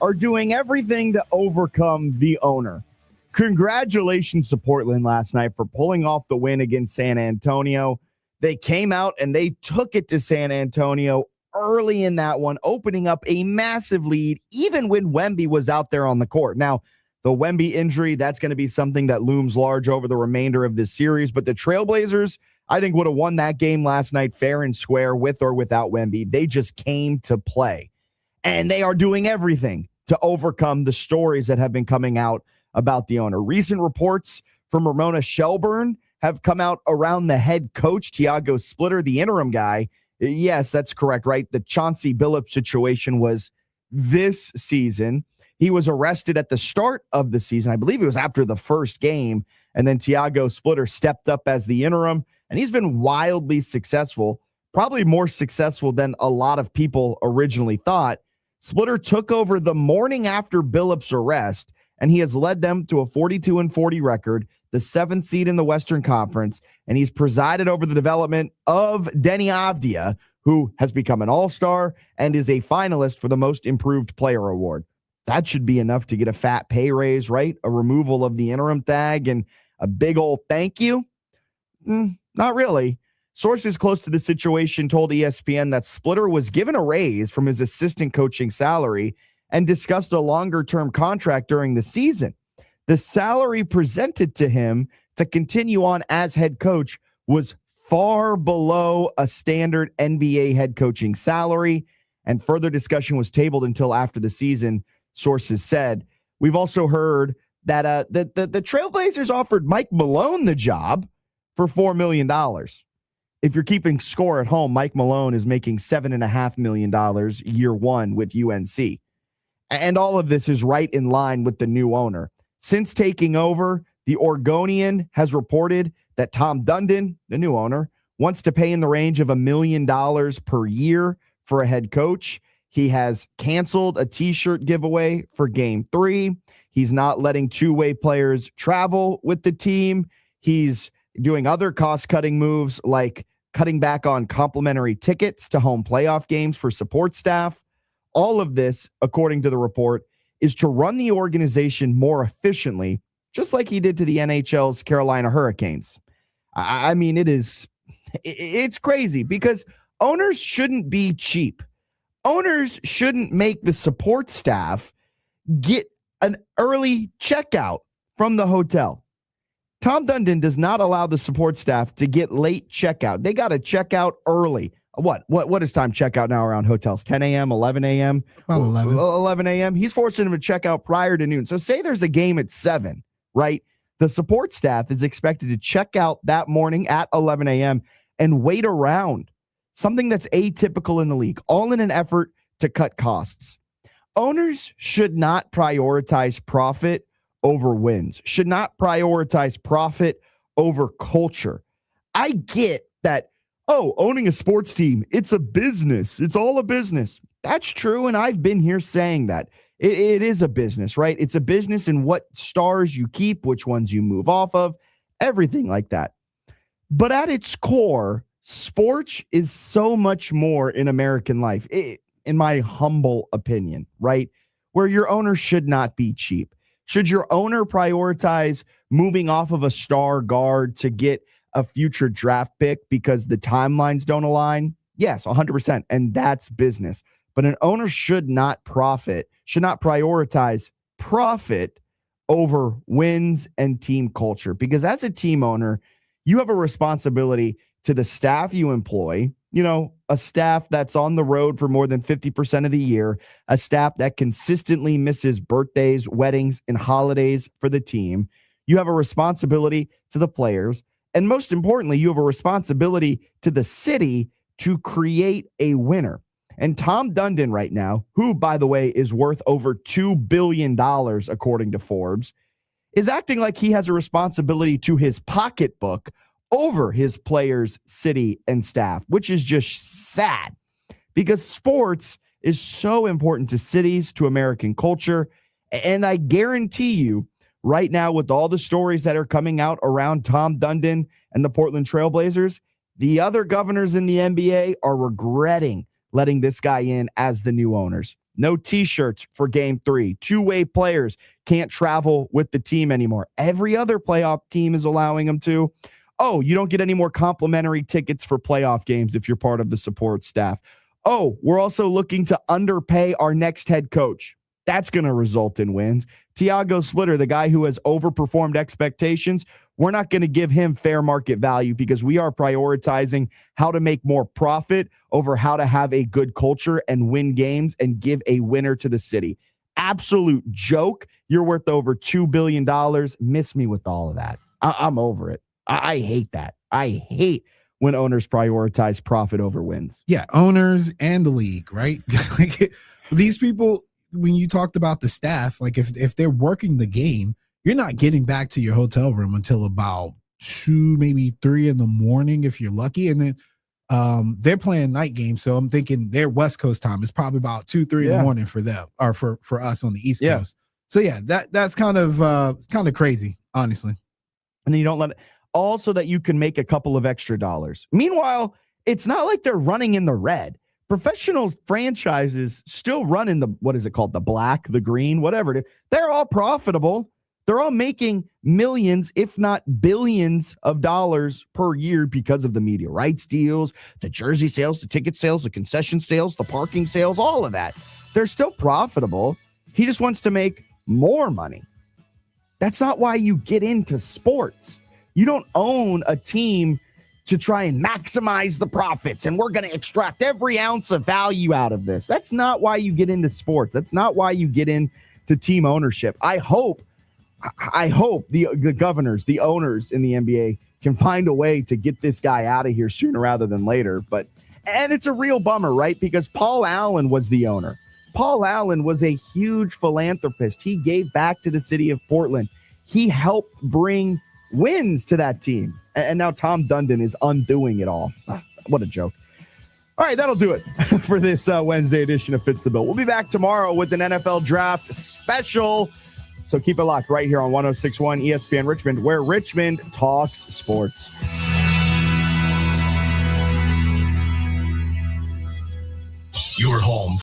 are doing everything to overcome the owner. Congratulations to Portland last night for pulling off the win against San Antonio. They came out and they took it to San Antonio early in that one, opening up a massive lead, even when Wemby was out there on the court. Now, the Wemby injury, that's going to be something that looms large over the remainder of this series. But the Trailblazers, I think, would have won that game last night fair and square with or without Wemby. They just came to play. And they are doing everything to overcome the stories that have been coming out about the owner. Recent reports from Ramona Shelburne have come out around the head coach, Tiago Splitter, the interim guy. Yes, that's correct, right? The Chauncey Billups situation was this season. He was arrested at the start of the season. I believe it was after the first game. And then Tiago Splitter stepped up as the interim. And he's been wildly successful, probably more successful than a lot of people originally thought. Splitter took over the morning after Billups' arrest, and he has led them to a 42-40 record, the 7th seed in the Western Conference, and he's presided over the development of Deni Avdija, who has become an all-star and is a finalist for the Most Improved Player Award. That should be enough to get a fat pay raise, right? A removal of the interim tag and a big old thank you? Not really. Sources close to the situation told ESPN that Splitter was given a raise from his assistant coaching salary and discussed a longer-term contract during the season. The salary presented to him to continue on as head coach was far below a standard NBA head coaching salary, and further discussion was tabled until after the season, sources said. We've also heard that the Trailblazers offered Mike Malone the job for $4 million. If you're keeping score at home, Mike Malone is making $7.5 million year one with UNC. And all of this is right in line with the new owner. Since taking over, the Oregonian has reported that Tom Dundon, the new owner, wants to pay in the range of $1 million per year for a head coach. He has canceled a T-shirt giveaway for Game 3. He's not letting two-way players travel with the team. He's doing other cost-cutting moves like cutting back on complimentary tickets to home playoff games for support staff. All of this, according to the report, is to run the organization more efficiently, just like he did to the NHL's Carolina Hurricanes. I mean, it's crazy because owners shouldn't be cheap. Owners shouldn't make the support staff get an early checkout from the hotel. Tom Dundon does not allow the support staff to get late checkout. They got to check out early. What is time checkout now around hotels? 10 a.m., 11 a.m.? About 11. 11 a.m. He's forcing them to check out prior to noon. So say there's a game at 7, right? The support staff is expected to check out that morning at 11 a.m. and wait around, something that's atypical in the league, all in an effort to cut costs. Owners should not prioritize profit over wins, should not prioritize profit over culture. I get that, owning a sports team, it's a business. It's all a business. That's true, and I've been here saying that. It is a business, right? It's a business in what stars you keep, which ones you move off of, everything like that. But at its core, sports is so much more in American life, in my humble opinion, right? Where your owner should not be cheap. Should your owner prioritize moving off of a star guard to get a future draft pick because the timelines don't align? Yes, 100%. And that's business. But an owner should not prioritize profit over wins and team culture. Because as a team owner, you have a responsibility to the staff you employ, a staff that's on the road for more than 50% of the year, a staff that consistently misses birthdays, weddings, and holidays for the team. You have a responsibility to the players. And most importantly, you have a responsibility to the city to create a winner. And Tom Dundon right now, who, by the way, is worth over $2 billion, according to Forbes, is acting like he has a responsibility to his pocketbook over his players, city, and staff, which is just sad because sports is so important to cities, to American culture. And I guarantee you right now, with all the stories that are coming out around Tom Dundon and the Portland Trailblazers, the other governors in the NBA are regretting letting this guy in as the new owners. No T-shirts for Game 3. Two-way players can't travel with the team anymore. Every other playoff team is allowing them to. Oh, you don't get any more complimentary tickets for playoff games if you're part of the support staff. Oh, we're also looking to underpay our next head coach. That's going to result in wins. Tiago Splitter, the guy who has overperformed expectations, we're not going to give him fair market value because we are prioritizing how to make more profit over how to have a good culture and win games and give a winner to the city. Absolute joke. You're worth over $2 billion. Miss me with all of that. I'm over it. I hate that. I hate when owners prioritize profit over wins. Yeah, owners and the league, right? Like these people, when you talked about the staff, like if they're working the game, you're not getting back to your hotel room until about 2, maybe 3 in the morning if you're lucky. And then they're playing night games. So I'm thinking their West Coast time is probably about 2, 3 in the morning for them or for us on the East Coast. So yeah, that's kind of crazy, honestly. And then you don't let it. Also that you can make a couple of extra dollars. Meanwhile, it's not like they're running in the red. Professional franchises still run in the, what is it called? The black, the green, whatever it is. They're all profitable. They're all making millions, if not billions of dollars per year because of the media rights deals, the jersey sales, the ticket sales, the concession sales, the parking sales, all of that. They're still profitable. He just wants to make more money. That's not why you get into sports. You don't own a team to try and maximize the profits, and we're going to extract every ounce of value out of this. That's not why you get into sports. That's not why you get into team ownership. I hope the governors, the owners in the NBA can find a way to get this guy out of here sooner rather than later. And it's a real bummer, right? Because Paul Allen was the owner. Paul Allen was a huge philanthropist. He gave back to the city of Portland. He helped bring wins to that team. And now Tom Dundon is undoing it all. What a joke. All right, that'll do it for this Wednesday edition of Fitz the Bill. We'll be back tomorrow with an NFL draft special. So keep it locked right here on 106.1 ESPN Richmond, where Richmond talks sports.